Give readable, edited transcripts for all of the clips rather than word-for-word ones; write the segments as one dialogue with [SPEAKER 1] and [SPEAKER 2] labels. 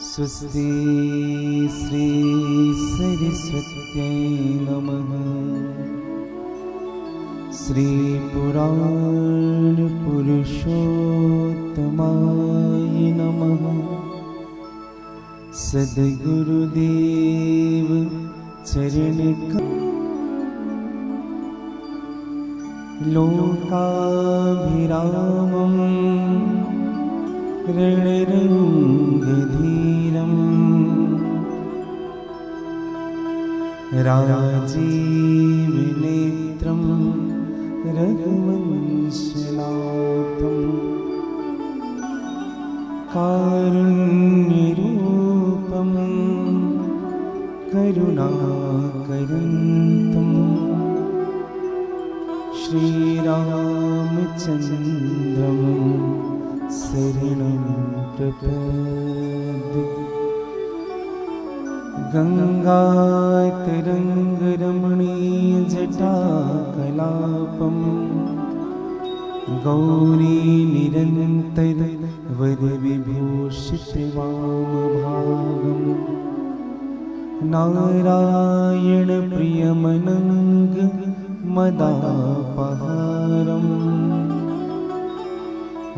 [SPEAKER 1] स्वस्ति श्री सरस्वत्यै नमः। श्री पुराण पुरुषोत्तमाय नमः। सद्गुरुदेव चरण लोकाभिरामं रणरङ्गधीरम् राजीवनेत्रं रघुवंशनाथं कारुण्यरूपं करुणाकरन्तं श्रीरामचन्द्रं शरणं प्रपद्ये। गङ्गातरङ्गरमणीजटाकलापं गौरीनिरन्तर वरविभूषितवामभागं नारायणप्रियमनङ्ग मदापहारम्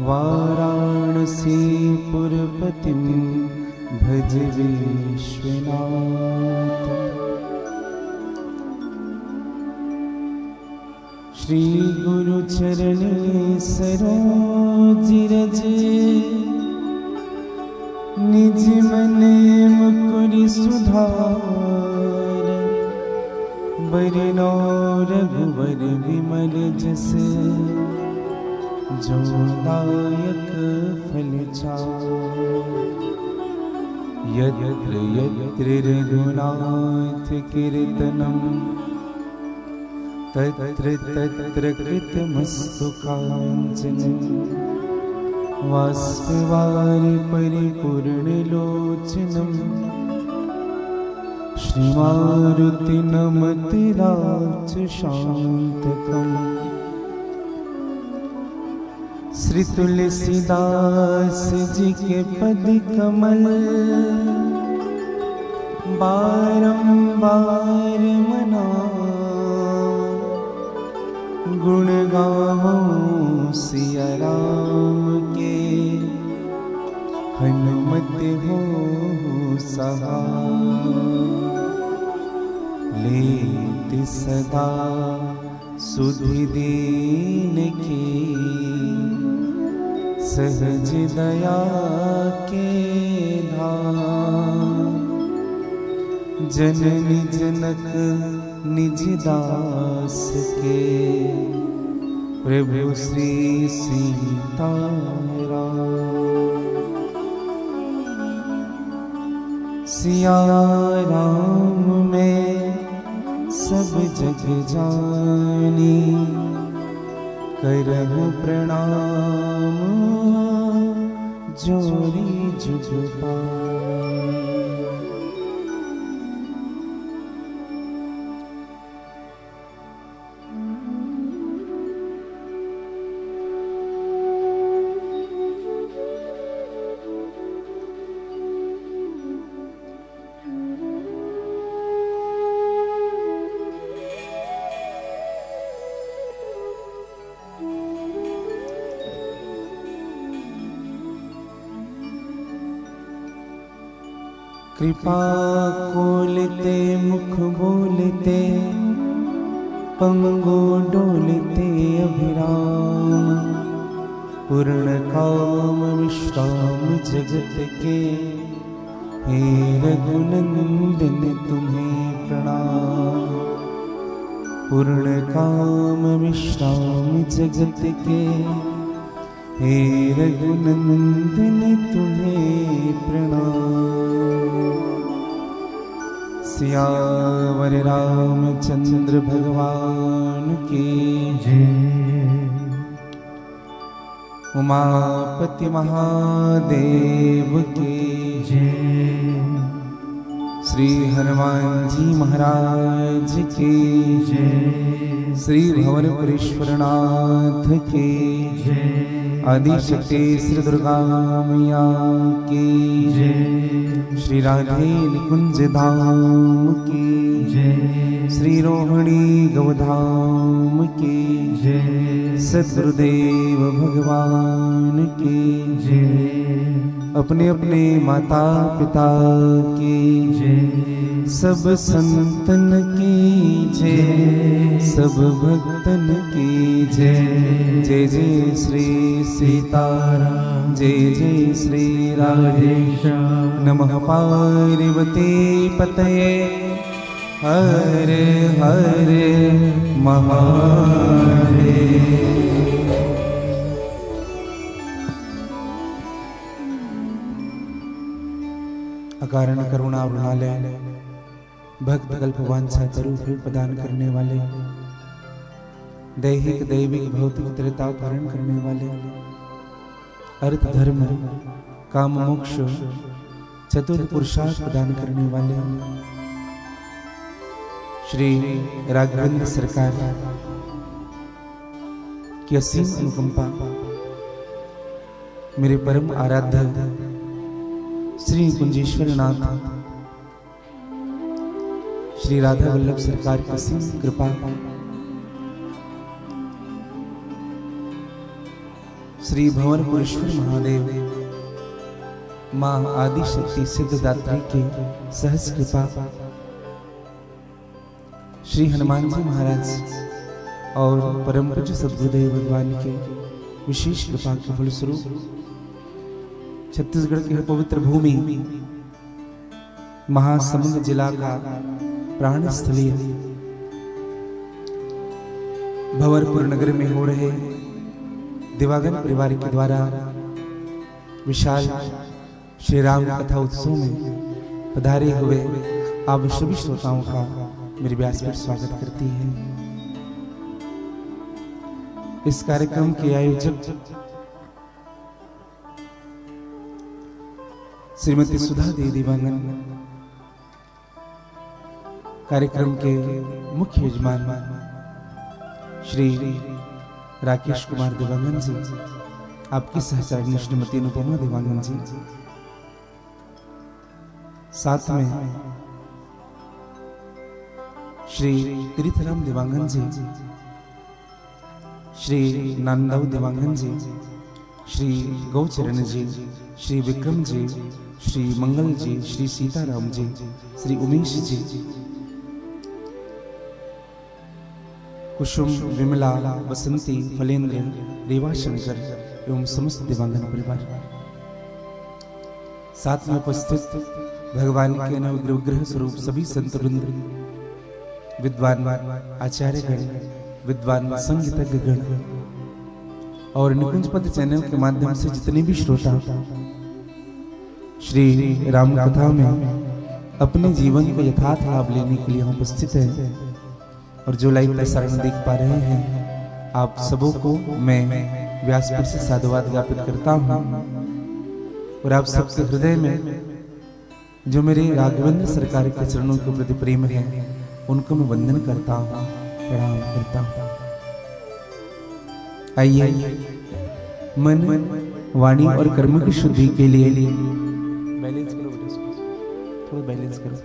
[SPEAKER 1] वाराणसीपुरपतिं भज विश्वनाथ। श्री गुरुचरणे सरोज निज मन मुकुरि सुधार बरनौ रघुवर विमल जस जो दायक फल चार। यत्र यत्र रघुनाथ कीर्तनं तत्र तत्र कृतमस्तु काञ्चनं वाष्पवारि परिपूर्णलोचनं श्रीमारुति नमति राक्षसान्तकम्। श्री तुलसीदास जी के पद कमल बारंबार मनाऊं, गुण गाऊं सिया राम के हनुमत हो सहाय। लेत सदा सुधि दीन की सहज दया के धाम। जननी जनक निज दास के प्रभु श्री सीताराम। सिया राम में सब जग जानी, करहु प्रणाम जोरी जुग पाए। कृपा खोलते मुख बोलते, पंगो डोलते अभिराम। पूर्ण काम विश्राम जगत के, हे रघुनंदन तुम्हें प्रणाम। पूर्ण काम विश्राम जगत के, हे रघुनंदन तुम्हें प्रणाम। सियावर रामचंद्र भगवान की जय। उमापति महादेव की जय। श्री हनुमान जी महाराज की जय। श्री भुवनेश्वरनाथ की जय। आदिशक्ति श्री दुर्गा मैया की जय। श्री राधे निकुंज धाम की जय, श्री रोहिणी गवधाम की जय, सद्गुरुदेव भगवान की जय, अपने अपने माता पिता की जय, सब संतन की जय, सब भक्तन की जय। जय जय श्री सीताराम, जय जय श्री राधेश्याम। नमः पार्वती पतये हर हर महादेव। अकारण करुणा वृणालय भक्त कल्प वांछा तरुफल प्रदान करने वाले, दैहिक दैविक भौतिक त्रेता हरण करने वाले, अर्थ धर्म काम मोक्ष चतुर्थ पुरुषार्थ प्रदान करने वाले श्री राघवेंद्र सरकार की असीम अनुकंपा, मेरे परम आराध्य श्री कुंजेश्वर नाथ श्री राधा वल्लभ सरकार की असीम कृपा, श्री भंवरपुरेश्वर महादेव मां आदि शक्ति सिद्धदात्री के सहज कृपा, श्री हनुमान जी महाराज और परम पूज्य सद्गुरुदेव भगवान के विशेष कृपा के फलस्वरूप छत्तीसगढ़ की पवित्र भूमि महासमुंद जिला का प्राण स्थलीय भंवरपुर नगर में हो रहे दिवागन परिवार के द्वारा विशाल श्री राम कथा उत्सव में पधारे हुए आप सभी श्रोताओं का मेरे व्यास पर स्वागत करती है। इस कार्यक्रम के आयोजक श्रीमती सुधा देवी दिवांगन, कार्यक्रम के मुख्य यजमान श्री राकेश कुमार दिवांगन जी, आपकी सहचारिणी श्रीमती अनुपमा दिवांगन जी, साथ में श्री तीर्थराम दिवांगन जी, श्री नांदव दिवांगन जी, श्री गौचरण जी, श्री विक्रम जी, श्री मंगल जी, श्री सीताराम जी, श्री उमेश जी, कुसुम विमला बसंती फलेंद्र रेवाशंकर एवं समस्त दिवांगन परिवार, साथ में उपस्थित भगवान के नवग्रह स्वरूप सभी संत वृंद, विद्वान आचार्यगण, विद्वान संगीतज्ञ गण और निकुंज पद चैनल के माध्यम से जितने भी श्रोता श्री राम कथा में अपने जीवन को यथार्थ लाभ लेने के लिए उपस्थित है और जो लाइव प्रसारण देख पा रहे हैं, आप सबों को मैं व्यासपीठ से साधुवाद ज्ञापित करता हूँ और आप सबके हृदय में जो मेरे राघवेंद्र सरकार के चरणों के प्रति प्रेम है उनको मैं वंदन करता हूँ, प्रणाम करता हूँ। आइए मन वाणी और कर्म की शुद्धि के लिए बैलेंस करो बेटा, थोड़ा बैलेंस करो।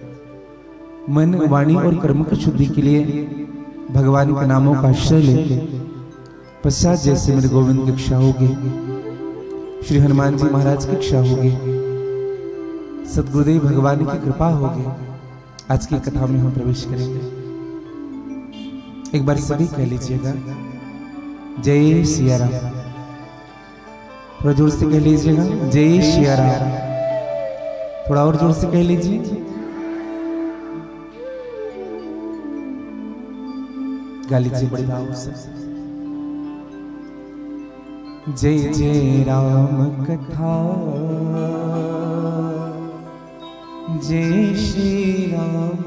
[SPEAKER 1] मन वाणी और कर्म की शुद्धि के लिए भगवान के नामों का आश्रय ले, पश्चात जैसे मेरे गोविंद की इच्छा होगी, श्री हनुमान जी महाराज की इच्छा होगी, सद्गुरुदेव भगवान की कृपा होगी, आज की कथा में हम प्रवेश करेंगे। एक बार सभी कह लीजिएगा जय सिया राम, थोड़ा जोर से कह लीजिएगा जय सिया राम, थोड़ा और जोर से कह लीजिए, गा लीजिए बड़े भाव से। जय जय राम कथा, जय श्री राम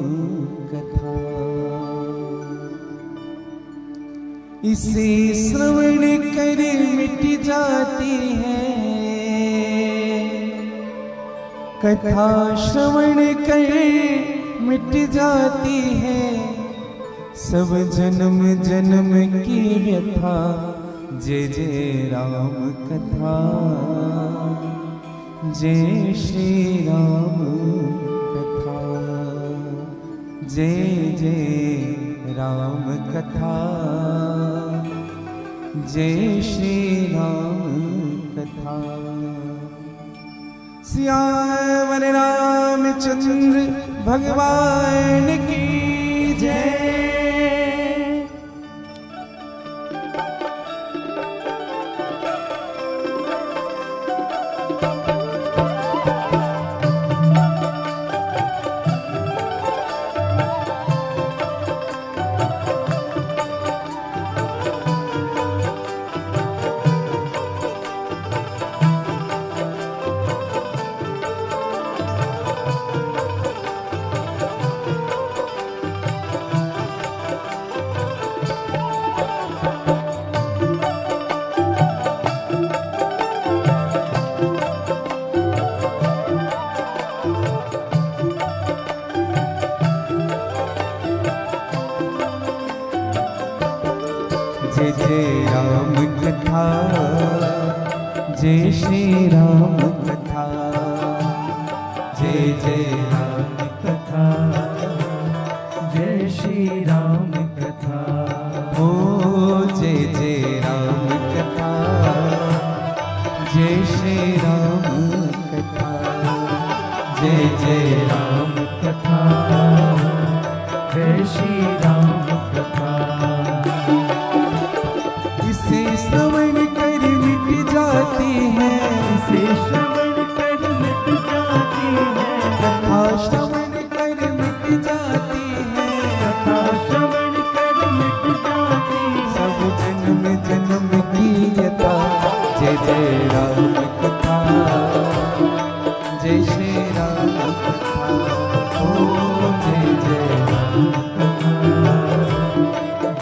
[SPEAKER 1] कथा, इसे श्रवण कर मिट जाती है, कथा श्रवण कर मिट जाती है, सब जन्म जन्म की व्यथा। जय जय राम कथा, जय श्री राम कथा, जय जय राम कथा, जय श्री राम कथा। सियावर रामचंद्र भगवान की जय। जय जय राम कथा, जय श्री राम कथा, जय जय राम कथा, जय श्री राम कथा। ओ जय जय राम कथा, जय श्री राम कथा, जय जय राम कथा, जय श्री राम कथा। श्रवण कर मिट जाती है, इसे श्रवण कर मिट जाती है, कथा श्रवण कर मिट जाती है, कथा श्रवण कर मिट जाती है। सब जन्म जन्म की यथा, जय जय राम कथा, जय श्री राम कथा। ओ जय जय राम कथा,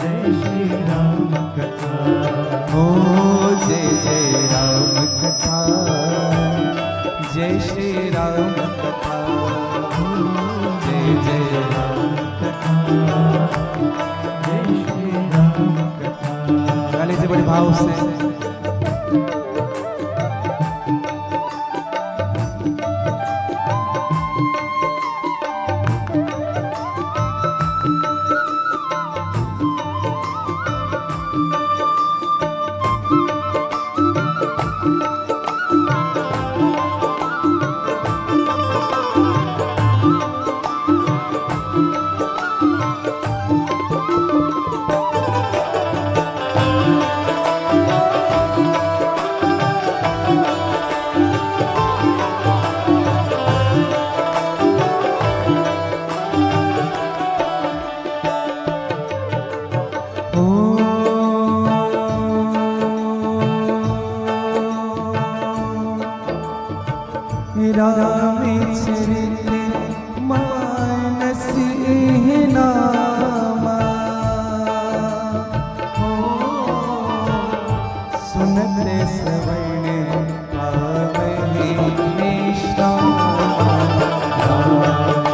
[SPEAKER 1] जय श्री राम कथा। ओ जय जय राम कथा, जय श्री राम कथा, जय जय राम कथा, जय श्री राम कथा। गाली से बड़े भाव से रामचरित मानस नामा, सुनते श्रवण पावहि निष्ठाम।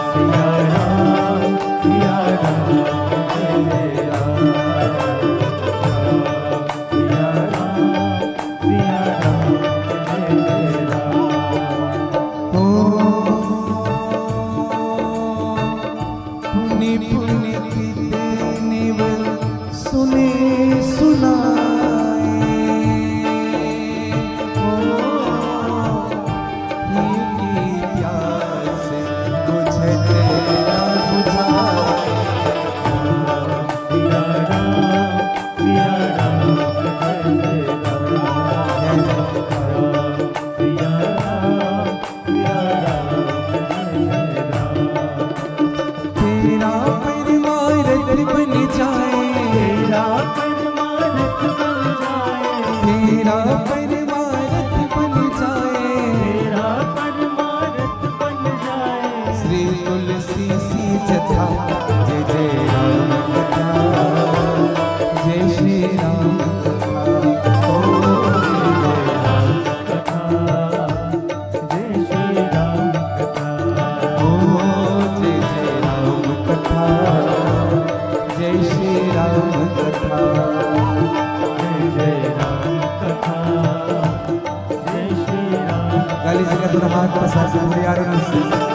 [SPEAKER 1] सिया राम सिया राम जय राम, सिया राम सिया राम जय राम। पुनि पुनि कीते निवल सुने सुनाए, की प्यास बुझत ना बुझाए। सिया राम सिया राम जय राम, सिया राम सिया राम जय राम। तेरा परमारथ बन जाए, तेरा परमारथ बन जाए, तेरा परमारथ बन जाए, तेरा परमारथ बन जाए। श्री तुलसी सी जथा, जय जय राम कथा, जय श्री राम कथा। ओ जय जय राम कथा, जय श्री राम कथा। ओ जय जय राम कथा, जय श्री राम कथा, जय जय राम कथा, जय श्री राम। गाली से साथ पूरे आनंद से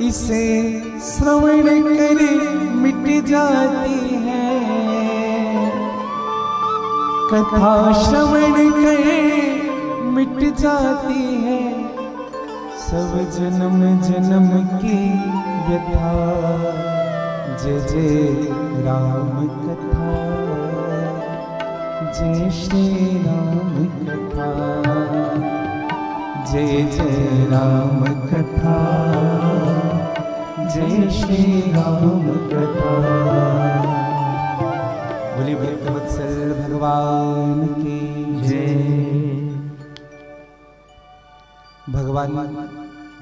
[SPEAKER 1] इसे श्रवण करे मिट जाती है, कथा श्रवण करे मिट जाती है, सब जन्म जन्म की व्यथा। जय जय राम कथा, जय श्री राम कथा, जय जय राम कथा, जय श्री राम कथा। बोली भक्तवत्सल भगवान की जय। भगवान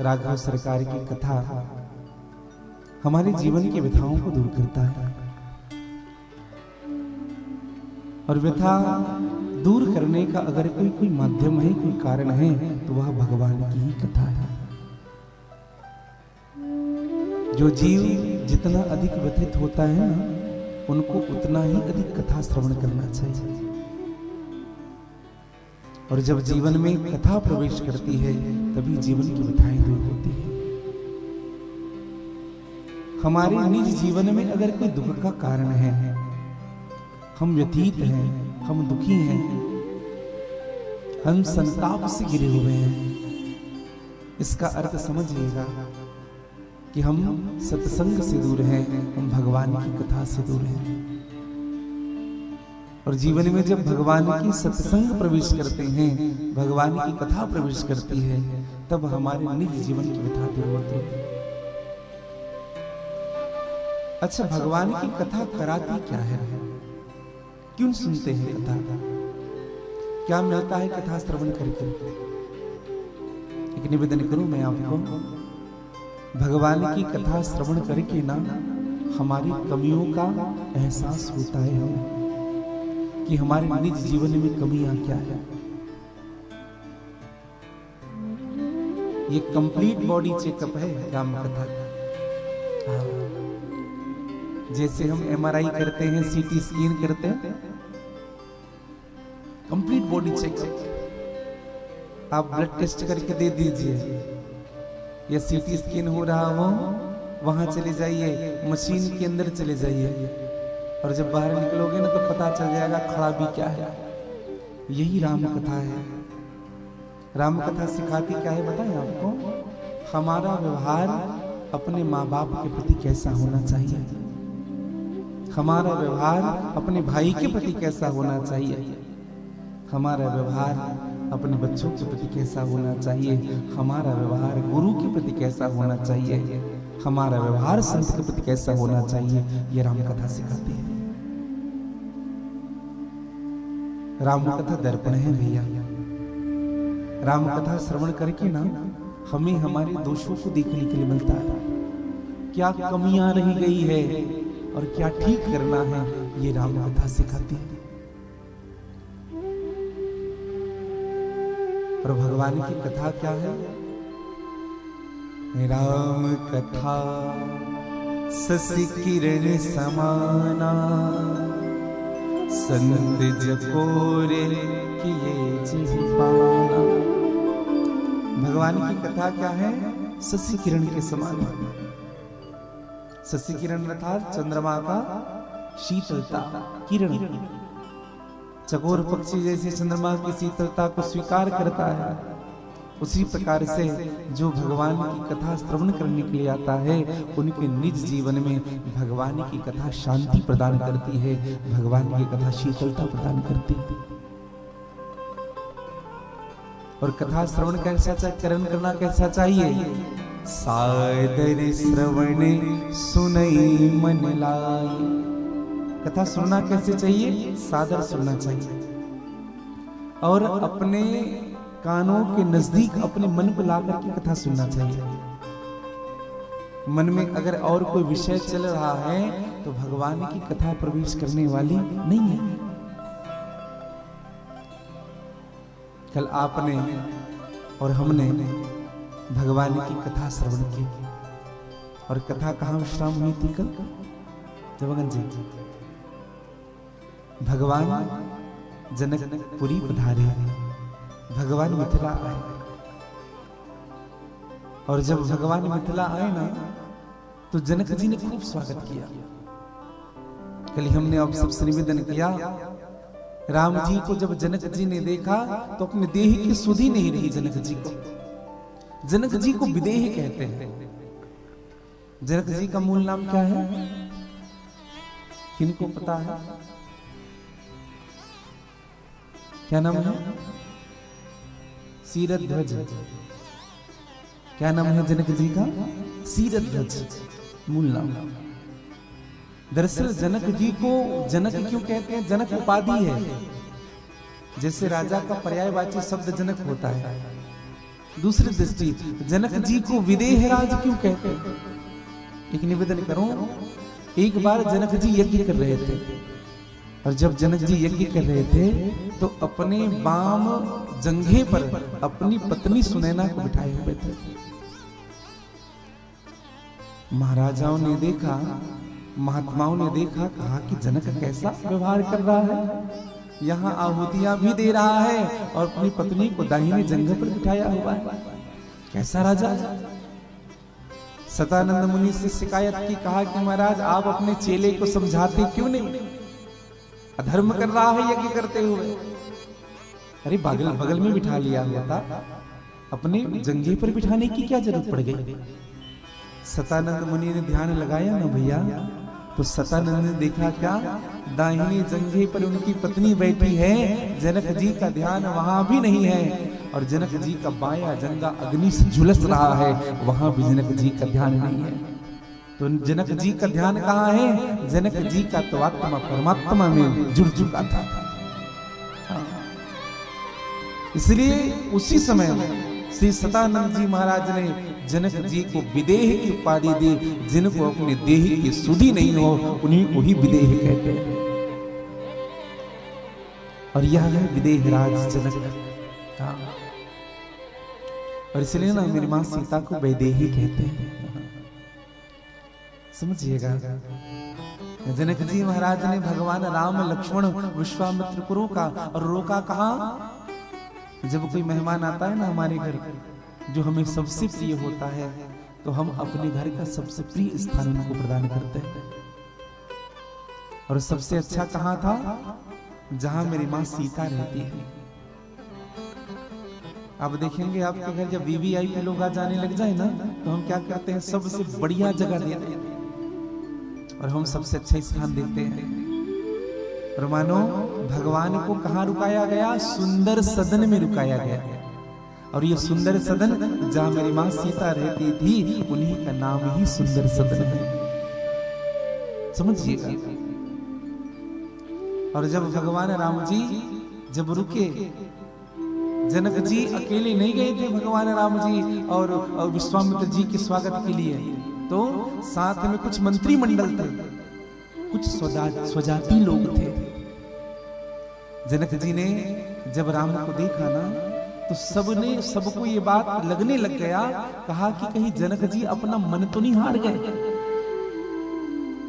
[SPEAKER 1] राघव सरकार की कथा हमारे जीवन की व्यथाओं को दूर करता है। और व्यथा दूर करने का अगर कोई माध्यम है, कोई कारण है, तो वह भगवान की ही कथा है। जो जीव जितना अधिक व्यथित होता है ना, उनको उतना ही अधिक कथा श्रवण करना चाहिए। और जब जीवन में कथा प्रवेश करती है, तभी जीवन की व्यथाएं दूर होती है। हमारे निज जीवन में अगर कोई दुख का कारण है, हम व्यतीत हैं, हम दुखी हैं, हम संताप से घिरे हुए हैं, इसका अर्थ समझिएगा कि हम सत्संग से दूर हैं, हम भगवान की कथा से दूर हैं। और जीवन में जब भगवान की सत्संग प्रवेश करते हैं, भगवान की कथा प्रवेश करती है, तब हमारे निज जीवन की व्यथा दूर होती है। अच्छा, भगवान की कथा कराती क्या है? क्यों सुनते हैं कथा? क्या मिलता है कथा श्रवण करके? एक निवेदन करूं मैं आपको, भगवान की कथा श्रवण करके ना हमारी कमियों का एहसास होता है हमें, कि हमारे निज जीवन में कमियां क्या है। ये कंप्लीट बॉडी चेकअप है राम कथा का। जैसे हम MRI करते हैं, CT स्कैन करते हैं, कंप्लीट बॉडी चेकअप। आप ब्लड टेस्ट करके दे दीजिए, या CT स्कैन हो रहा हो, वहां चले जाइए, मशीन के अंदर चले जाइए, और जब बाहर निकलोगे ना तो पता चल जाएगा खराबी क्या है। यही राम कथा है। राम कथा सिखाती क्या है बताएं आपको? हमारा व्यवहार अपने माँ बाप के प्रति कैसा होना चाहिए, हमारा व्यवहार अपने भाई के प्रति कैसा होना चाहिए, हमारा व्यवहार अपने बच्चों के प्रति कैसा होना चाहिए, हमारा व्यवहार गुरु के प्रति कैसा होना चाहिए, हमारा व्यवहार संत के प्रति कैसा होना चाहिए। ये राम कथा सिखाती है। राम कथा दर्पण है भैया। राम कथा श्रवण करके ना हमें हमारे दोषों को देखने के लिए मिलता है, क्या कमियां रह गई है और क्या ठीक करना है, ये राम कथा सिखाती है। और भगवान की कथा क्या है? राम कथा शशि किरण समाना, संत जकोरे किए जिहि पाना। भगवान की कथा क्या है? शशि किरण के समान। शशि किरण अर्थात चंद्रमा का शीतलता किरण। चकोर पक्षी जैसे चंद्रमा की शीतलता को स्वीकार करता है, उसी प्रकार से जो भगवान की कथा श्रवण करने के लिए आता है, उनके निज जीवन में भगवान की कथा शांति प्रदान करती है, भगवान की कथा शीतलता प्रदान करती है। और कथा श्रवण कैसा करण करना कैसा चाहिए? सादर श्रवण सुनई मन लाई। कथा सुनना कैसे चाहिए? सादर सुनना चाहिए, और अपने कानों के नजदीक अपने मन को लाकर के कथा सुनना चाहिए। मन में अगर और कोई विषय चल रहा है तो भगवान की कथा प्रवेश करने वाली नहीं है। कल आपने और हमने भगवान की कथा श्रवण की, और कथा कहाँ विश्राम हुई थी कल? जवागन जी, भगवान जनकपुरी पधारे, भगवान मिथिला आए। और जब भगवान मिथिला आए ना, तो जनक जी ने खूब स्वागत किया। कल हमने आप सबसे निवेदन किया, राम जी को जब जनक जी ने देखा तो अपने देह की सुधि नहीं रही जनक जी को। जनक जी को विदेह कहते हैं। जनक जी का मूल नाम क्या है? किनको पता है? क्या नाम है? सीरध्वज। क्या नाम है जनक जी का? सीरध्वज मूल नाम। दरअसल जनक जी को जनक क्यों कहते हैं? जनक उपाधि है। जैसे राजा का पर्यायवाची शब्द जनक होता है, दूसरी दृष्टि जनक जी को विदेहराज क्यों कहते हैं? एक निवेदन करूं, एक बार जनक जी यज्ञ कर रहे थे, और जब जनक जी यज्ञ कर रहे थे तो अपने बाम जंघे पर अपनी पत्नी सुनैना को बिठाए हुए थे। महाराजाओं ने देखा, महात्माओं ने देखा, कहा कि जनक कैसा व्यवहार कर रहा है, यहाँ आहुतियां भी दे रहा है और अपनी पत्नी को दाहिने जंघे पर बिठाया हुआ है, कैसा राजा। सतानंद मुनि से शिकायत की, कहा कि महाराज आप अपने चेले को समझाते क्यों नहीं, अधर्म कर रहा है यज्ञ करते हुए। अरे बगल बगल में बिठा लिया हुआ था, अपने जंघे पर बिठाने की क्या जरूरत पड़ गई। सतानंद मुनि ने ध्यान लगाया ना भैया, तो सतानंद ने देखा क्या, दाहिनी जंघे पर उनकी पत्नी बैठी है, जनक जी का ध्यान वहां भी नहीं है, और जनक जी का बायां जंघा अग्नि से झुलस रहा है, वहां भी जनक जी का ध्यान नहीं है। तो जनक जी का ध्यान कहाँ है, जनक जी का तो आत्मा परमात्मा में जुड़ चुका था। इसलिए उसी समय श्री सतानंद जी महाराज ने जनक जी को विदेह की उपाधि दी। जिनको अपने देह की सुधि नहीं हो उन्हीं को ही विदेह कहते हैं, और यह है विदेह राज जनक। और इसलिए ना मेरी मां सीता को वैदेही कहते हैं, समझिएगा। जनक जी महाराज ने भगवान राम लक्ष्मण विश्वामित्र को रोका, और रोका कहाँ, जब कोई मेहमान आता है ना हमारे घर, जो हमें सबसे प्रिय होता है, तो हम अपने घर का सबसे प्रिय स्थान उनको प्रदान करते हैं। और सबसे अच्छा कहाँ था, जहां मेरी मां सीता रहती है। आप देखेंगे आपके घर जब वीवीआईपी लोग आ जाने लग जाए ना, तो हम क्या करते हैं, सबसे बढ़िया जगह देते हैं और हम सबसे अच्छा स्थान देते हैं। और मानो भगवान को कहाँ रुकाया गया, सुंदर सदन में रुकाया गया। और ये सुंदर सदन जहां मेरी मां सीता रहती थी, उन्हीं का नाम ही सुंदर सदन है, समझिएगा। और जब भगवान राम जी जब रुके, जनक जी अकेले नहीं गए थे भगवान राम जी और विश्वामित्र जी के स्वागत के लिए, तो साथ में कुछ मंत्रिमंडल थे, कुछ स्वजाति लोग थे। जनक जी ने जब राम को देखा ना, तो सबको ये बात लगने लग गया, कहा कि कहीं जनक जी अपना मन तो नहीं हार गए।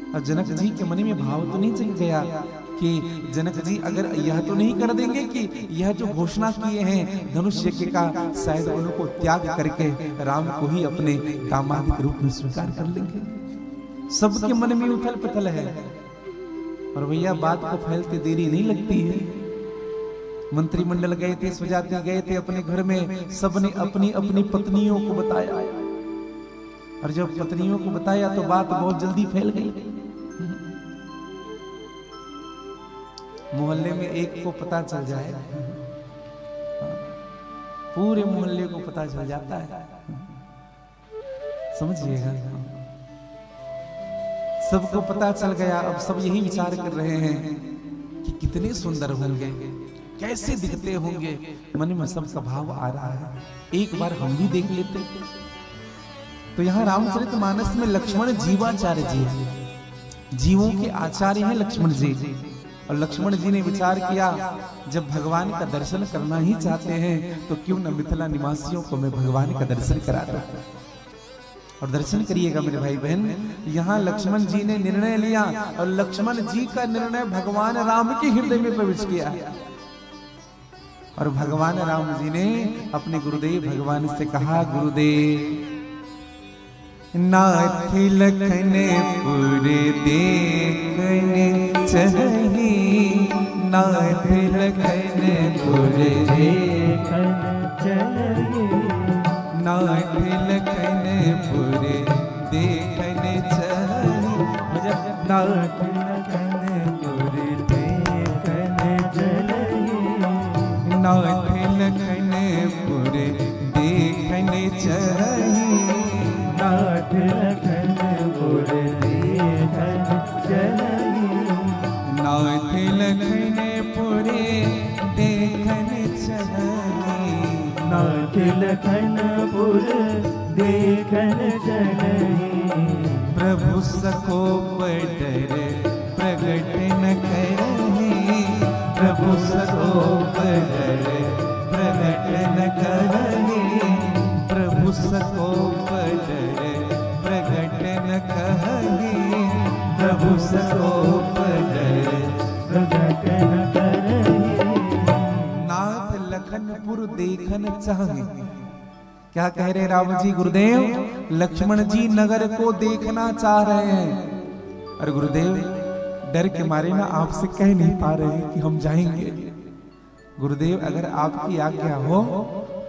[SPEAKER 1] और जनक जी के मन में भाव तो नहीं जग गया कि जनक जी अगर यह तो नहीं कर देंगे कि यह जो घोषणा किए हैं धनुष यज्ञ का, शायद उनको त्याग करके राम को ही अपने दामाद के रूप में स्वीकार कर लेंगे। सबके मन में उथल पुथल है। और भैया बात को फैलते देरी नहीं लगती है। मंत्रिमंडल गए थे, स्वजाति गए थे अपने घर में, सबने अपनी अपनी पत्नियों को बताया। और जब पत्नियों को बताया तो बात बहुत जल्दी फैल गई। मोहल्ले में एक को पता चल जाए, पूरे मोहल्ले को पता चल जाता है, समझिएगा। सबको पता चल गया। अब सब यही विचार कर रहे हैं कि कितने सुंदर होंगे, कैसे दिखते होंगे। मन में सबका भाव आ रहा है, एक बार हम भी देख लेते। तो यहाँ रामचरितमानस में लक्ष्मण जीवाचार्य जी हैं, जीवों के आचार्य हैं लक्ष्मण जी। और लक्ष्मण जी ने विचार किया, जब भगवान का दर्शन करना ही चाहते हैं तो क्यों न मिथिला निवासियों को मैं भगवान का दर्शन करा दूं। और दर्शन करिएगा मेरे भाई बहन। यहाँ लक्ष्मण जी ने निर्णय लिया, और लक्ष्मण जी का निर्णय भगवान राम के हृदय में प्रवेश किया। और भगवान राम जी ने अपने गुरुदेव भगवान से कहा, गुरुदेव नाथ लखनपुर देखने चाहिए, नाथ लखनपुर देखने चाहिए, नाथ लखनपुर देखने चाहिए, नाथ लखनपुर देखने चाहिए, नाथ लखनपुर देखने चाहिए, नाथ लखनपुर देखने चाहिए, नाथ लखनपुर देखने चाहिए, नाथ लखनपुर देखने चाहिए। प्रभु सको डर प्रगट न करही, प्रभु सकोप डरे प्रगट न करही, प्रभु सकोप डरे प्रगट न करही, प्रभु सकोप डरे प्रगट न करही। नाथ लखनपुर देखन चाहे। क्या कह रहे राम जी? गुरुदेव लक्ष्मण जी नगर को देखना चाह रहे हैं, और गुरुदेव डर के मारे ना आपसे कह नहीं पा रहे हैं कि हम जाएंगे। गुरुदेव अगर आपकी आज्ञा हो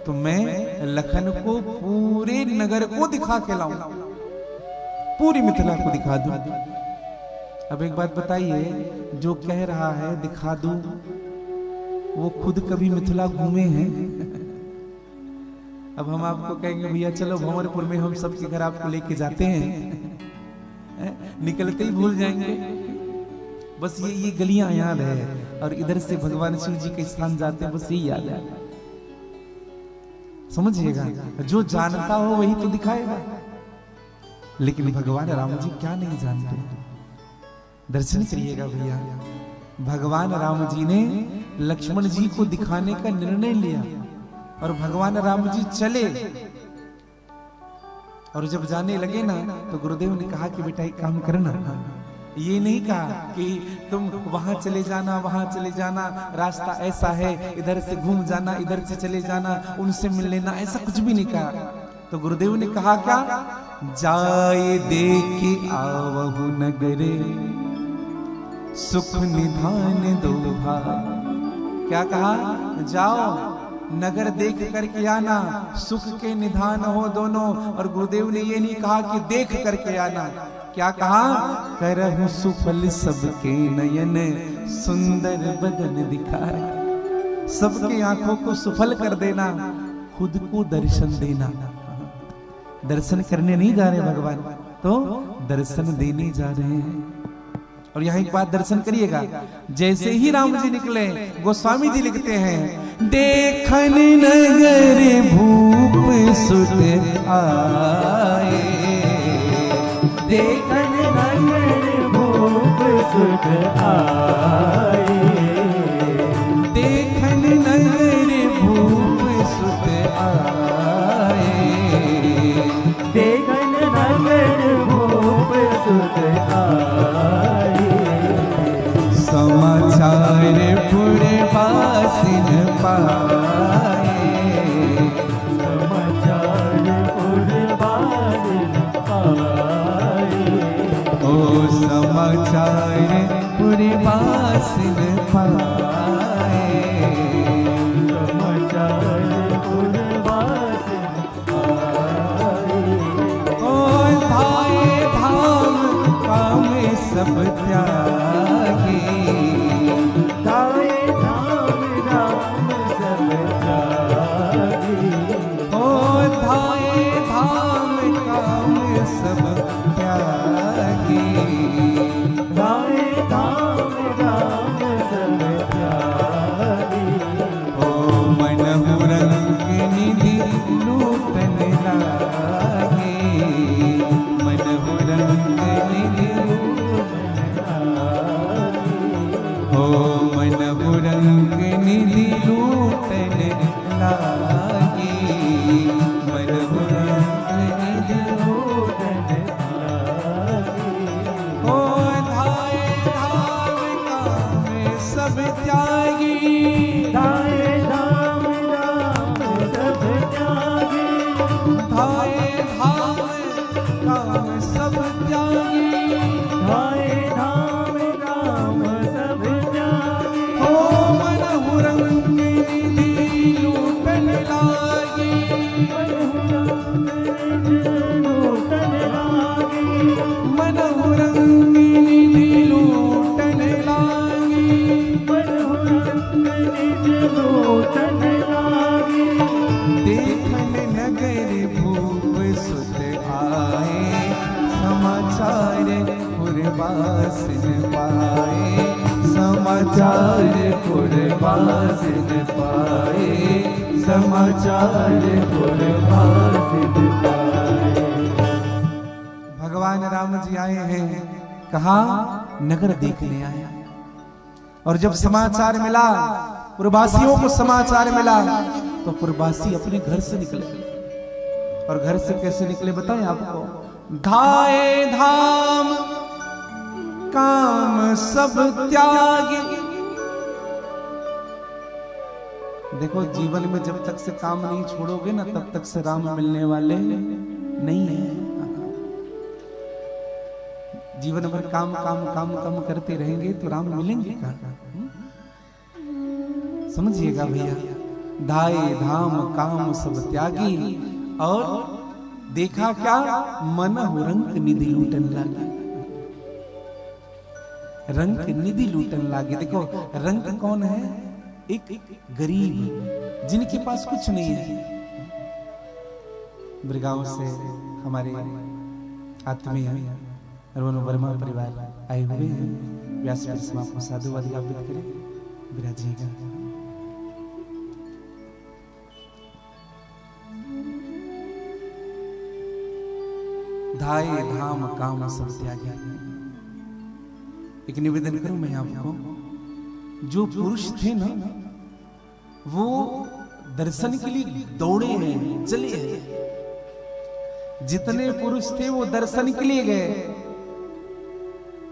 [SPEAKER 1] तो मैं लखन को पूरे नगर को दिखा के लाऊं, पूरी मिथिला को दिखा दूं। अब एक बात बताइए, जो कह रहा है दिखा दूं, वो खुद कभी मिथिला घूमे हैं? अब हम आपको कहेंगे भैया चलो भंवरपुर में हम सबके घर आपको लेके जाते हैं, निकलते ही भूल जाएंगे। बस ये गलियां याद है, और इधर से भगवान शिव जी के स्थान जाते हैं, बस यही याद है। समझिएगा, जो जानता हो वही तो दिखाएगा। लेकिन भगवान राम जी क्या नहीं जानते? दर्शन करिएगा भैया। भगवान राम जी ने लक्ष्मण जी को दिखाने का निर्णय लिया, और भगवान राम जी चले, और जब जाने लगे ना तो गुरुदेव ने कहा कि बेटा एक काम करना। ये नहीं कहा कि तुम वहां चले जाना, वहां चले जाना, रास्ता ऐसा है, इधर से घूम जाना, इधर से चले जाना, उनसे मिल लेना, ऐसा कुछ भी नहीं कहा। तो गुरुदेव ने कहा क्या? जाए देखे आवहु नगरे, सुख निधान दो भाई। क्या कहा? जाओ नगर देख करके आना, सुख के निधान हो दोनों। और गुरुदेव ने ये नहीं कहा कि देख करके आना, क्या कहा? करहु सुफल सबके नयन, सुंदर बदन दिखाए। सबके आंखों को सुफल कर देना, खुद को दर्शन देना। दर्शन करने नहीं जा रहे भगवान, तो दर्शन देने जा रहे हैं। और यहाँ एक बात दर्शन करिएगा, जैसे ही राम जी निकले, गोस्वामी जी लिखते हैं, देखन नगर भूप सुत आए, देखन नगर भूप सुत आए, देखन नगर भूप सुत आए, देखन नगर भूप सुत आए। समाचार पुरवासिन पाए, समाचार पुरवासिन पाए, ओ समाचार पुरवासिन पाए, समाचार पुरवासिन पाए। ओ धाये धाम काम सब त्यागे, धाये धाम राम सब त्यागे, ओ धाये धाम काम सब त्यागे, धाये धाम राम सब त्यागे। ओ मनहु रंग निधि लूटन लागे, मनहु रंग निधि हो, मनहु रंग निधि लूटन लागे, मनहु रंग निधि लूटन लागे। हो धाये धाम काम सब त्यागी, धाये धाम राम सब त्यागी, धाये धाम काम सब त्यागी, धाये धाम राम सब त्यागी। हो मनहु रंग निधि लूटन लागी, लूटन लागी, मनहु रंग निधि लूटन लागी, मनहु रंग निधि लूटन लागी। देखन नगर भूप सुत आए, समाचार पुरवासिन पाए, समाचार पुरवासिन पाए, समाचार पुरवासिन पाए। भगवान राम जी आए हैं, कहा नगर देखने आया। और जब समाचार मिला, पुरवासियों को समाचार मिला, तो पुरवासी अपने घर से निकले। और घर से कैसे निकले बताएं आपको? धाए धाम काम सब त्यागी। देखो, जीवन में जब तक से काम नहीं छोड़ोगे ना, तब तक से राम मिलने वाले नहीं है। जीवन भर काम काम काम काम करते रहेंगे तो राम मिलेंगे कहाँ? समझिएगा भैया, धाए धाम काम सब त्यागी। और देखा क्या? मन हो रंग निधि लूटन लागे। रंग निधि लूटन लागे। देखो, रंग कौन है? एक गरीब, जिनके पास कुछ नहीं है। ब्रिगांव से हमारे आत्मीय अरवन वर्मा परिवार आए हुए हैं। व्यास आपको साधुवाद ज्ञापित करें, विराजिएगा। धाए धाम काम सब त्यागी। एक निवेदन करूं मैं आपको, जो पुरुष थे ना, वो दर्शन के लिए दौड़े हैं, चले हैं। जितने पुरुष थे वो दर्शन के लिए गए,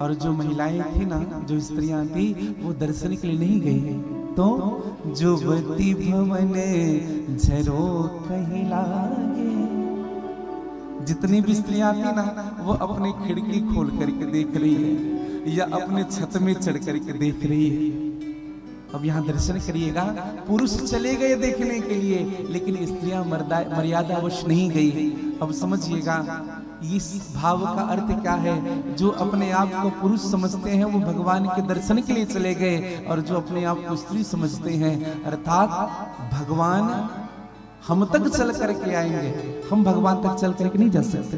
[SPEAKER 1] और जो महिलाएं थी ना, जो स्त्रियां थी, वो दर्शन के लिए नहीं गई। तो जुवती भवन झरो कहीं लागे। जितनी भी स्त्रियां थी ना, वो अपनी खिड़की खोल करके देख रही है, या अपने छत में चढ़ करके देख रही है। अब यहाँ दर्शन करिएगा, पुरुष चले गए देखने के लिए, लेकिन स्त्रियां मर्यादावश नहीं गई। अब समझिएगा, इस भाव का अर्थ क्या है? जो अपने आप को पुरुष समझते हैं वो भगवान के दर्शन के लिए चले गए, और जो अपने आप को स्त्री समझते हैं, अर्थात भगवान हम तक चल करके आएंगे, हम भगवान तक चल करके नहीं जा सकते।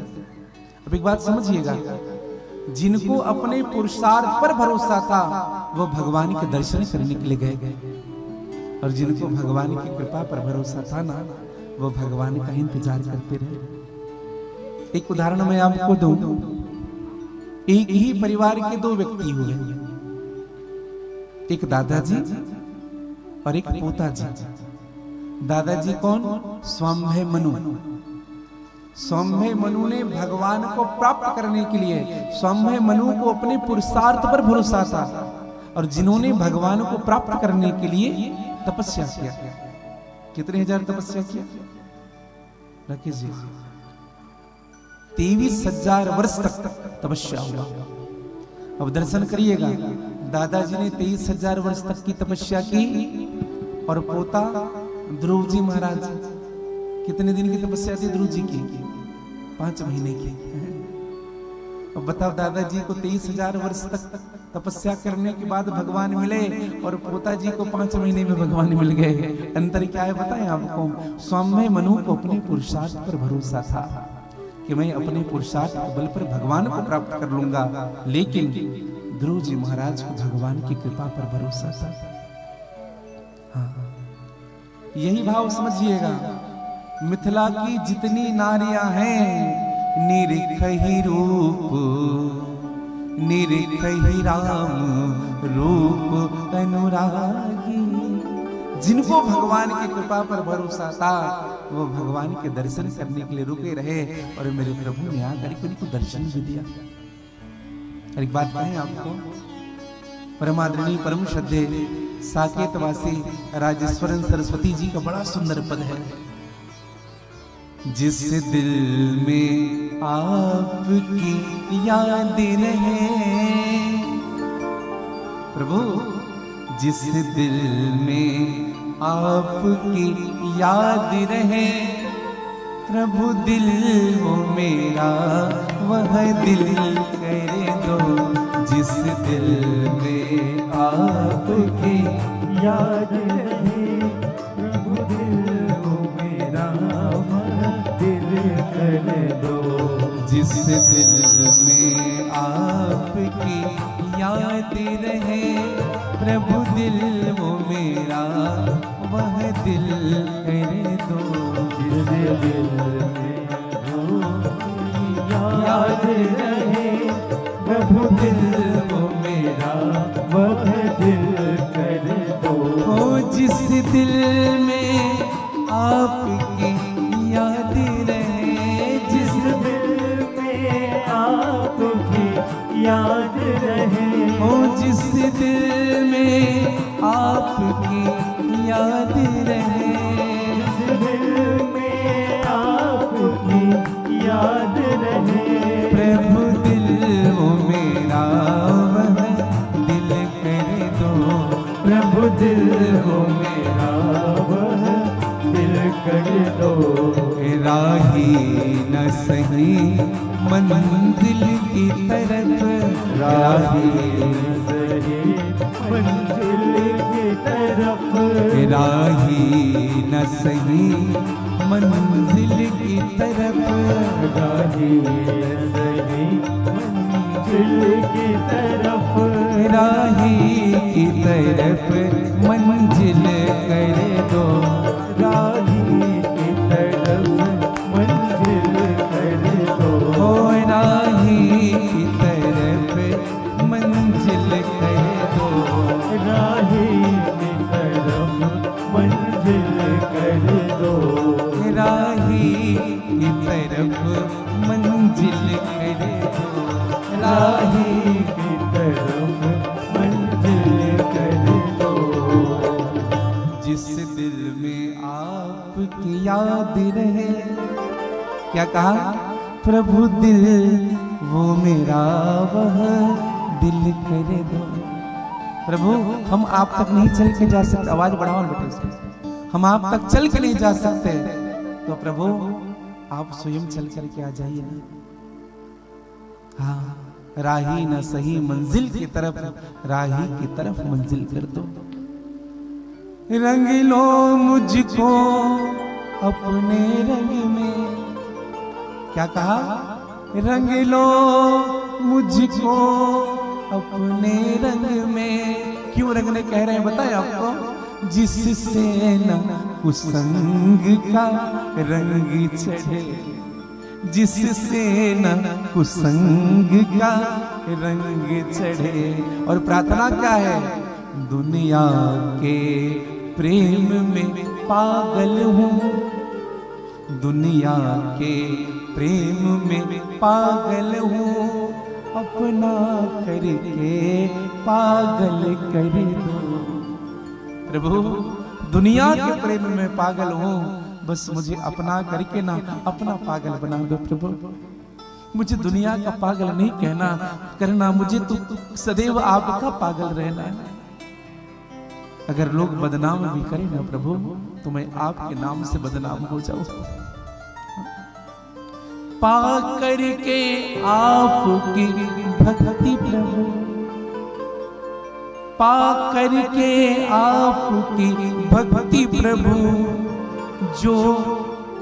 [SPEAKER 1] अब एक बात समझिएगा, जिनको अपने पुरुषार्थ पर भरोसा था वो भगवान के दर्शन करने के लिए गए, और जिनको भगवान की कृपा पर भरोसा था ना, वो भगवान का इंतजार करते रहे। एक उदाहरण मैं आपको दूं। एक ही परिवार के दो व्यक्ति हुए, एक दादाजी और एक पोताजी। दादाजी कौन? स्वाम्भय मनु। स्वाम्भय मनु ने भगवान को प्राप्त करने के लिए, स्वाम्भय मनु को अपने पुरुषार्थ पर भरोसा था, और जिन्होंने भगवान को प्राप्त करने के लिए तपस्या किया। कितने हजार तपस्या किया? राकेश जी, 23,000 वर्ष तक तपस्या हुआ। अब दर्शन करिएगा, दादाजी ने 23,000 वर्ष तक की तपस्या की, और पोता ध्रुव जी महाराज कितने दिन की तपस्या थी ध्रुव जी की? 5 महीने की। अब बताओ, दादाजी को 23,000 वर्ष तक तपस्या करने के बाद भगवान मिले, और पोता जी को 5 महीने में भगवान मिल गए। अंतर क्या है बताएं आपको? स्वाम्भय मनु को अपने पुरुषार्थ पर भरोसा था कि मैं अपने पुरुषार्थ के बल पर भगवान को प्राप्त कर लूंगा, लेकिन ध्रुव जी महाराज को भगवान की कृपा पर भरोसा था। हाँ, यही भाव समझिएगा। मिथिला की जितनी नारियां हैं, निरीख ही रूप, निरीख ही राम रूप अनुरागी। जिनको भगवान की कृपा पर भरोसा था, वो भगवान के दर्शन करने के लिए रुके रहे, और मेरे प्रभु ने आकर के उनको दर्शन भी दिया। और एक बात कहें आपको, परमादरणीय परम श्रद्धेय साकेतवासी राजेश्वरन सरस्वती जी का बड़ा सुंदर पद है। जिस दिल में आपकी याद रहे, प्रभु जिस दिल में आपकी याद रहे, प्रभु दिल वो मेरा वह दिल कर दो। जिस दिल में आपकी याद रहे, प्रभु दिल वो मेरा वह दिल कर दो। जिस दिल में आपकी याद रहे, प्रभु दिल वो मेरा वह दिल कर दो। जिस दिल में याद रहे, प्रभु दिल वो में आपकी याद रहे,
[SPEAKER 2] जिस दिल में आपकी याद रहे,
[SPEAKER 1] ओ जिस दिल में आपकी याद रहे,
[SPEAKER 2] जिस दिल में आपकी याद रहे।
[SPEAKER 1] प्रभु दिल वो मेरा वह दिल कर दो,
[SPEAKER 2] प्रभु दिल हो मेरा वह दिल कर दो,
[SPEAKER 1] राही न सही मंजिल की तरफ,
[SPEAKER 2] राही सही मंजिल की तरफ,
[SPEAKER 1] राही न सही मंजिल की तरफ,
[SPEAKER 2] राही सही मंजिल की तरफ,
[SPEAKER 1] राही की तरफ मंजिल कर दो,
[SPEAKER 2] राही की तरफ मंजिल कर दो,
[SPEAKER 1] ओ राही की तरफ मंजिल कर दो,
[SPEAKER 2] राही की तरफ मंजिल कर दो,
[SPEAKER 1] राही की तरफ मंजिल कर दो,
[SPEAKER 2] राही की तरफ मंजिल कर दो।
[SPEAKER 1] जिस दिल में आपकी याद रहे, क्या कहा? प्रभु दिल वो मेरा वह दिल कर दो। प्रभु हम आप तक नहीं चल के जा सकते, आवाज बढ़ाओ बेटे उसकी, हम आप तक चल के नहीं जा सकते, तो प्रभु आप स्वयं चल करके आ जाइए ना। हाँ, राही न सही मंजिल की तरफ, राही की तरफ मंजिल कर दो। रंग लो मुझको अपने रंग में, क्या कहा? रंग लो मुझको अपने रंग में। क्यों रंगने कह रहे हैं बताए आपको? जिससे न कुसंग का रंग चढ़े, जिससे न कुसंग का रंग चढ़े। और प्रार्थना क्या है? दुनिया के प्रेम में पागल हूँ, दुनिया के प्रेम में पागल हूँ, अपना करके पागल कर दो। प्रभु दुनिया के प्रेम में पागल हूँ, बस मुझे अपना करके ना अपना पागल बना दो। प्रभु मुझे दुनिया का पागल नहीं कहना करना, मुझे तो सदैव आपका पागल रहना है। अगर लोग बदनाम भी करें ना प्रभु, तो मैं आपके नाम से बदनाम हो जाऊं। पा करके आपकी भक्ति प्रभु, पा करके आपकी भक्ति प्रभु, जो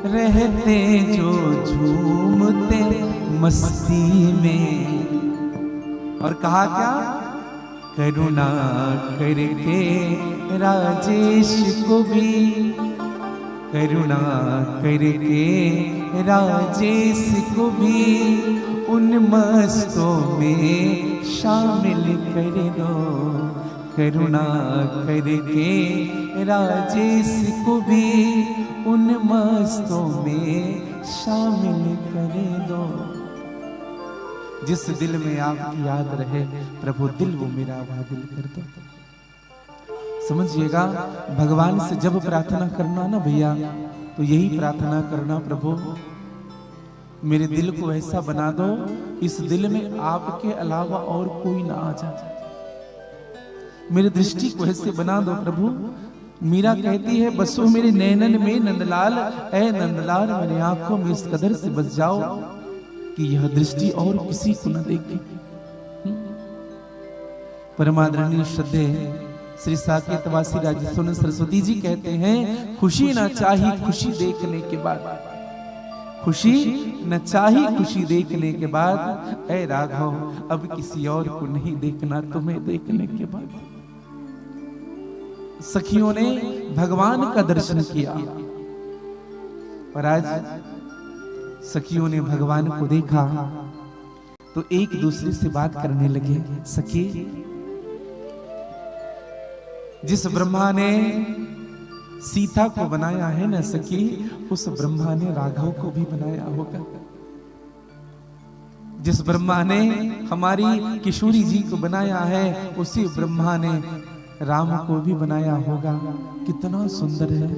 [SPEAKER 1] रहते जो झूमते मस्ती में। और कहा क्या? करुणा करके राजेश को भी, करुणा करके राजेश को भी उन मस्तों में शामिल कर दो। करुणा करके राजेश को भी उन मस्तों में शामिल कर दो। जिस दिल में आपकी याद रहे प्रभु, दिल वो मेरा वह दिल कर दो। समझिएगा, भगवान से जब प्रार्थना करना ना भैया, तो यही प्रार्थना करना, प्रभु मेरे दिल को ऐसा बना दो, इस दिल में आपके अलावा और कोई ना आ जाए। मेरी दृष्टि को ऐसे बना दो प्रभु। मीरा कहती है, बसो मेरे नैनन में नंदलाल, ऐ नंदलाल मेरे आंखों में इस कदर से बस जाओ कि यह दृष्टि और किसी को न देखे। परमादरणीय श्रद्धे श्री साकेतवासी राजेश्वर सरस्वती जी कहते हैं, खुशी न चाही खुशी देखने के बाद, खुशी न चाही खुशी देखने के बाद, ऐ राघव अब किसी और को नहीं देखना, तुम्हें देखने के बाद। सखियों ने भगवान का दर्शन किया और आज सखियों ने भगवान को देखा तो एक दूसरे से बात करने लगे। सखी, जिस ब्रह्मा ने सीता को बनाया है न सखी, उस ब्रह्मा ने राघव को भी बनाया होगा। जिस ब्रह्मा ने हमारी किशोरी जी को बनाया है, उसी ब्रह्मा ने राम को भी बनाया होगा। कितना सुंदर है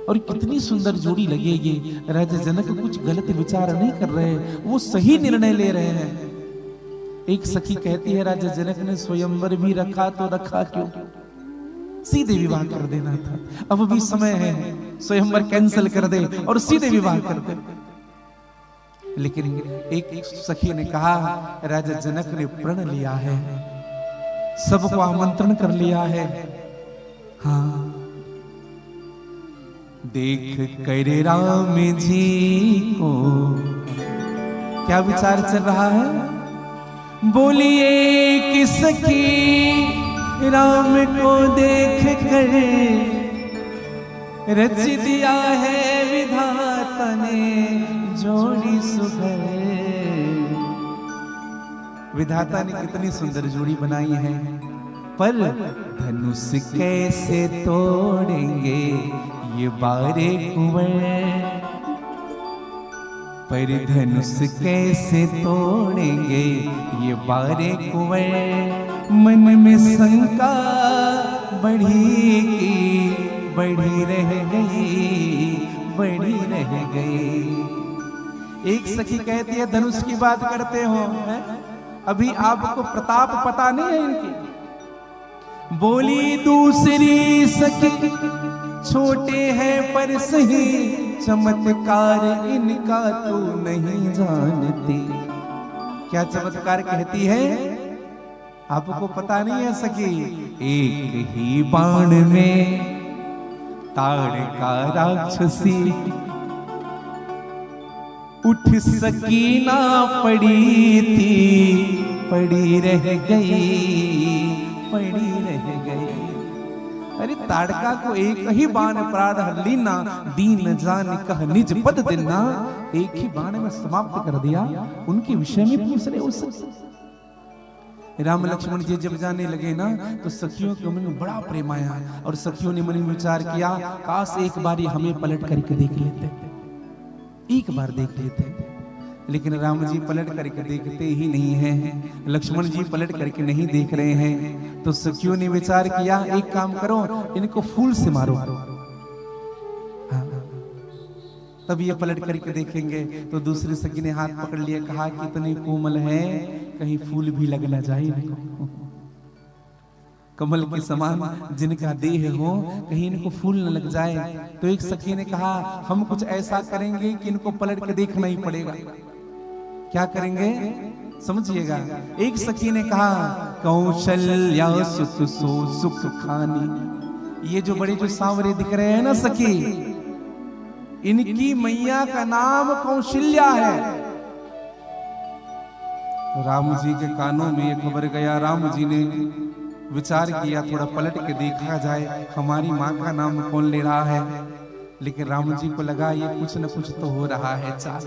[SPEAKER 1] और कितनी सुंदर जोड़ी लगेगी। राजा जनक कुछ गलत विचार नहीं कर रहे, वो सही निर्णय ले रहे हैं। एक सखी कहती है, राजा जनक ने स्वयंवर भी रखा तो रखा क्यों, सीधे विवाह कर देना था। अब भी समय है, स्वयंवर कैंसिल कर दे और सीधे विवाह कर दे। लेकिन एक सखी ने कहा, राजा जनक ने प्रण लिया है, सबको आमंत्रण कर लिया है। हाँ, देख कर राम जी को क्या विचार चल रहा है। बोलिए कि सखी राम को देख कर रच दिया है विधाता ने जोड़ी सुघर। विधाता ने कितनी सुंदर जोड़ी बनाई है, पर धनुष कैसे तोड़ेंगे ये बारे कुंवर, पर धनुष कैसे तोड़ेंगे ये बारे कुंवर। मन में शंका बढ़ी की बढ़ी रह गई, बढ़ी रह गई। एक सखी कहती है, धनुष की बात करते हो, अभी आपको प्रताप पता नहीं है इनकी। बोली दूसरी सखी, छोटे हैं पर सही चमत्कार इनका तो नहीं जानती। क्या चमत्कार कहती है, आपको पता नहीं है सखी। एक ही बाण में ताड़का राक्षसी उठ सकी ना पड़ी थी, पड़ी रह गई, पड़ी रह गई। अरे ताड़का को एक ही बाण प्राण लीना, दीन जान कह निज पद देना। एक ही बाण में समाप्त कर दिया। उनके विषय में पूछ रहे उस राम लक्ष्मण जी जब जाने लगे ना, तो सखियों के मन में बड़ा प्रेम आया और सखियों ने मन में विचार किया, काश एक बार ये हमें पलट करके देख लेते, एक बार देख लेते। लेकिन राम जी पलट करके देखते ही नहीं हैं, लक्ष्मण जी पलट करके नहीं देख रहे हैं। तो सखियों ने विचार किया, एक काम करो, इनको फूल से मारो। हाँ, तब ये पलट करके देखेंगे। तो दूसरी सखी ने हाथ पकड़ लिया, कहा कितने कोमल है, कहीं फूल भी लग ना जाए इनको। कमल के समान जिनका देह हो, कहीं इनको फूल न लग जाए। तो एक सखी ने कहा, हम कुछ ऐसा करेंगे कि इनको पलट के देखना ही पड़ेगा। क्या करेंगे समझिएगा। एक सखी ने कहा, कौशल्या सुख सो सुख खानी। ये जो बड़े जो सांवरे दिख रहे हैं ना सखी, इनकी मैया का नाम कौशल्या है। राम जी के कानों में ये खबर गया। राम जी ने विचार किया, थोड़ा पलट के देखा जाए हमारी माँ का नाम कौन ले रहा है। लेकिन राम जी को लगा ये कुछ न कुछ तो हो रहा है चाल।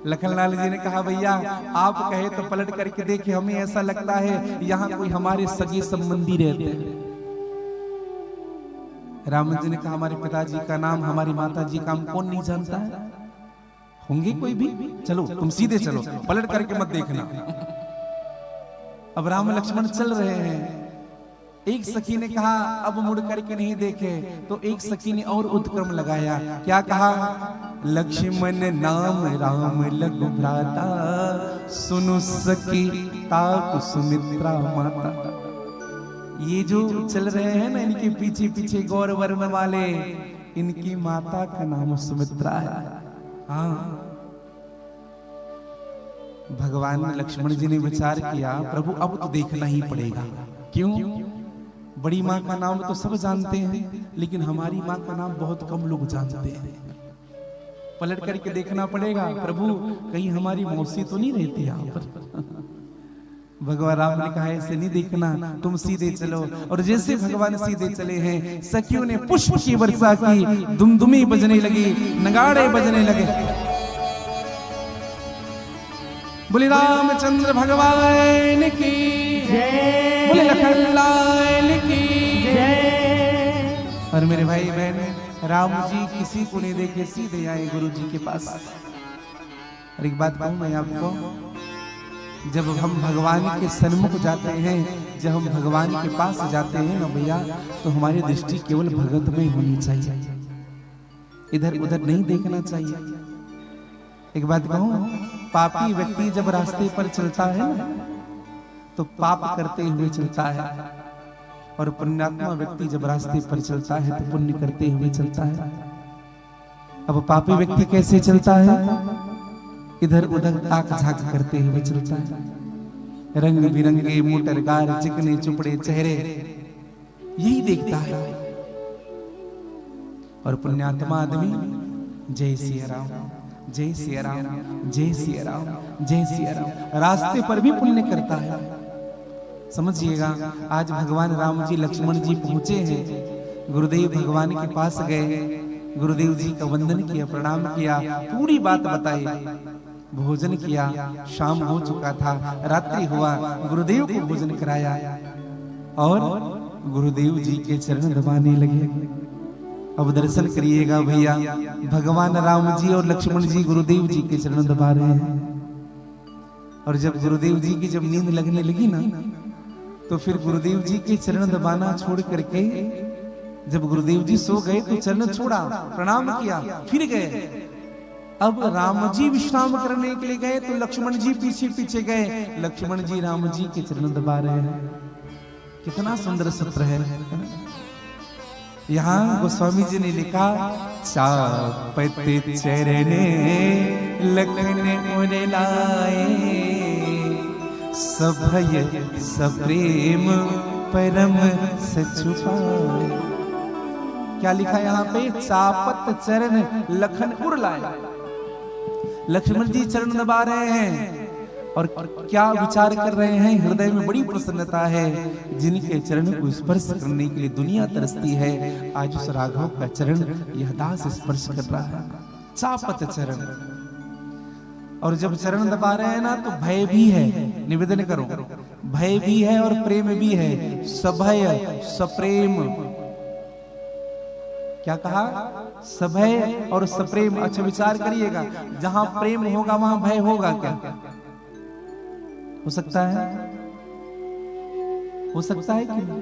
[SPEAKER 1] लखनलाल जी ने कहा, भैया आप कहे तो पलट करके देखे, हमें ऐसा लगता है यहाँ कोई हमारे सगे संबंधी रहते हैं। राम जी ने कहा, हमारे पिताजी का नाम, हमारी माता जी का नाम कौन नहीं जानता है, होंगे कोई भी। चलो तुम सीधे चलो, पलट करके मत देखना। अब राम लक्ष्मण चल रहे हैं। एक सखी ने कहा, अब मुड़ करके नहीं देखे। तो एक सखी ने और उत्क्रम लगाया। क्या कहा, लक्ष्मण नाम राम लघु भ्राता, सुनु सखी ताप सुमित्रा माता। ये जो चल रहे हैं ना, इनके पीछे पीछे गौर वर्ण वाले, इनकी माता का नाम सुमित्रा है। हाँ, भगवान लक्ष्मण जी ने विचार किया, प्रभु अब तो देखना ही पड़ेगा। क्यों? बड़ी माँ का नाम तो सब जानते हैं, लेकिन हमारी माँ का नाम बहुत कम लोग जानते हैं। पलट करके देखना पड़ेगा, प्रभु कहीं हमारी मौसी तो नहीं रहती यहाँ पर। भगवान राम ने कहा, ऐसे नहीं देखना, तुम सीधे चलो। और जैसे भगवान सीधे चले हैं, सखियों ने पुष्प की वर्षा की, दुमदुमी बजने लगी, नगाड़े बजने लगे। बोले रामचंद्र भगवान की जय, बोले लखनलाल की जय। और मेरे भाई बहन, राम जी किसी को नहीं देखे, सीधे आए गुरु जी के पास। और एक बात कहूं मैं आपको, जब हम भगवान के सन्मुख जाते हैं, जब हम भगवान के पास जाते हैं ना भैया, तो हमारी दृष्टि केवल भगत में होनी चाहिए, इधर उधर नहीं देखना चाहिए। एक बात कहूं, पापी व्यक्ति जब रास्ते पर चलता है ना, तो पाप करते हुए चलता है, और पुण्यात्मा व्यक्ति जब रास्ते पर चलता है तो पुण्य करते हुए चलता है। अब पापी व्यक्ति कैसे चलता है? इधर उधर ताक झाक करते हुए चलता है, रंग बिरंगे मोटर कार, चिकने चुपड़े चेहरे, यही देखता है। और पुण्यात्मा आदमी जय सिया राम, जय सिया राम, जय सिया राम, जय सिया राम, रास्ते पर भी पुण्य करता है। समझिएगा, आज भगवान राम जी लक्ष्मण जी पहुंचे हैं, गुरुदेव भगवान के पास गए, गुरुदेव जी का वंदन किया, प्रणाम किया, पूरी बात बताई, भोजन किया, शाम हो चुका था, रात्रि हुआ, गुरुदेव को भोजन कराया और गुरुदेव जी के चरण दबाने लगे। अब दर्शन करिएगा भैया, भगवान राम जी और लक्ष्मण जी गुरुदेव जी के चरण दबा रहे हैं। और जब गुरुदेव जी की जब नींद लगने लगी ना, तो फिर गुरुदेव जी के चरण दबाना छोड़ करके, जब गुरुदेव जी सो गए तो चरण छोड़ा, प्रणाम किया, फिर गए। अब राम जी विश्राम करने के लिए गए तो लक्ष्मण जी पीछे पीछे गए, लक्ष्मण जी राम जी के चरण दबा रहे हैं। कितना सुंदर सूत्र है। यहाँ गोस्वामी जी ने लिखा, चापते चरणे लखन उरे लाए, सभय सप्रेम परम सचुपाए। क्या लिखा यहाँ पे? चापत चरण लखन उर लाए। लक्ष्मण जी चरण दबा रहे हैं और क्या विचार कर रहे हैं? हृदय में बड़ी प्रसन्नता है। जिनके चरण को स्पर्श करने के लिए दुनिया तरसती है, आज उस राघव का चरण यह दास स्पर्श कर रहा है। चापत चरण। और जब चरण दबा रहे हैं ना, तो भय भी है, निवेदन करो, भय भी है और प्रेम भी है। सभय सप्रेम, क्या कहा? सभय और सप्रेम। अच्छा विचार करिएगा, जहां प्रेम होगा वहां भय होगा क्या? हो सकता है? हो सकता है कि नहीं?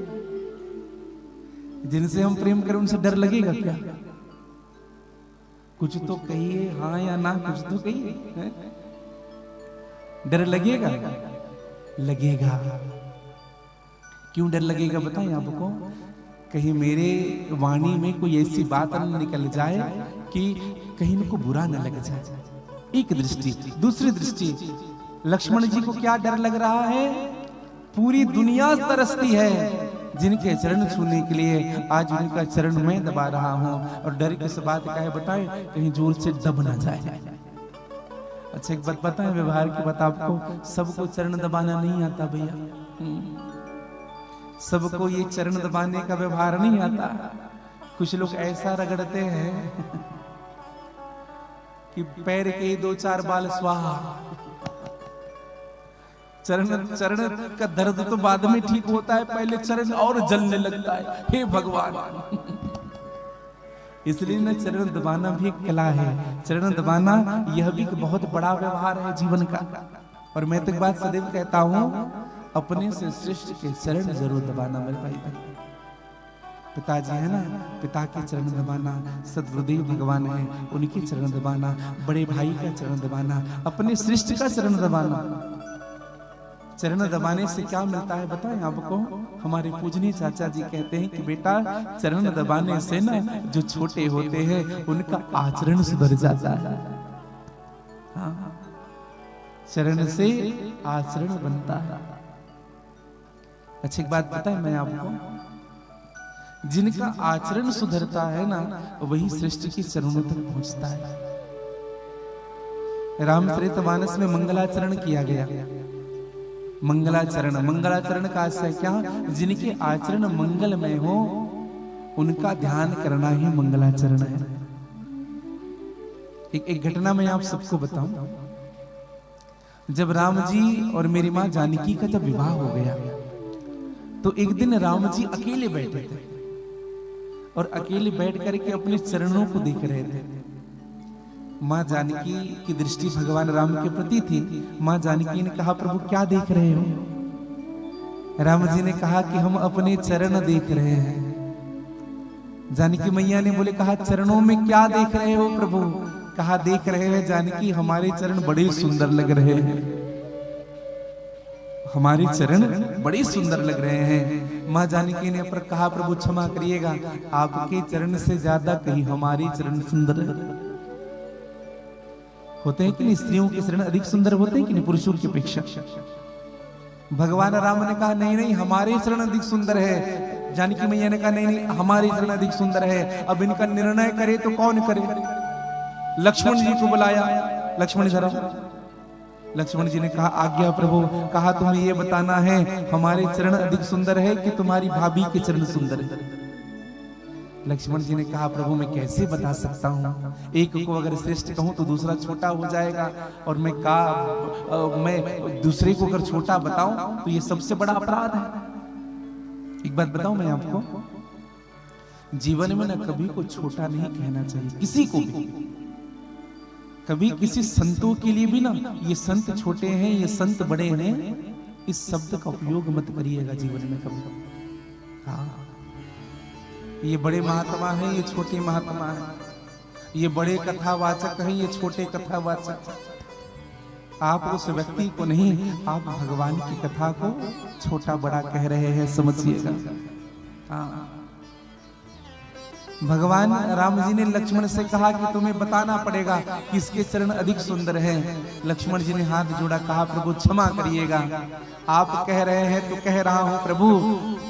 [SPEAKER 1] जिनसे हम प्रेम करें उनसे डर लगेगा क्या? कुछ तो कहिए, हाँ या ना, कुछ तो कहिए। डर लगेगा? लगेगा। क्यों डर लगेगा बताएं आपको? कहीं मेरे वाणी में कोई ऐसी बात न निकल जाए कि कहीं उनको बुरा न लग जाए। एक दृष्टि। दूसरी दृष्टि, लक्ष्मण जी को क्या डर लग रहा है? पूरी दुनिया तरसती है जिनके चरण छूने के लिए, आज उनका चरण मैं दबा रहा हूं। और डर किस बात का है बताएं? कहीं जोर से दब ना जाए। अच्छा एक बात बताएं, व्यवहार की बात आपको, सबको चरण दबाना नहीं आता भैया। सबको ये चरण दबाने का व्यवहार नहीं आता। कुछ लोग ऐसा रगड़ते हैं कि पैर के 2-4 बाल स्वाहा। चरण का दर्द तो बाद में ठीक होता है, पहले चरण और जलने लगता है। हे भगवान, इसलिए ना चरण दबाना भी एक कला है। चरण दबाना यह भी बहुत बड़ा व्यवहार है जीवन का। और मैं तो एक बात सदैव कहता हूं, अपने से श्रेष्ठ के चरण जरूर दबाना मेरे भाई। पिताजी है ना, पिता के चरण दबाना, सदगुरुदेव भगवान है उनके चरण दबाना, बड़े भाई का चरण दबाना, अपने श्रेष्ठ का चरण दबाना। चरण दबाने से क्या मिलता है बताएं आपको? हमारे पूजनीय चाचा जी कहते हैं कि बेटा, चरण दबाने से ना जो छोटे होते हैं उनका आचरण सुधर जाता है। हाँ, चरण से आचरण बनता है। अच्छी बात बताएं मैं आपको, जिनका आचरण सुधरता है ना, वही श्रेष्ठ के चरणों तक पहुंचता है। रामचरितमानस में मंगलाचरण किया गया। मंगलाचरण, मंगलाचरण का आशय क्या? जिनके आचरण मंगलमय हो उनका ध्यान करना ही मंगलाचरण है। एक घटना मैं आप सबको बताऊं। जब राम जी और मेरी मां जानकी का जब विवाह हो गया, तो एक दिन राम जी अकेले बैठे थे। और अकेले बैठ करके अपने चरणों को देख रहे थे। माँ जानकी की दृष्टि भगवान राम के प्रति थी। माँ जानकी ने कहा, प्रभु क्या देख रहे हो? राम जी ने कहा कि हम अपने चरण देख रहे हैं। जानकी मैया ने बोले, कहा चरणों में क्या देख रहे हो प्रभु? कहा देख रहे हैं जानकी, हमारे चरण बड़े सुंदर लग रहे हैं, हमारे चरण बड़े सुंदर लग रहे हैं। माँ जानकी ने पर कहा, प्रभु क्षमा करिएगा, आपके चरण से ज्यादा कहीं हमारे चरण सुंदर है। होते हैं कि नहीं, स्त्रियों के चरण अधिक सुंदर होते हैं कि नहीं पुरुषों की अपेक्षा? भगवान राम ने कहा नहीं नहीं, हमारे चरण अधिक सुंदर है। जानकी मैया ने कहा नहीं नहीं, हमारे चरण अधिक सुंदर है। अब इनका निर्णय करे तो कौन करे? लक्ष्मण जी को बुलाया। लक्ष्मण जरा। लक्ष्मण जी ने कहा, आज्ञा प्रभु। कहा, तुम्हें ये बताना है हमारे चरण अधिक सुंदर है कि तुम्हारी भाभी के चरण सुंदर है? लक्ष्मण जी ने कहा, प्रभु मैं कैसे बता सकता हूँ? एक को अगर श्रेष्ठ कहूँ तो दूसरा छोटा हो जाएगा, और मैं दूसरे को अगर छोटा बताऊं तो ये सबसे बड़ा अपराध है। एक बात बताऊं मैं आपको, जीवन में ना कभी को छोटा नहीं कहना चाहिए, किसी को भी। कभी किसी संतों के लिए भी ना, ये संत छोटे हैं, ये संत बड़े हैं, इस शब्द का उपयोग मत करिएगा जीवन में कभी। हाँ, ये बड़े महात्मा हैं, ये छोटे महात्मा हैं, ये बड़े कथावाचक हैं, ये छोटे कथावाचक। आप उस व्यक्ति को नहीं, आप भगवान की कथा को छोटा बड़ा कह रहे हैं, समझिएगा। हाँ, भगवान राम जी ने लक्ष्मण से कहा कि तुम्हें बताना पड़ेगा किसके चरण अधिक सुंदर हैं। लक्ष्मण जी ने हाथ जोड़ा, कहा प्रभु क्षमा करिएगा, आप कह रहे हैं तो कह रहा हूं प्रभु,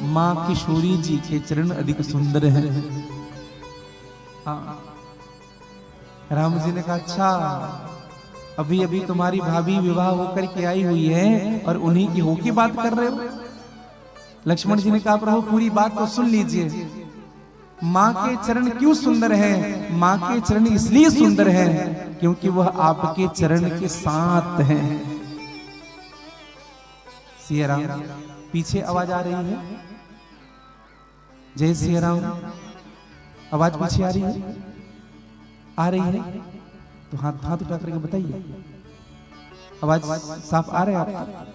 [SPEAKER 1] माँ किशोरी जी के चरण अधिक सुंदर हैं। हाँ। राम जी ने कहा, अच्छा, अभी अभी तुम्हारी भाभी विवाह होकर के आई हुई है और उन्हीं की होके बात कर रहे हो? लक्ष्मण जी ने कहा, प्रभु पूरी बात तो सुन लीजिए। माँ के चरण क्यों सुंदर हैं? माँ के चरण इसलिए सुंदर हैं क्योंकि वह आपके चरण के साथ हैं। सिया राम, पीछे आवाज आ रही है? जय सिया राम। आवाज पीछे आ रही है? आ रही है तो हाथ उठा करके बताइए, आवाज साफ आ रहा है आपको?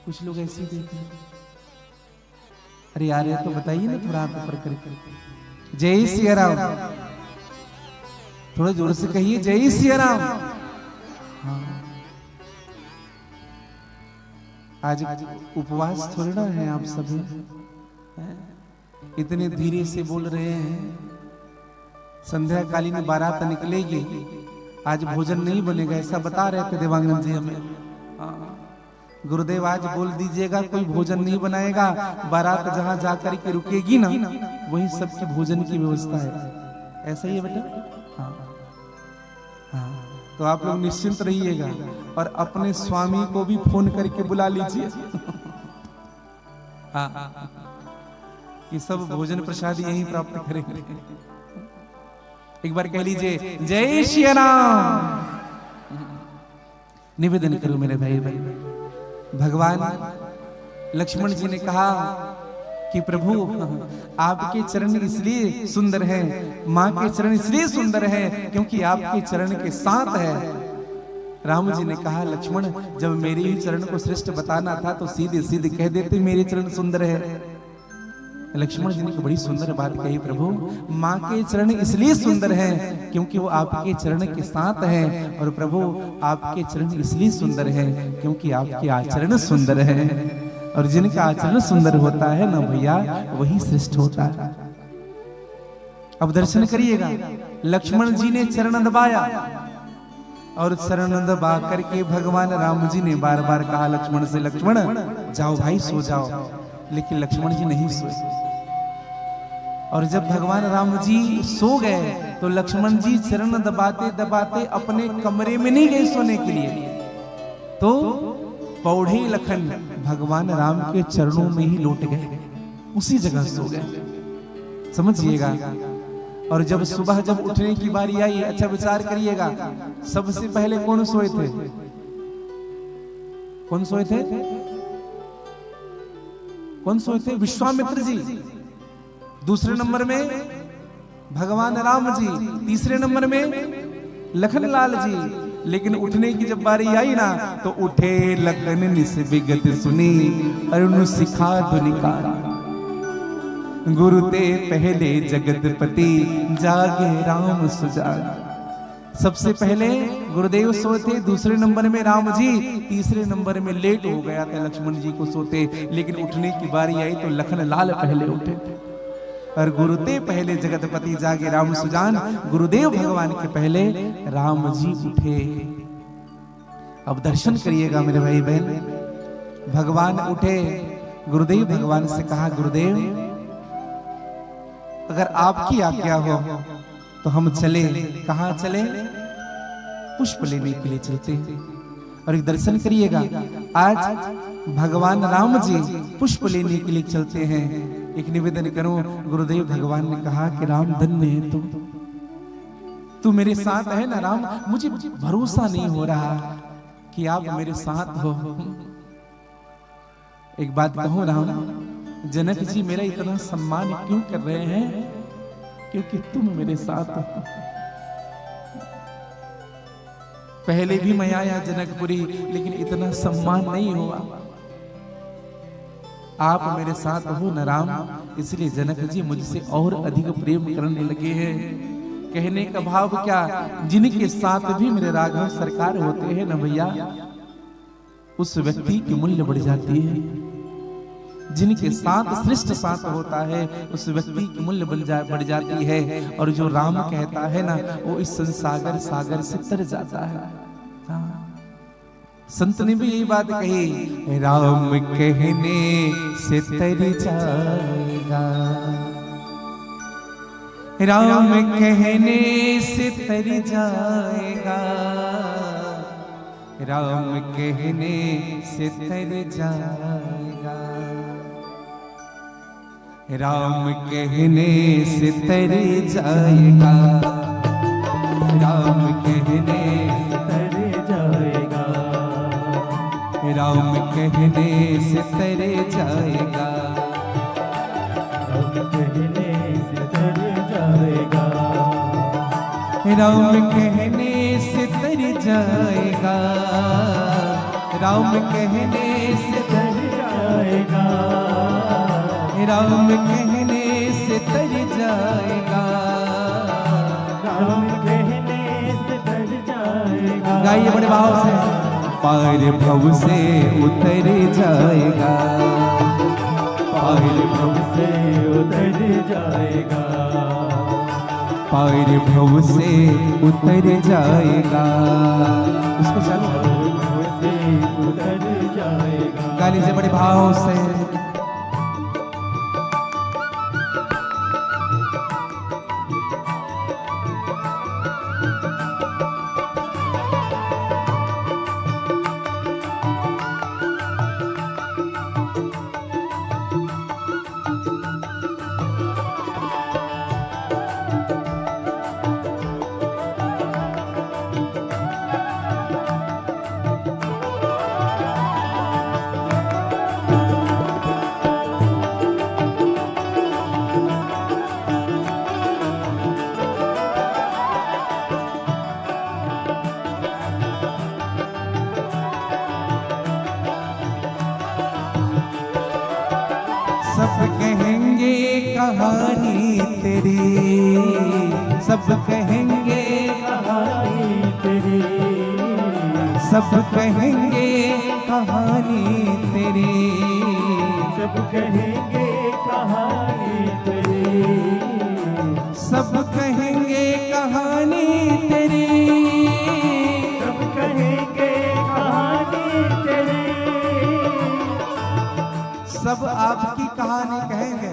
[SPEAKER 1] कुछ लोग ऐसे ही देते हैं, अरे आ रहे तो बताइए ना, थोड़ा हाथ ऊपर करके। जय सिया राम, थोड़ा जोर से कहिए, जय सिया राम। हाँ, आज उपवास थोड़ी ना है, आप सभी इतने धीरे से बोल रहे हैं। संध्या कालीन बारात निकलेगी, आज भोजन नहीं बनेगा, ऐसा बता रहे थे देवांगन जी हमें। हाँ, गुरुदेव आज बोल दीजिएगा कोई भोजन नहीं बनाएगा, बारात जहां जाकर के रुकेगी ना वही सबकी भोजन की व्यवस्था है। ऐसा ही है बेटा? हाँ हाँ, तो आप लोग निश्चिंत रहिएगा और अपने स्वामी को भी फोन करके बुला लीजिए। हाँ, ये सब भोजन प्रसाद यहीं प्राप्त करेंगे। एक बार कह लीजिए, जय श्री राम। निवेदन करो मेरे भाई भाई, भगवान लक्ष्मण जी ने कहा कि प्रभु आपके चरण इसलिए सुंदर हैं, माँ के चरण इसलिए सुंदर हैं क्योंकि आपके चरण के साथ है। राम जी ने कहा, लक्ष्मण जब मेरे ही चरण को श्रेष्ठ बताना था तो सीधे सीधे कह देते मेरे चरण सुंदर है। लक्ष्मण जी ने बड़ी सुंदर बात कही, प्रभु माँ के चरण इसलिए सुंदर हैं क्योंकि वो आपके चरण के साथ हैं, और प्रभु आपके चरण इसलिए सुंदर हैं क्योंकि आपके आचरण सुंदर हैं, और जिनका आचरण सुंदर होता है ना भैया, वही श्रेष्ठ होता है। अब दर्शन करिएगा, लक्ष्मण जी ने चरण दबाया और चरण दबा करके भगवान राम जी ने बार बार कहा लक्ष्मण से, लक्ष्मण जाओ भाई सो जाओ, लेकिन लक्ष्मण जी नहीं सोए। और जब भगवान राम जी सो गए तो लक्ष्मण जी चरण दबाते दबाते अपने कमरे में नहीं गए सोने के लिए, तो पौढ़े लखन भगवान राम के चरणों में ही लौट गए, उसी जगह सो गए, समझिएगा। और जब सुबह जब उठने की बारी आई, अच्छा विचार करिएगा, सबसे पहले कौन सोए थे? कौन सोए थे? कौन सोए थे? विश्वामित्र जी। दूसरे नंबर में भगवान राम जी, तीसरे नंबर में लखनलाल जी। लेकिन उठने की जब बारी आई ना, तो उठे लखन निस विगत सुनी, अरुण सिखा दुनिका। गुरु ते पहले जगतपति, जागे राम सुजाग। सबसे पहले गुरुदेव सोते, दूसरे नंबर में राम जी, तीसरे नंबर में लेट हो गया था लक्ष्मण जी को सोते। लेकिन उठने की बारी आई तो लखनलाल पहले उठे। और गुरुते पहले जगतपति, जागे राम सुजान। गुरुदेव भगवान के पहले राम जी उठे। अब दर्शन करिएगा मेरे भाई बहन। भगवान उठे। गुरुदेव भगवान से कहा, गुरुदेव अगर आपकी आज्ञा हो तो हम चले। कहां चले? पुष्प लेने के लिए चलते हैं। और एक दर्शन करिएगा, आज भगवान राम जी पुष्प लेने के लिए चलते हैं। एक निवेदन करूं, गुरुदेव भगवान ने कहा कि राम धन्य है तू मेरे साथ है ना राम। मुझे भरोसा नहीं हो रहा कि आप मेरे साथ हो। एक बात कहूं राम, जनक जी मेरा इतना सम्मान क्यों कर रहे हैं? क्योंकि तुम मेरे साथ हो। पहले भी मैं आया जनकपुरी, लेकिन इतना सम्मान नहीं हुआ। आप मेरे साथ हो न राम, इसलिए जनक जी मुझसे और अधिक प्रेम करने लगे हैं। कहने का भाव क्या, जिनके साथ भी मेरे राघव सरकार होते हैं न भैया, उस व्यक्ति की मूल्य बढ़ जाती है। जिनके साथ श्रेष्ठ साथ होता है, उस व्यक्ति की मूल्य बढ़ जाती है। और जो राम कहता है ना, वो इस संसागर सागर से तर जाता है। संत ने भी यही बात कही, राम कहने से तर जाएगा, राम कहने से तर जाएगा, राम कहने से तर जाएगा, राम कहने से तर जाएगा, राम कहने से तर जाएगा, राम कहने से तर जाएगा,
[SPEAKER 2] राम कहने से तर जाएगा,
[SPEAKER 1] राम कहने से तर जाएगा, राम कहने से तर जाएगा, राम कहने से तर जाएगा,
[SPEAKER 2] राम कहने से तर जाएगा।
[SPEAKER 1] गाइए बड़े भाव से। पार भव से उतर जाएगा,
[SPEAKER 2] पार भव से उतर जाएगा,
[SPEAKER 1] पार भव से उतर जाएगा। उसको चलो,
[SPEAKER 2] भव से उतर जाएगा।
[SPEAKER 1] गा लीजिए बड़े भाव से। सब कहेंगे कहानी तेरी, सब कहेंगे
[SPEAKER 2] कहानी तेरी,
[SPEAKER 1] सब कहेंगे कहानी तेरी,
[SPEAKER 2] सब कहेंगे कहानी तेरी,
[SPEAKER 1] सब कहेंगे कहानी तेरी,
[SPEAKER 2] सब कहेंगे कहानी तेरी,
[SPEAKER 1] सब आपकी कहानी कहेंगे।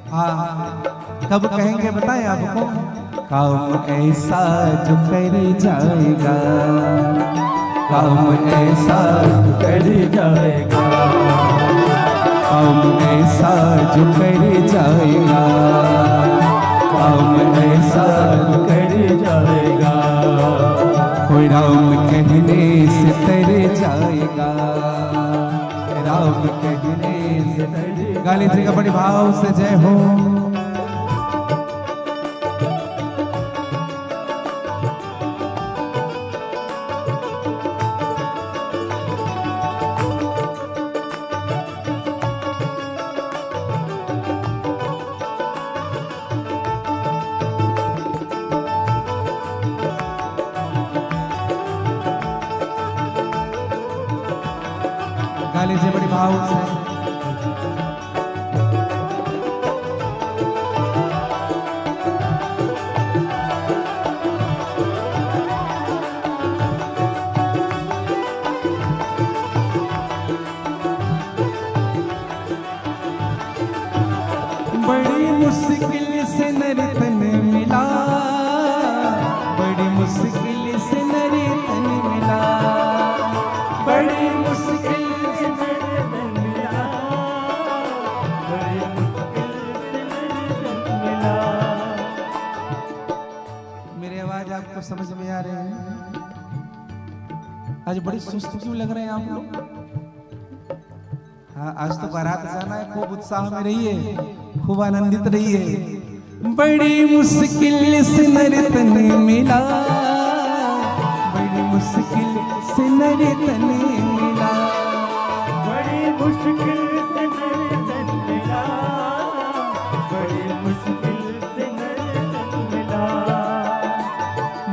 [SPEAKER 1] हाँ, कब कहेंगे बताएं आपको? काम ऐसा जो कर जाएगा, काम ऐसा जो
[SPEAKER 2] कर जाएगा,
[SPEAKER 1] काम ऐसा जो कर जाएगा, काम ऐसा जो
[SPEAKER 2] कर जाएगा,
[SPEAKER 1] कोई राम कहने से तर जाएगा, राम कहने से
[SPEAKER 2] तर
[SPEAKER 1] गा लीजिएगा बड़ी भाव से जय हो। गा लीजिए बड़ी भाव से। बड़ी मुश्किल से नर्तन मिला, बड़ी मुश्किल से नर्तन मिला, बड़ी मुश्किल से नर्तन मिला, बड़ी मुश्किल से नर्तन मिला। मेरी आवाज आपको समझ में आ रही है? आज बड़ी सुस्त क्यों लग रहे हैं आप लोग? हाँ, आज तो बारात जाना है, खूब उत्साह में रहिए, खूब आनंदित रहिए। बड़ी मुश्किल से नर्तन मिला, बड़ी मुश्किल से नर्तन मिला,
[SPEAKER 2] बड़ी मुश्किल से नर्तन मिला, बड़ी मुश्किल से नर्तन मिला,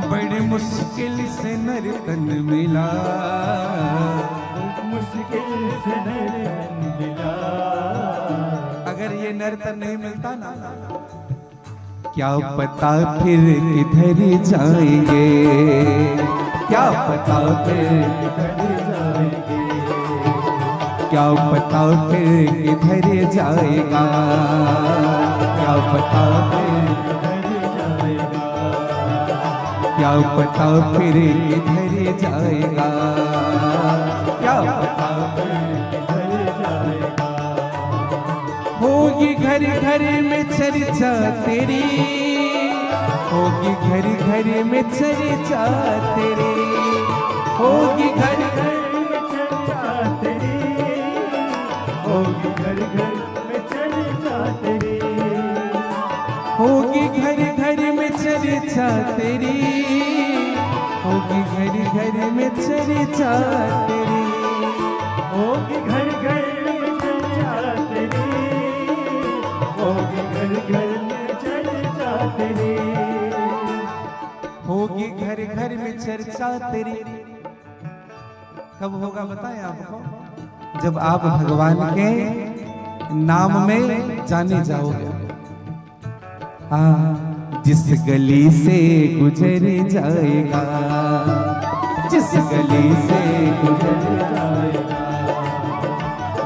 [SPEAKER 1] बड़ी मुश्किल से नर्तन मिला,
[SPEAKER 2] मुश्किल से नर्तन मिला।
[SPEAKER 1] अगर ये नर्तन नहीं मिलता ना, क्या पता फिर किधर जाएंगे, क्या पता फिर
[SPEAKER 2] किधर जाएंगे,
[SPEAKER 1] क्या पता फिर किधर जाएगा, क्या पता फिर
[SPEAKER 2] किधर जाएगा,
[SPEAKER 1] क्या पता फिर किधर जाएगा, क्या पता
[SPEAKER 2] किधर जाएगा।
[SPEAKER 1] होगी घर घर में चर्चा तेरी, होगी घर घर में चर्चा तेरी, होगी घर घर
[SPEAKER 2] में चर्चा तेरी, होगी घर घर में चर्चा तेरी,
[SPEAKER 1] होगी घर घर में चर्चा तेरी, होगी घर घर में चर्चा तेरी,
[SPEAKER 2] होगी घर घर में चर्चा तेरी, होगी घर घर में चर्चा तेरी,
[SPEAKER 1] होगी घर घर में चर्चा तेरी। कब होगा बताएं आपको? जब आप भगवान के नाम में जाने जाओगे। हाँ, जिस गली से गुजर जाएगा, जिस गली से गुजर
[SPEAKER 2] जाएगा,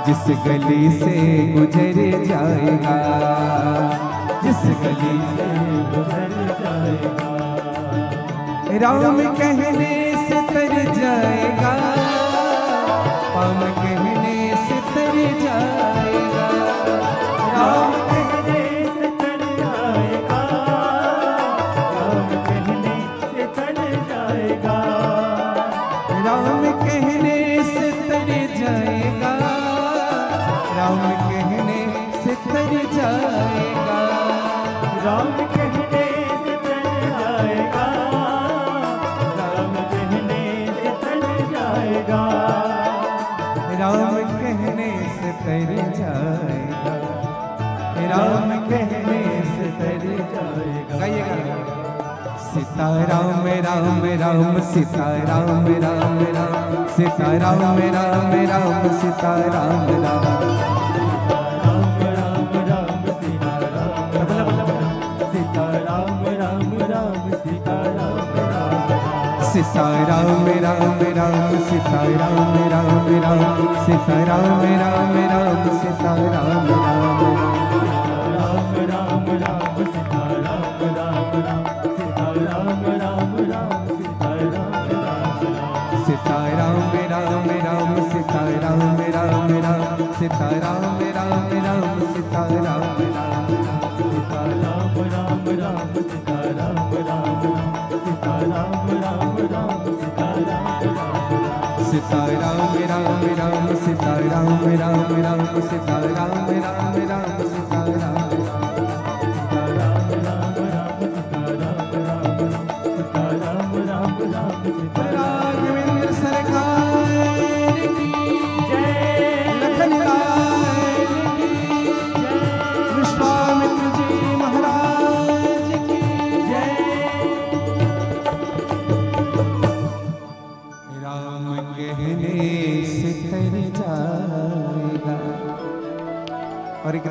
[SPEAKER 1] जिस गली से गुजर जाएगा, जिस गली से
[SPEAKER 2] गुजर जाएगा,
[SPEAKER 1] राम कहने से तर जाएगा, राम कहने से तर जाएगा, राम
[SPEAKER 2] कहने से तर जाएगा, राम कहने से तर जाएगा,
[SPEAKER 1] राम कहने से तर जाएगा, राम कहने से तर जाएगा,
[SPEAKER 2] राम कहने से तर जाएगा, राम कहने से तर जाएगा,
[SPEAKER 1] राम कहने से तर जाएगा, राम कहने से तर जाएगा। गाइएगा। सीताराम राम राम सीताराम राम राम सीताराम राम राम सीताराम राम
[SPEAKER 2] राम राम राम सीता राम सीताराम राम राम सीताराम राम
[SPEAKER 1] सीताराम राम राम सीताराम राम राम सीताराम राम राम सीताराम राम
[SPEAKER 2] राम राम राम सीताराम राम राम सीताराम राम राम सीताराम राम
[SPEAKER 1] सीताराम राम राम सीताराम राम राम सीताराम राम राम सीताराम राम
[SPEAKER 2] सीताराम राम राम सीताराम राम राम सीताराम राम राम सीताराम राम
[SPEAKER 1] सीताराम राम राम सीताराम राम राम सीताराम राम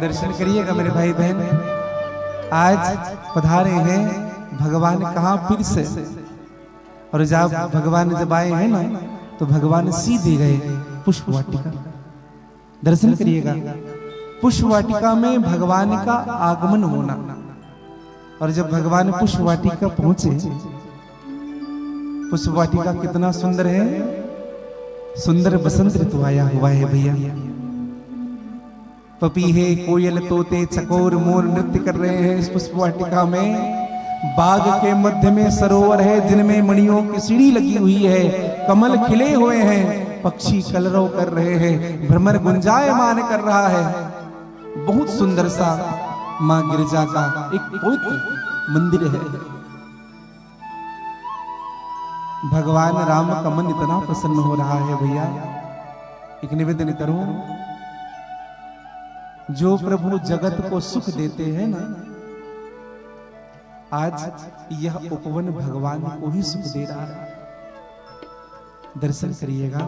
[SPEAKER 1] दर्शन करिएगा मेरे भाई बहन। आज पधारे हैं भगवान कहाँ फिर से, और जब भगवान जब आए हैं ना तो भगवान सीधे गए पुष्प वाटिका। दर्शन करिएगा, पुष्प वाटिका में भगवान का आगमन होना। और जब भगवान पुष्प वाटिका पहुंचे, पुष्प वाटिका कितना सुंदर है, सुंदर बसंत ऋतु आया हुआ है भैया। पपीहे, कोयल, तोते, चकोर, मोर नृत्य कर रहे हैं इस पुष्प वाटिका में। बाग के मध्य में सरोवर है जिनमें मणियों की सीढ़ी लगी हुई है, कमल खिले हुए हैं, पक्षी कलरव कर रहे हैं, भ्रमर गुंजायमान कर रहा है। बहुत सुंदर सा मां गिरजा का एक पवित्र मंदिर है। भगवान राम का मन इतना प्रसन्न हो रहा है भैया। एक निवेदन करूं, जो प्रभु जगत को सुख देते हैं ना, आज यह उपवन भगवान को ही सुख दे रहा है। दर्शन करिएगा,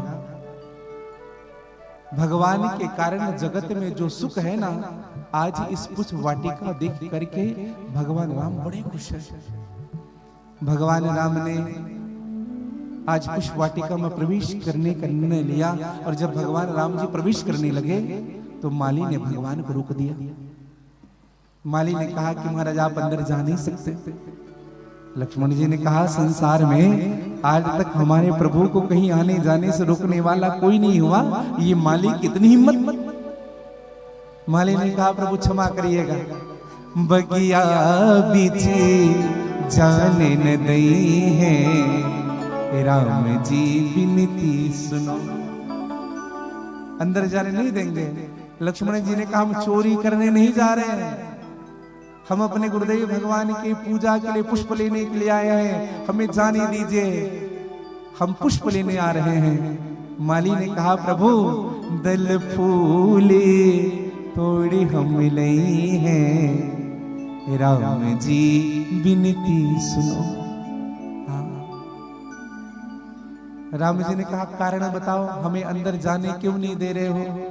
[SPEAKER 1] भगवान के कारण जगत में जो सुख है ना, आज इस पुष्प वाटिका देख करके भगवान राम बड़े खुश हैं। भगवान राम ने आज पुष्प वाटिका में प्रवेश करने का निर्णय लिया, और जब भगवान राम जी प्रवेश करने लगे तो माली ने भगवान को रोक दिया। माली ने कहा कि महाराज आप अंदर जा नहीं सकते। लक्ष्मण जी ने कहा संसार में आज तक हमारे प्रभु को कहीं आने जाने से रोकने वाला कोई नहीं हुआ, ये माली कितनी हिम्मत। माली ने कहा प्रभु क्षमा करिएगा, बगिया बीचे जाने न दई है, राम जी विनती सुनो। अंदर जाने नहीं देंगे। लक्ष्मण जी ने कहा हम चोरी करने नहीं जा रहे हैं, हम अपने गुरुदेव भगवान की पूजा के लिए पुष्प लेने के लिए आए हैं, हमें जाने दीजिए, हम पुष्प लेने आ रहे हैं। माली ने कहा प्रभु दल फूले थोड़ी हम लई हैं, राम जी विनती सुनो। राम जी ने कहा कारण बताओ, हमें अंदर जाने क्यों नहीं दे रहे हो?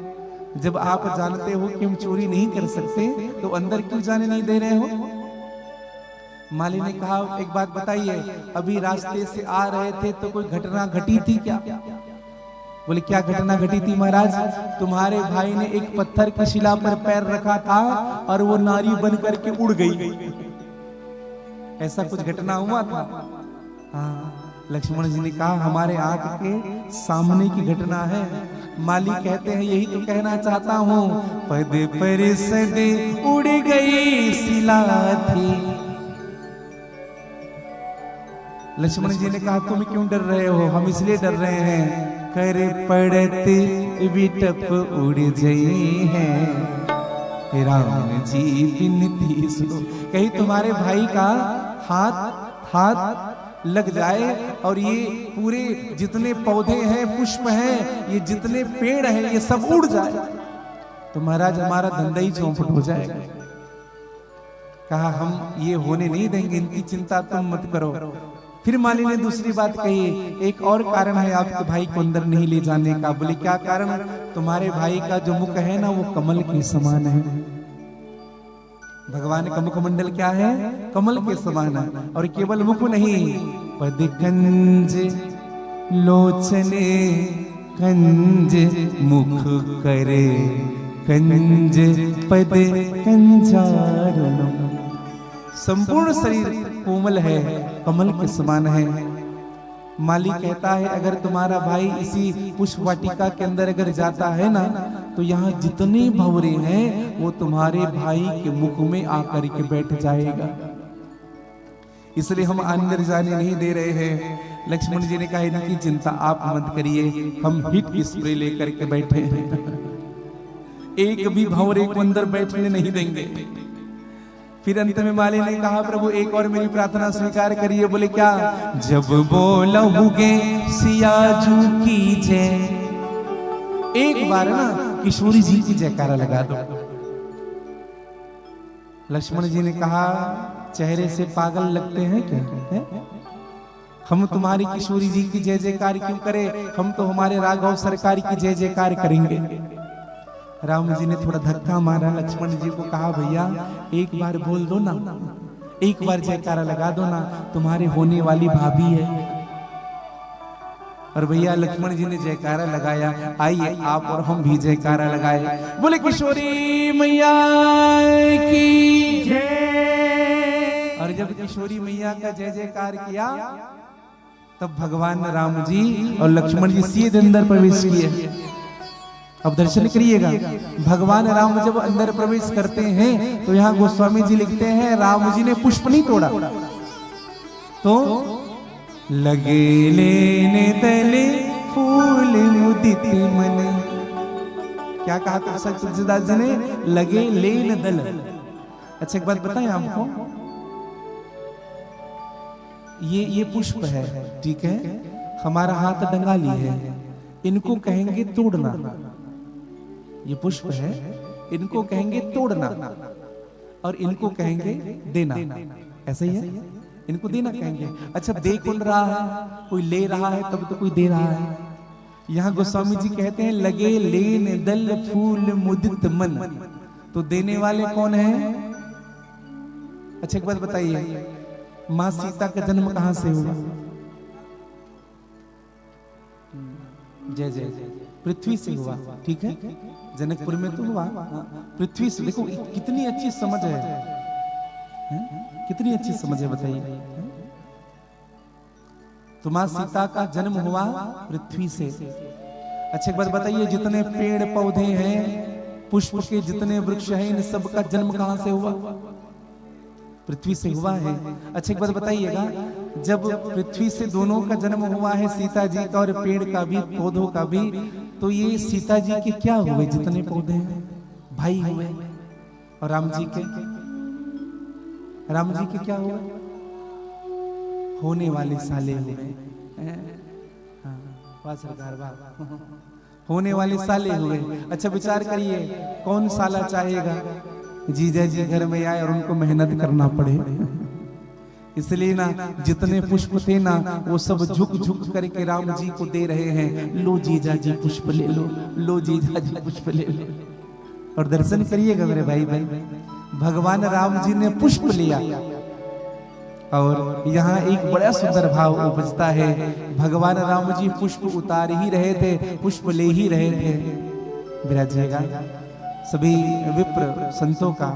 [SPEAKER 1] जब आप जानते हो कि हम चोरी नहीं कर सकते तो अंदर क्यों जाने नहीं दे रहे हो? माली ने कहा एक बात बताइए, अभी रास्ते से आ रहे थे तो कोई घटना घटी थी क्या? बोले क्या घटना घटी थी महाराज? तुम्हारे भाई ने एक पत्थर की शिला पर पैर रखा था और वो नारी बन करके उड़ गई, ऐसा कुछ घटना हुआ था? हाँ। लक्ष्मण जी ने कहा हमारे आंख के सामने की घटना है। माली कहते हैं यही तो कहना चाहता हूँ, पद पर सदे उड़ गई शिला थी। लक्ष्मण जी ने कहा तुम क्यों डर रहे हो? हम इसलिए डर रहे हैं, कर पड़ते विटप उड़ गई है, राम जी विनती सुनो। कहीं तुम्हारे भाई का हाथ लग जाए और ये पूरे जितने पौधे हैं, पुष्प हैं, ये जितने पेड़ हैं, ये सब उड़ जाए तो महाराज हमारा धंधा ही चौपट हो जाएगा। कहा हम ये होने नहीं देंगे, इनकी चिंता तुम मत करो। फिर माली ने दूसरी बात कही, एक और कारण है आपके भाई को अंदर नहीं ले जाने का। बोले क्या कारण? तुम्हारे भाई का जो मुख है ना वो कमल के समान है। भगवान का मुखमंडल क्या है? कमल के समान है। और केवल मुख नहीं, पद कंज लोचने कंज मुख करे कंज पद कंजारुणम। संपूर्ण शरीर कोमल है, कमल के समान है। माली कहता है अगर तुम्हारा भाई इसी पुष्प वाटिका के अंदर अगर जाता है ना तो यहाँ जितने भंवरे हैं वो तुम्हारे भाई के मुख में आकर के बैठ जाएगा, इसलिए हम अंदर जाने नहीं दे रहे हैं। लक्ष्मण जी ने कहा इनकी चिंता आप मत करिए, हम हिट स्प्रे लेकर के बैठे हैं, एक भी भंवरे को अंदर बैठने नहीं देंगे। फिर अंत में माली ने कहा प्रभु एक और मेरी प्रार्थना स्वीकार करिए। बोले क्या? जब बोलोगे सियाजू की जय, एक बार ना किशोरी जी की जयकारा लगा दो। लक्ष्मण जी ने कहा चेहरे से पागल लगते हैं क्या है? हम तुम्हारी किशोरी जी की जय जयकार क्यों करें? हम तो हमारे राघव सरकार की जय जयकार करेंगे। राम जी ने थोड़ा धक्का मारा, लक्ष्मण जी को कहा भैया एक बार बोल दो ना, एक बार जयकारा लगा दो ना, तुम्हारे होने वाली भाभी है। और भैया लक्ष्मण जी ने जयकारा लगाया। आइए आप और हम भी जयकारा लगाए, बोले किशोरी मैया की जय। और जब किशोरी मैया का जय जयकार किया तब भगवान राम जी और लक्ष्मण जी सीधे अंदर प्रवेश किए। अब दर्शन करिएगा, भगवान राम जब अंदर प्रवेश करते हैं तो यहाँ गोस्वामी जी लिखते हैं राम जी ने पुष्प नहीं तोड़ा, तो लगे लेने तले फूल मुदित मन। क्या कहा तुलसीदास जी ने? लगे लेन दल। अच्छा एक बात बताएं आपको, ये पुष्प है, ठीक है, हमारा हाथ डंगाली है, इनको कहेंगे तोड़ना। ये पुष्प है, इनको कहेंगे तोड़ना और इनको कहेंगे देना। ऐसा ही है, इनको देना कहेंगे। अच्छा दे कौन रहा है? कोई ले रहा है तब तो कोई दे रहा है। यहाँ गोस्वामी जी कहते हैं लगे लेन दल फूल मुदित मन, तो देने वाले कौन है? अच्छा एक बात बताइए, माँ सीता का जन्म कहां से हुआ? जय जय, पृथ्वी से हुआ, ठीक है, जनकपुर में तो हुआ, पृथ्वी से। देखो कितनी अच्छी समझ है, कितनी अच्छी समझ है बताइए। तो मां सीता का जन्म हुआ पृथ्वी से। अच्छा एक बात बताइए, जितने पेड़ पौधे हैं, पुष्प के जितने वृक्ष हैं, इन सब का जन्म कहां से हुआ? पृथ्वी से हुआ है। अच्छा एक बात बताइएगा, जब पृथ्वी से दोनों का जन्म हुआ है, सीता जी का और पेड़ का भी, पौधों का भी, तो ये सीता जी के क्या हुए? जितने पौधे हैं भाई हुए, और राम जी के क्या हुए? होने वाले साले हुए। होने वाले साले हुए। अच्छा विचार करिए, कौन साला चाहेगा जीजा जी घर में आए और उनको मेहनत करना पड़े? इसलिए ना जितने पुष्प थे ना, वो सब झुक झुक करके राम जी को दे रहे हैं। लो जीजा जी पुष्प ले लो, लो जीजा जी पुष्प ले लो। और दर्शन करिएगा मेरे भाई बहन, भगवान राम जी ने पुष्प लिया। और यहाँ एक बड़ा सुंदर भाव उपजता है, भगवान राम जी पुष्प उतार ही रहे थे, पुष्प ले ही रहे थे। विराजिएगा, सभी विप्र संतों का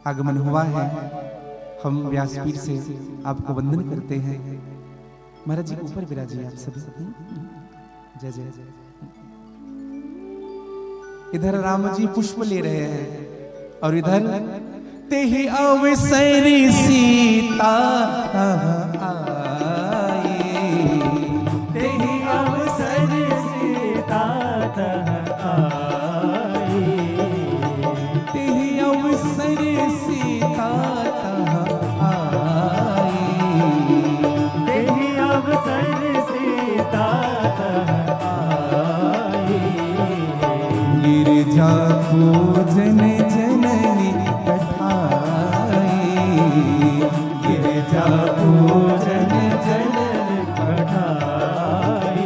[SPEAKER 1] आगमन हुआ है। हम व्यासपीठ से आपको वंदन करते हैं। महाराज जी ऊपर विराजिए आप सभी। जय जय। इधर राम जी पुष्प ले रहे हैं और इधर तेहि अवसर सीता आई, तेहि अवसर सीता आई, तेहि अवसर सीता आई, तेहि अवसर सीता आई। गिरजा पूजन जननी गिरजा पूजन जननी पठाई,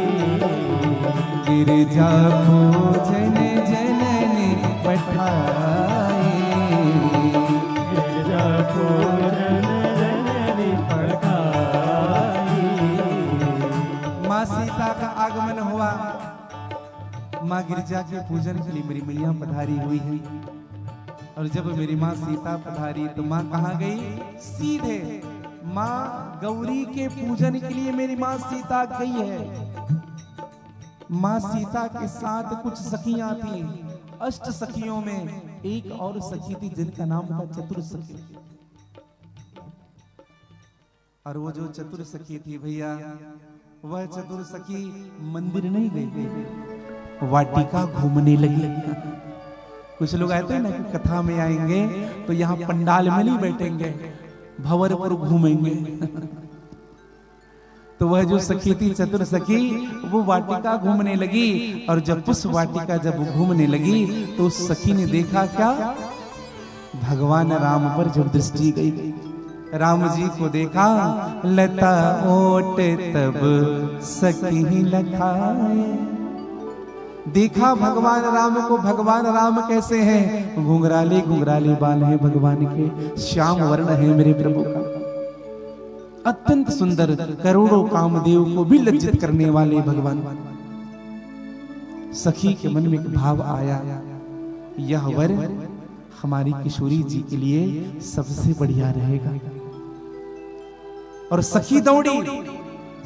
[SPEAKER 1] गिरजा पूजन जननी पठाई, गिरजा पूजन जननी पठाई। माँ सीता का आगमन हुआ, माँ गिरजा के पूजन के लिए मेरी मैया पधारी हुई है। और जब मेरी माँ सीता पधारी तो माँ कहाँ गई? सीधे माँ गौरी के पूजन के लिए मेरी माँ सीता गई है। माँ सीता के साथ कुछ सखियां थी, 8 सखियों में एक और सखी थी जिनका नाम था चतुर सखी। और वो जो चतुर सखी थी भैया, वह चतुर सखी मंदिर नहीं गई, वाटिका घूमने लगी। कुछ लोग आते हैं ना कि कथा में आएंगे तो यहाँ पंडाल में नहीं बैठेंगे, भंवर पर घूमेंगे। तो वह जो सखी थी चतुर सखी, वो वाटिका घूमने लगी। और जब उस वाटिका जब घूमने लगी तो उस सखी ने देखा क्या? भगवान राम पर जब दृष्टि गई, राम जी को देखा, लता ओट तब सखी लखाए। देखा भगवान राम को, भगवान राम कैसे हैं? घुंघराले घुंघराले बाल हैं भगवान के, श्याम वर्ण है मेरे प्रभु का, अत्यंत सुंदर, करोड़ों कामदेव को भी लज्जित करने वाले भगवान। सखी के मन में एक भाव आया, यह वर हमारी किशोरी जी के लिए सबसे बढ़िया रहेगा। और सखी दौड़ी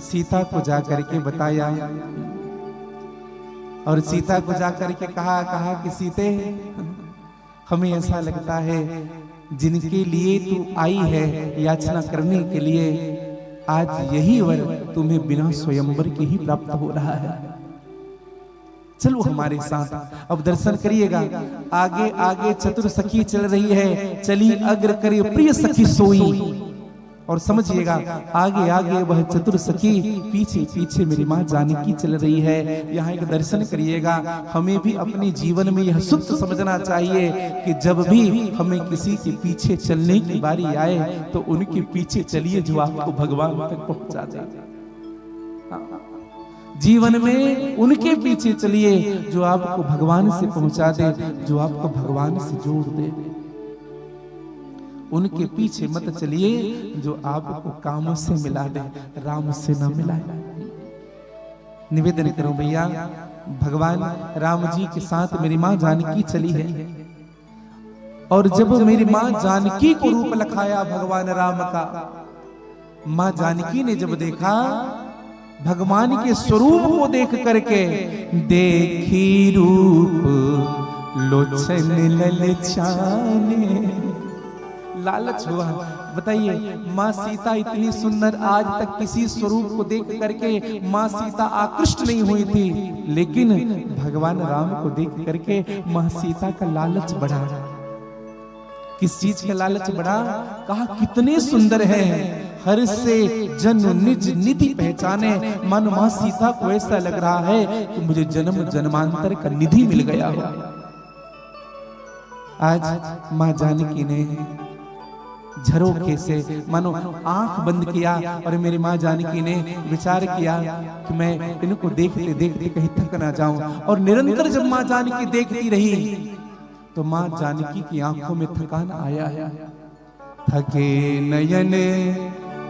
[SPEAKER 1] सीता को जाकर के बताया, और सीता को जाकर के कहा कि सीते, हमें ऐसा लगता है जिनके लिए तू आई है याचना करने के लिए, आज यही वर तुम्हें बिना स्वयंवर के ही प्राप्त हो रहा है। चलो हमारे साथ अब दर्शन करिएगा। आगे आगे चतुर सखी चल रही है, चली अग्र करे प्रिय सखी सोई। और समझिएगा आगे आगे वह चतुर सखी, पीछे पीछे मेरी माँ जानकी चल रही है। यहाँ एक दर्शन करिएगा। हमें भी अपने जीवन में यह सूत्र समझना चाहिए कि जब भी हमें किसी के पीछे चलने की बारी आए तो उनके पीछे चलिए जो आपको भगवान तक पहुंचा दे। जीवन में उनके पीछे चलिए जो आपको भगवान से पहुंचा दे, जो आपको भगवान से जोड़ दे। उनके पीछे मत चलिए जो आपको काम से मिला दे, राम से ना मिलाए। निवेदन करो भैया, भगवान राम जी के साथ मेरी माँ जानकी चली है, और जब मेरी माँ जानकी को रूप लखाया भगवान राम का, माँ जानकी ने जब देखा भगवान के स्वरूप को देख करके, देखी रूप लोचन ललचाने, लालच हुआ। बताइए, माँ सीता इतनी सुंदर, आज तक किसी स्वरूप को देख करके माँ सीता आकृष्ट नहीं हुई थी, लेकिन भगवान राम को देख करके माँ सीता का लालच बढ़ा। किस चीज का लालच बढ़ा? कहा कितने सुंदर है, हर से जन निज निधि पहचाने। मन माँ सीता को ऐसा लग रहा है कि मुझे जन्म जन्मांतर का निधि मिल गया हो। आज माँ जानकी ने झरोखे से मानो आंख बंद किया, और मेरी माँ जानकी ने विचार किया कि मैं इनको देखते देखते कहीं थक ना जाऊं। और निरंतर जब माँ जानकी देखती रही तो माँ जानकी की आंखों में थकान आया। थके नयन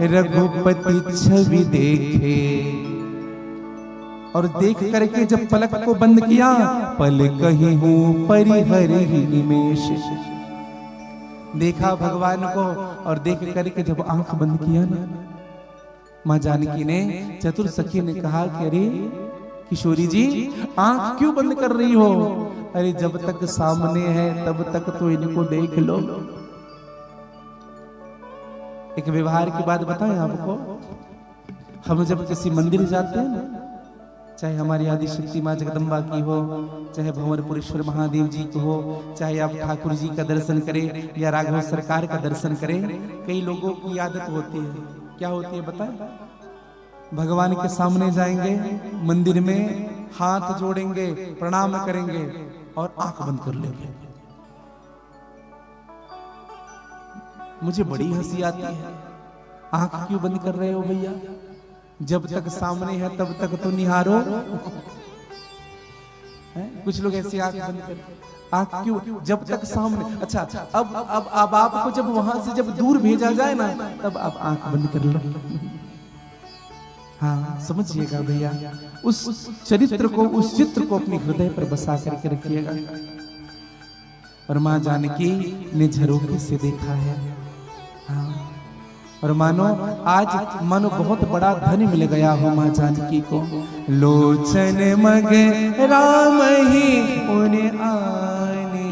[SPEAKER 1] रघुपति छवि देखे, और देख करके जब पलक को बंद किया, पल कहीं हूँ परिहर ही निमेष। देखा भगवान को, और देख करके जब आंख बंद किया ना, माँ जानकी ने, चतुर सखी ने कहा कि अरे किशोरी जी, आंख क्यों बंद कर रही हो? अरे जब तक सामने है तब तक तो इनको देख लो। एक व्यवहार की बात बताएं आपको, हम जब किसी मंदिर जाते हैं ना, चाहे हमारी आदि शक्ति माँ जगदम्बा की हो, चाहे भंवरपुरेश्वर महादेव जी की हो, चाहे आप ठाकुर जी का दर्शन करें या राघव सरकार का दर्शन करें, कई लोगों की आदत होती है, क्या होती है बताएं? भगवान के सामने जाएंगे, मंदिर में हाथ जोड़ेंगे, प्रणाम करेंगे और आंख बंद कर लेंगे। मुझे बड़ी हंसी आती है, आंख क्यों बंद कर रहे हो भैया? जब तक सामने है तब तक तो निहारो। कुछ लोग ऐसे आंख बंद कर, आंख क्यों? जब तक सामने। अच्छा, अब आपको जब वहां से जब दूर भेजा जाए ना, तब आप आंख बंद कर लो। हाँ, समझिएगा भैया, उस चरित्र को, उस चित्र को अपने हृदय पर बसा करके रखिएगा। और माँ जानकी ने झरोखे से देखा है। हाँ, और मानो आज मानो बहुत बड़ा धन मिल गया हो माँ जानकी को। लोचन मगे राम ही उन्हें आने,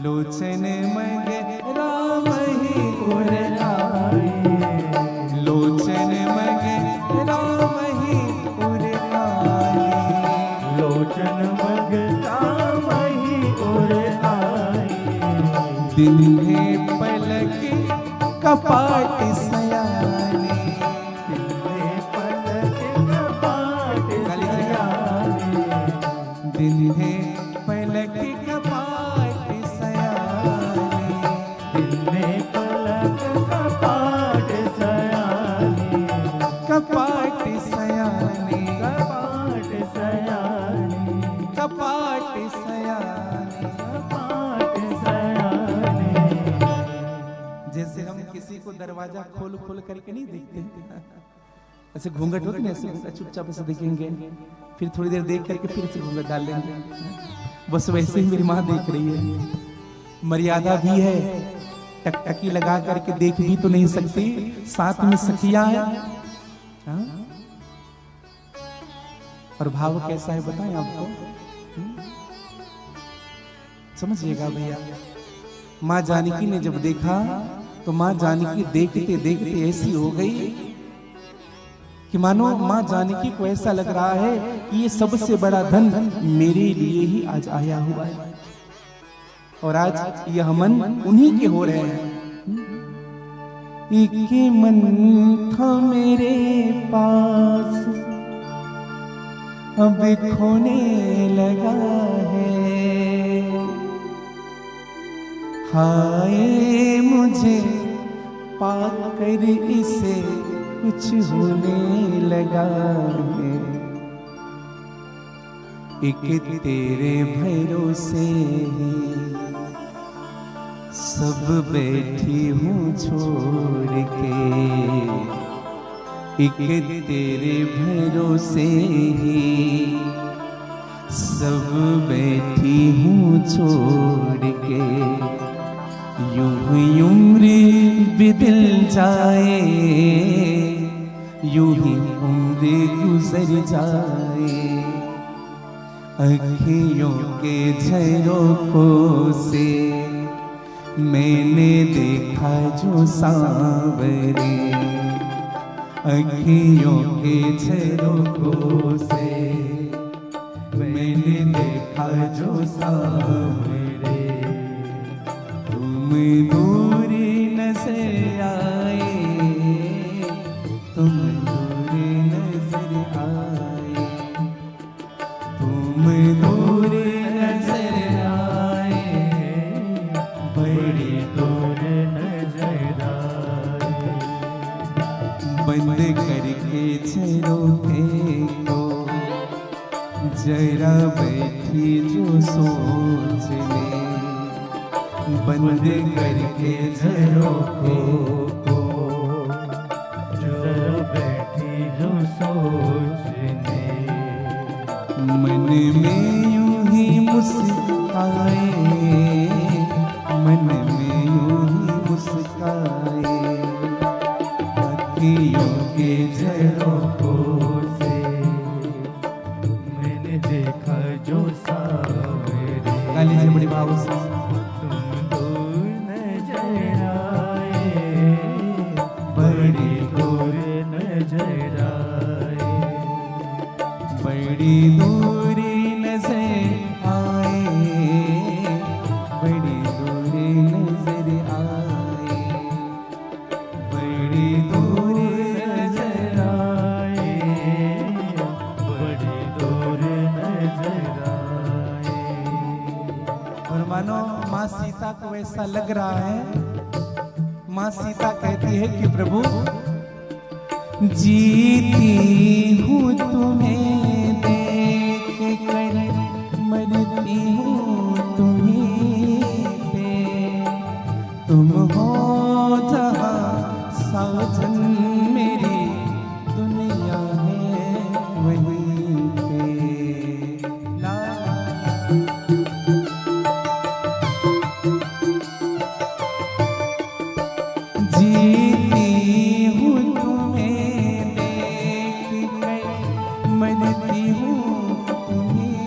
[SPEAKER 1] लोचन मगे राम ही उन्हें आने, लोचन मगे राम ही उन्हें आने,
[SPEAKER 2] लोचन मगे राम ही उन्हें आने।
[SPEAKER 1] दिन है पलक कपाट सयाने,
[SPEAKER 2] पलक कपाट सयाने,
[SPEAKER 1] दिन है पलक कपाट सयाने,
[SPEAKER 2] दिन में पलक कपाट सयाने,
[SPEAKER 1] कपाट सयाने,
[SPEAKER 2] कपाट सयाने।
[SPEAKER 1] को दरवाजा खोल खोल करके नहीं देखते, ऐसे घूंघट होती है, ऐसे घूंघट चुपचाप ऐसे देखेंगे, फिर थोड़ी देर देख करके फिर से घूंघट डाल लेंगे। बस वैसे ही मेरी माँ देख रही है। मर्यादा भी है, टकटकी लगा करके देख भी तो नहीं सकती, साथ में सखिया है। हाँ? और भाव कैसा है बताएं आपको, समझिएगा भैया। माँ जानकी ने जब देखा तो माँ जानकी देखते देखते ऐसी हो गई कि मानो माँ जानकी को ऐसा लग रहा है कि ये सबसे बड़ा धन मेरे लिए ही आज आया हुआ है, और आज यह मन उन्हीं के हो रहे हैं। एक मन था मेरे पास अब खोने लगा है, हाय मुझे पाकर इसे कुछ होने लगा है। एक तेरे भरोसे सब बैठी हूँ छोड़ के, एक तेरे भरोसे ही सब बैठी हूँ छोड़ के। यूं ही उम्र बदल जाए, यूं ही उम्र गुजर जाए, अखियों के झरोखों से मैंने देखा जो सांवरे, अखियों के झरोखों से मैंने देखा जो सांवरे। तुम दूर नजर आए, तुम दूर नजर आए, तुम दूर नजर आए, बड़ी दूर नजर आए। बंद करके झरोखे को जरा बैठी जो सोच ले, बंद करके झरोखों को
[SPEAKER 2] जरा बैठी जो सोचने,
[SPEAKER 1] मन में यूं ही मुस्काए, मन में यूं ही मुस्काए, अखियों के झरोखों से
[SPEAKER 2] मैंने देखा जो सांवरे।
[SPEAKER 1] गा लीजिए बड़ी भाव से।
[SPEAKER 2] तुम दूर नजर आए, बड़ी दूर नजर आए,
[SPEAKER 1] बड़ी दूर नजर आए, बड़ी दूर नजर आए, बड़ी दूर नजर
[SPEAKER 2] आए, बड़ी दूर नजर आए।
[SPEAKER 1] और मानो माँ सीता को ऐसा लग रहा है, माँ सीता कहती है कि प्रभु जीती हूँ तुम्हें देख कर, मरती हूँ तुम्हीं पे, तुम हो जहाँ साजन मेरी दुनिया है वहीं पे। ला जीती हूँ तुम्हें देख कर, मरती हूँ तुम्हीं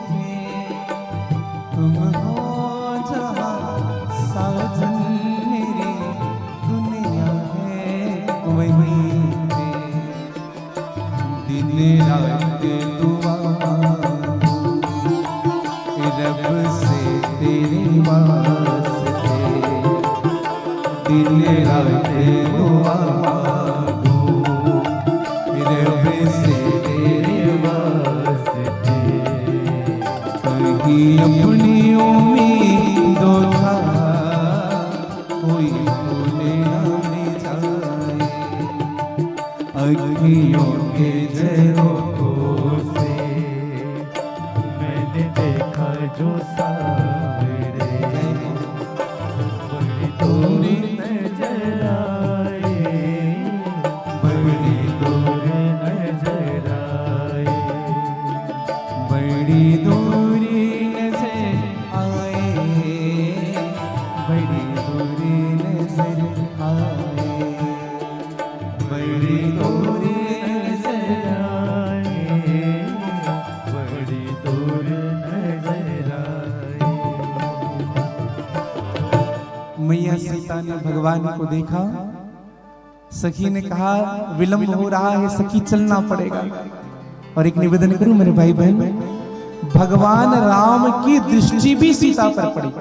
[SPEAKER 1] पे, तुम हो जहाँ साजन मेरी दुनिया है वहीं पे। दिन रात दुआ रब से तेरे वास्ते, दिन रात दुआ रब से तेरे वास्ते, कहीं अपनी उम्मीदों का कोई भूले न जाए, अखियों के झरोखों से
[SPEAKER 2] मैंने देखा जो सांवरे, बड़ी दूर नजर
[SPEAKER 1] बड़ी दूरी नजर आए, बड़ी दूरी
[SPEAKER 2] नजर आए, बड़ी दूर नजर आए।
[SPEAKER 1] मैया सीता ने भगवान को देखा, सखी ने कहा विलंब हो रहा है सखी, चलना पड़ेगा। और एक निवेदन करूं मेरे भाई बहन, भगवान राम की दृष्टि भी सीता पर पड़ी।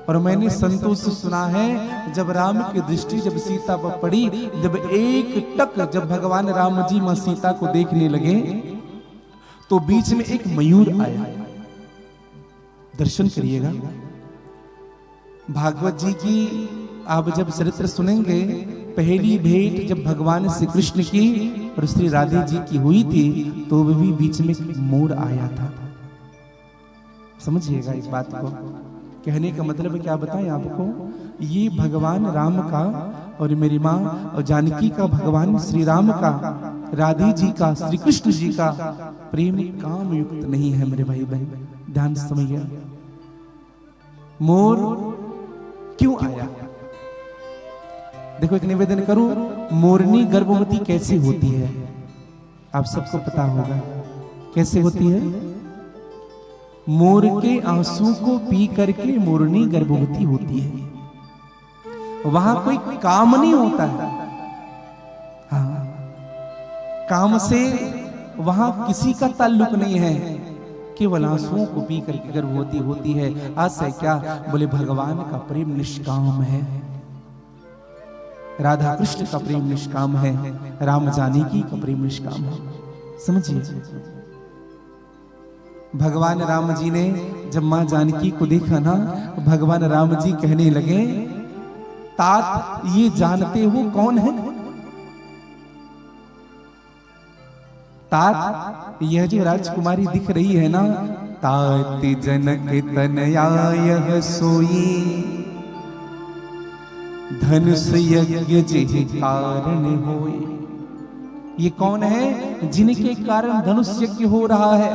[SPEAKER 1] और मैंने संतों से सुना है जब राम की दृष्टि जब सीता पर पड़ी, जब एक टक जब भगवान राम जी मां सीता को देखने लगे तो बीच में एक मयूर आया। दर्शन करिएगा भागवत जी की। आप जब चरित्र सुनेंगे, पहली भेंट जब भगवान श्री कृष्ण की और श्री राधे जी की हुई थी तो वो भी बीच में मोर आया था। समझिएगा इस बात को। कहने का मतलब क्या बताएं आपको, ये भगवान राम का और मेरी माँ और जानकी का, भगवान श्री राम का, राधे जी का, श्री कृष्ण जी का प्रेम काम युक्त नहीं है मेरे भाई बहन। ध्यान से समझिए, मोर क्यों आया? देखो एक निवेदन करूं, मोरनी गर्भवती कैसे होती है आप सबको पता होगा। कैसे होती है? मोर के आंसू को पी करके मोरनी गर्भवती होती है। वहां कोई काम नहीं होता है, हाँ, काम से वहां किसी का ताल्लुक नहीं है, केवल आंसुओं को पी करके गर्भवती होती है। आज से क्या बोले, भगवान का प्रेम निष्काम है, राधा कृष्ण का प्रेम निष्काम है, राम जानकी का प्रेम निष्काम है। समझिए, भगवान राम जी ने जब मां जानकी को देखा ना, भगवान राम जी कहने लगे, तात ये जानते हो कौन है? तात यह जो राजकुमारी दिख रही है ना, तात जनक तनया यह सोई, धनुष यज्ञ जिहि कारण होए। ये कौन है जिनके कारण धनुष यज्ञ हो रहा है?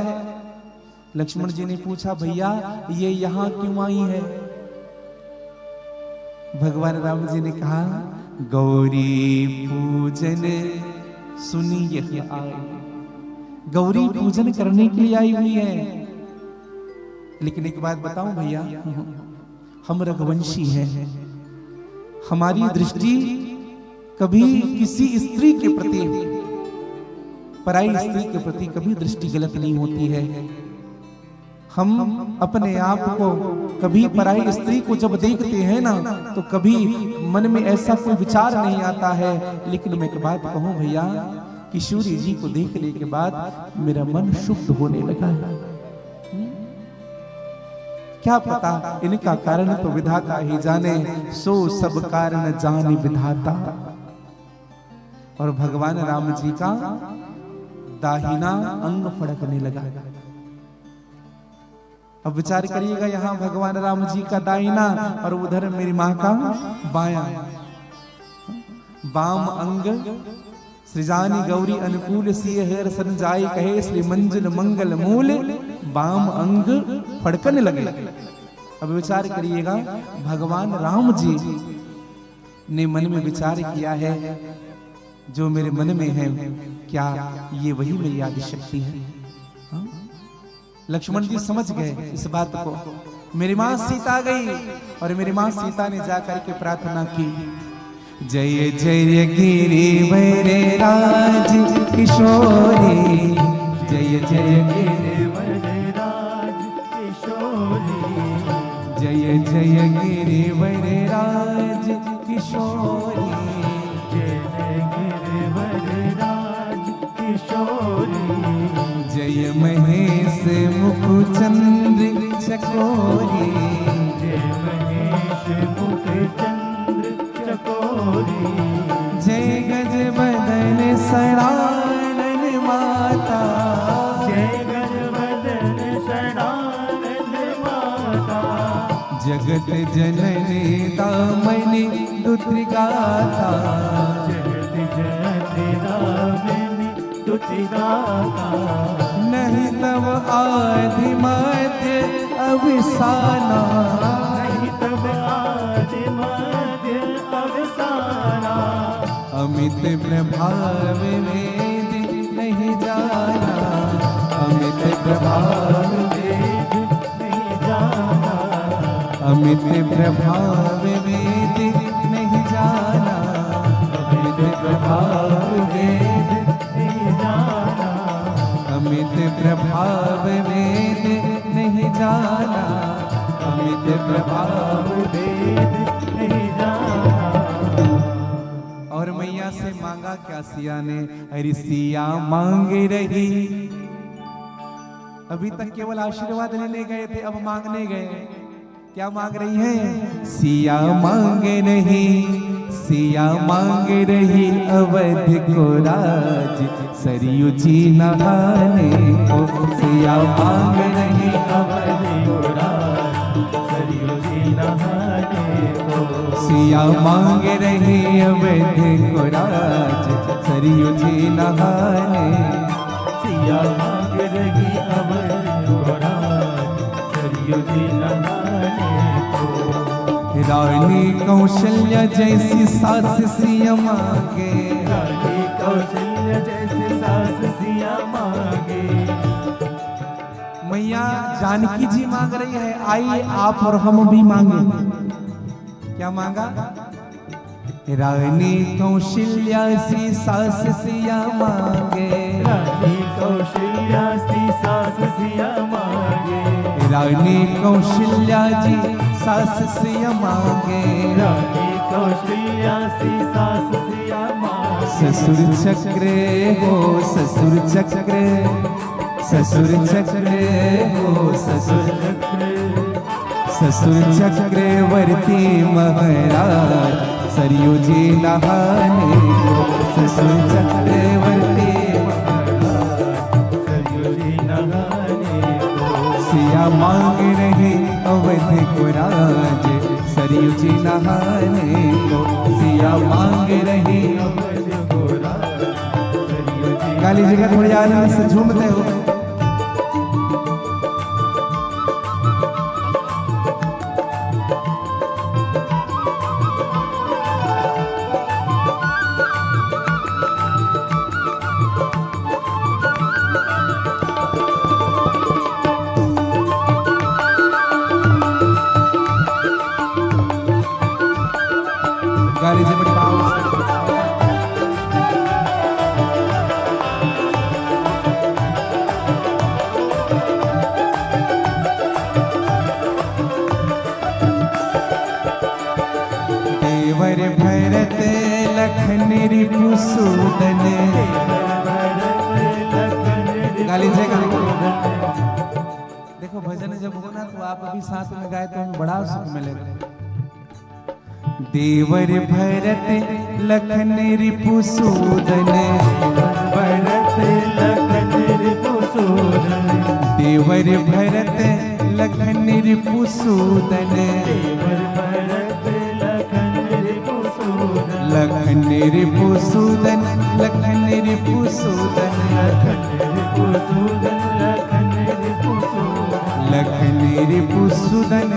[SPEAKER 1] लक्ष्मण जी ने पूछा, भैया ये यहां क्यों आई है? भगवान राम जी ने कहा, गौरी पूजन सुनी यह आए। गौरी पूजन करने के लिए आई हुई है। लेकिन एक बात बताऊं भैया, हम रघुवंशी हैं, हमारी दृष्टि कभी किसी स्त्री के प्रति, पराई स्त्री के प्रति कभी दृष्टि गलत नहीं होती है। हम अपने आप को कभी पराई स्त्री को जब देखते हैं ना, तो कभी मन में ऐसा कोई विचार नहीं आता है। लेकिन मैं एक बात कहूं भैया, किशोरी जी को देखने के बाद मेरा मन शुद्ध होने लगा है। क्या पता इनका कारण तो विधाता ही जाने, सो सब कारण जाने विधाता। और भगवान राम जी का दाहिना अंग फड़कने लगा। अब विचार करिएगा, यहां भगवान राम जी का दाहिना और उधर मेरी मां का बायां। बाम अंग सृजानी गौरी अनुकूल सिय हेर सन जाई, कहे श्री मंजुल मंगल मूल, बाम अंग फड़कने लगे। अब विचार करिएगा, भगवान राम जी ने मन में विचार किया है, जो मेरे मन में है क्या ये वही मेरी आदि शक्ति है? हाँ? लक्ष्मण जी समझ गए इस बात को। मेरी मां सीता गई और मेरी मां सीता ने जाकर के प्रार्थना की, जय जय गिरिवर राज किशोरी, जय जय गिरिवर राज किशोरी, जय जय गिरिवर राज किशोरी,
[SPEAKER 2] जय गिरिवर राज किशोरी,
[SPEAKER 1] जय महेश मुख चंद्र चकोरी,
[SPEAKER 2] जय महेश मुख चंद्र चकोरी,
[SPEAKER 1] जय गज बदन सड़ानन माता,
[SPEAKER 2] जय गज बदन सड़ानन माता,
[SPEAKER 1] जगत जननी दामनी दुत्रिगाता,
[SPEAKER 2] जगत जननी दामिनी दुतिगाता,
[SPEAKER 1] नहीं तब आदि मध्य अभिसाना,
[SPEAKER 2] नहीं
[SPEAKER 1] अमित प्रभाव वेद नहीं जाना, अमित प्रभाव वेद
[SPEAKER 2] नहीं जाना,
[SPEAKER 1] अमित प्रभाव वेद नहीं जाना, अमित प्रभाव वेद
[SPEAKER 2] नहीं जाना,
[SPEAKER 1] अमित प्रभाव वेद नहीं जाना, अमित प्रभाव
[SPEAKER 2] वेद नहीं जाना।
[SPEAKER 1] और मैया से मांगा क्या सिया ने, अरे सिया मांगे रही। अभी तक केवल आशीर्वाद लेने गए थे, अब मांगने गए। क्या मांग रही है? सिया मांगे नहीं, सिया मांगे रही अवध को राज, सरयू जी नहाने को। सिया मांग रही
[SPEAKER 2] अवध को राज, सरयू जी नहाने को।
[SPEAKER 1] सिया मांग रही अवध को राज, सरयू जी नहाने।
[SPEAKER 2] सिया मांग रही अवध को राज, सरयू जी नहाने को।
[SPEAKER 1] रानी कौशल्या जैसी सास सिया मांगे,
[SPEAKER 2] रानी कौशल्या जैसे सास सिया मांगे।
[SPEAKER 1] मैया जानकी जी मांग रही है, आइए आप और हम भी मांगे। क्या मांगा? रानी कौशल्या सी सास सिया मांगे,
[SPEAKER 2] रानी कौशल्या सी सास सिया मांगे।
[SPEAKER 1] रानी कौशल्या जी सास सिया मांगे।
[SPEAKER 2] रानी कौशल्या सी सास सिया मांगे।
[SPEAKER 1] ससुर चक्र हो ससुर चक्र, ससुर चक्र हो ससुर
[SPEAKER 2] चक्र,
[SPEAKER 1] ससुर चक्रवर्ती महाराज, सरयू जी नहाने को। ससुर चक्रवर्ती
[SPEAKER 2] महाराज, सरयू जी नहाने को।
[SPEAKER 1] सिया मांग रहे अवध को राज, सरयू जी नहाने को। सिया मांग रहे
[SPEAKER 2] अवध को राज, सरयू जी।
[SPEAKER 1] काली जी का थोड़ी आनंद से झूमते हो। गाली से बड़ी भाव से देवर भरत लखन रिपुसूदन। गाली से देखो भजन जब हो ना तो आप अभी साथ में गाए तो हमें बड़ा सुख मिलेगा। देवर भरत लखन रिपुसूदन,
[SPEAKER 2] भरत लखन रिपुसूदन।
[SPEAKER 1] देवर भरत लखन रिपुसूदन।
[SPEAKER 2] देवर भरत लखन रिपुसूदन।
[SPEAKER 1] लखन रिपुसूदन, लखन रिपुसूदन,
[SPEAKER 2] लखन रिपुसूदन, लखन रिपुसूदन।
[SPEAKER 1] लखन रिपुसूदन,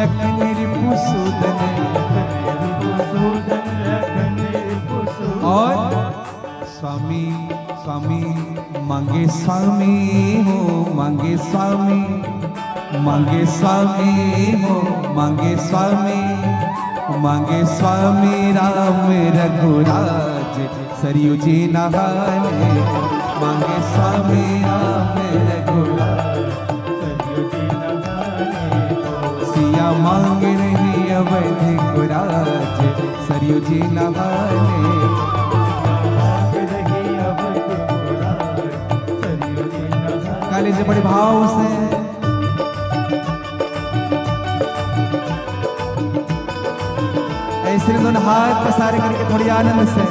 [SPEAKER 1] लखन रिपुसूदन। और स्वामी स्वामी मांगे स्वामी हो, मांगे स्वामी, मांगे स्वामी हो, मांगे स्वामी, मांगे स्वामी राम रघुराज, सरयू जी नहाने। मांगे स्वामी राम रघुराज,
[SPEAKER 2] सरयू जी नहाने।
[SPEAKER 1] सिया मांग रही अवध को राज, सरयू जी नहाने। काली जी बड़े भाव से ऐसे दोनों हाथ पसारे करके थोड़ी आनंद से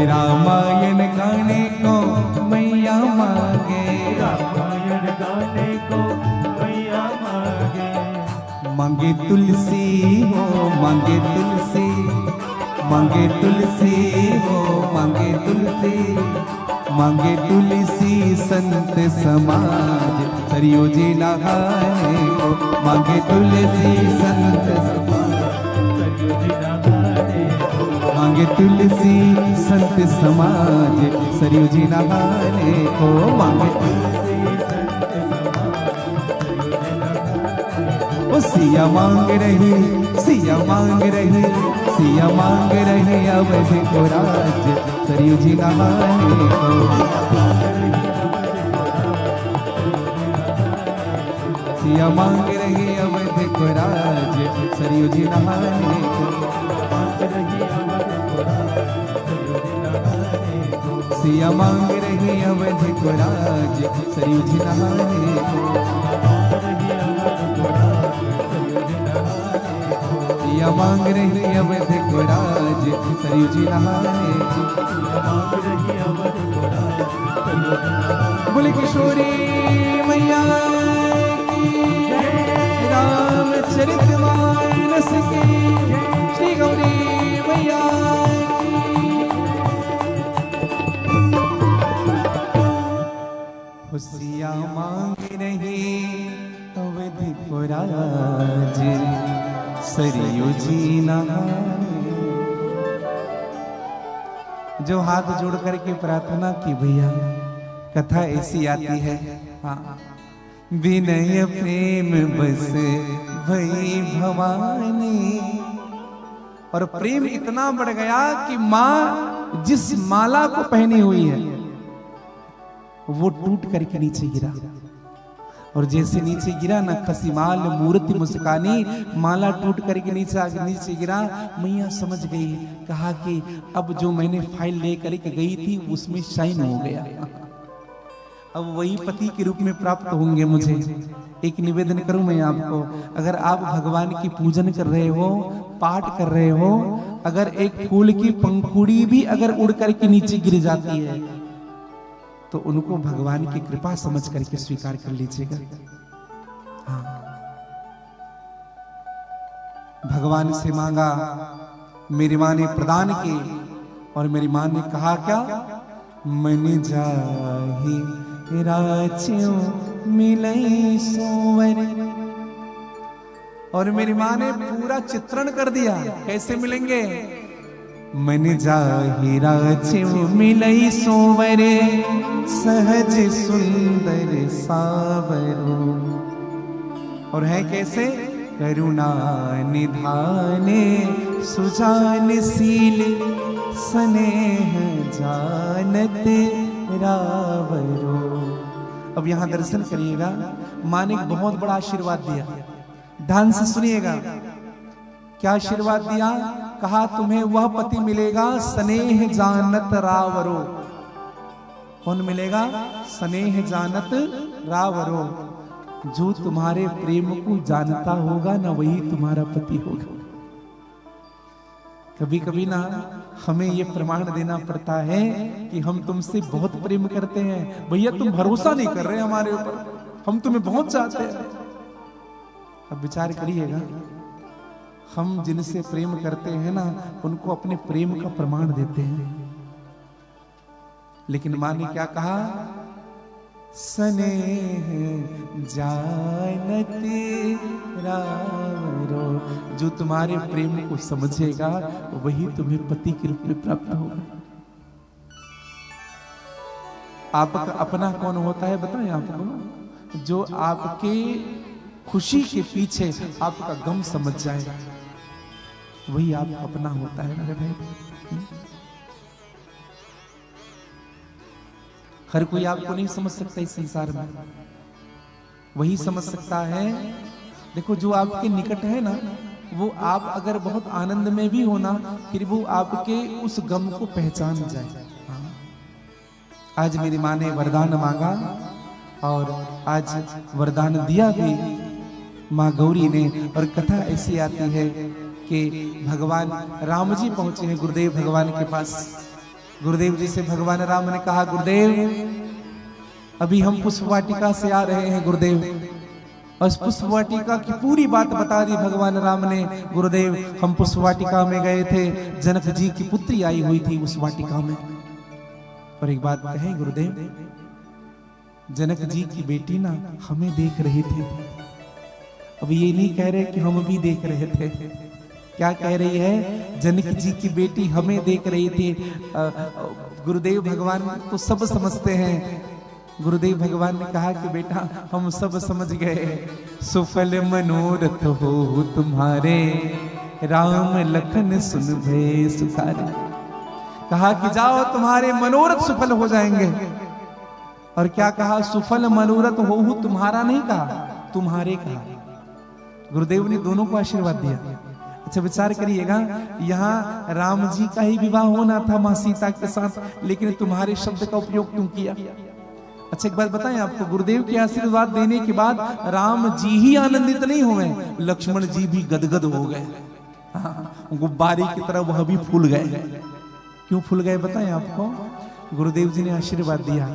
[SPEAKER 1] रामायण गाने को मैया मांगे,
[SPEAKER 2] रामायण गाने को मैया मांगे।
[SPEAKER 1] मांगे तुलसी हो मांगे तुलसी, मांगे तुलसी हो मांगे तुलसी, मांगे तुलसी संत समाज सरयू जी नहाने को, मांगे तुलसी संत समाज
[SPEAKER 2] सरयू जी नहाने को,
[SPEAKER 1] मांगे तुलसी संत समाज सरयू जी नहाने को, मांगे
[SPEAKER 2] तुलसी संत समाज सरयू जी नहाने को।
[SPEAKER 1] ओ सिया मांग रही, सिया मांग रही, सिया मांग रहे अवध को राज सरयू जी नहाने को, सिया मांग रहे अवध को राज सरयू जी नहाने को, सिया मांग रहे अवध को राज सरयू जी नहाने को, सिया मांग रही अवध को राज सरयू जी नहाने को। बोले किशोरी मैया की, रामचरितमानस की, श्री गौरी मैया की। सिया मांग रही अवध को राज सरयू जी नहाने। जो हाथ जोड़ करके प्रार्थना की भैया, कथा ऐसी आती है, हाँ, विनय प्रेम बस भई भवानी। और प्रेम इतना बढ़ गया कि माँ जिस माला को पहनी हुई है वो टूट करके नीचे गिरा, और जैसे नीचे गिरा ना, खसीमाल मूर्ति मुस्कानी, माला टूट करके नीचे गिरा। मैया समझ गई, कहा कि अब जो मैंने फाइल लेकर के गई थी उसमें साइन हो गया, अब वही पति के रूप में प्राप्त होंगे मुझे। एक निवेदन करूं मैं आपको, अगर आप भगवान की पूजन कर रहे हो, पाठ कर रहे हो, अगर एक फूल की पंखुड़ी भी अगर उड़ करके नीचे गिर जाती है तो उनको भगवान की कृपा समझ करके स्वीकार कर लीजिएगा। हाँ, भगवान से मांगा, मेरी माँ ने प्रदान की, और मेरी माँ ने कहा क्या, मन जाहि राच्यों मिलई सोवर। और मेरी माँ ने पूरा चित्रण कर दिया, कैसे मिलेंगे, मन जाहि राच्यों मिलई सोवरे, सहज सुंदर सावरो। और है कैसे, करुणा निधाने सुजान शील, स्नेह जानत रावरो। अब यहां दर्शन करिएगा, माँ ने बहुत बड़ा आशीर्वाद दिया, ध्यान से सुनिएगा। क्या आशीर्वाद दिया, कहा तुम्हें वह पति मिलेगा स्नेह जानत रावरो। कौन मिलेगा, स्नेह जानत रावरो। जो तुम्हारे प्रेम को जानता होगा ना, वही तुम्हारा पति होगा। कभी कभी ना हमें ये प्रमाण देना पड़ता है कि हम तुमसे बहुत प्रेम करते हैं, भैया तुम भरोसा नहीं कर रहे हमारे ऊपर, हम तुम्हें बहुत चाहते हैं। अब विचार करिएगा, हम जिनसे प्रेम करते हैं ना, उनको अपने प्रेम का प्रमाण देते हैं, लेकिन माँ ने क्या कहा, स्नेह जानत रावरो। जो तुम्हारे प्रेम को समझेगा वही तुम्हें पति के रूप में प्राप्त होगा। आपका अपना कौन होता है बताएं आपको, जो आपके खुशी के पीछे आपका गम समझ जाएगा, वही आपका अपना होता है मेरे भाई। हर कोई आपको नहीं समझ सकता इस संसार में, वही समझ सकता है। देखो, जो आपके निकट है ना, वो आप अगर बहुत आनंद में भी हो ना, फिर वो आपके उस गम को पहचान जाए। हाँ। आज मेरी माँ ने वरदान मांगा और आज वरदान दिया भी माँ गौरी ने। और कथा ऐसी आती है कि भगवान राम जी पहुंचे हैं गुरुदेव भगवान के पास, गुरुदेव जी से भगवान राम ने कहा, गुरुदेव अभी हम पुष्प वाटिका से आ रहे हैं गुरुदेव। और उस पुष्प वाटिका की पूरी बात बता दी भगवान राम ने। गुरुदेव हम पुष्प वाटिका में गए थे, जनक जी की पुत्री आई हुई थी उस वाटिका में। और एक बात कहें गुरुदेव, जनक जी की बेटी ना हमें देख रही थी। अब ये नहीं कह रहे कि हम भी देख रहे थे, क्या कह रही है, जनक जी की बेटी हमें देख रही थी। गुरुदेव भगवान तो सब समझते हैं। गुरुदेव भगवान ने कहा कि बेटा हम सब समझ गए, सुफल मनोरथ हो तुम्हारे, राम लखन सुन भय सुखारे। कहा कि जाओ तुम्हारे मनोरथ सफल हो जाएंगे। और क्या कहा, सुफल मनोरथ हो तुम्हारा नहीं कहा, तुम्हारे कहा। गुरुदेव ने दोनों को आशीर्वाद दिया। अच्छा विचार करिएगा, यहाँ राम जी का ही विवाह होना था मां सीता के साथ, लेकिन तुम्हारे शब्द का उपयोग क्यों किया? अच्छा एक बात बताएं आपको, गुरुदेव के आशीर्वाद देने के बाद राम जी ही आनंदित नहीं हुए, लक्ष्मण जी भी गदगद हो गए। गुब्बारे की तरह वह भी फूल गए। क्यों फूल गए बताएं आपको? गुरुदेव जी ने आशीर्वाद दिया,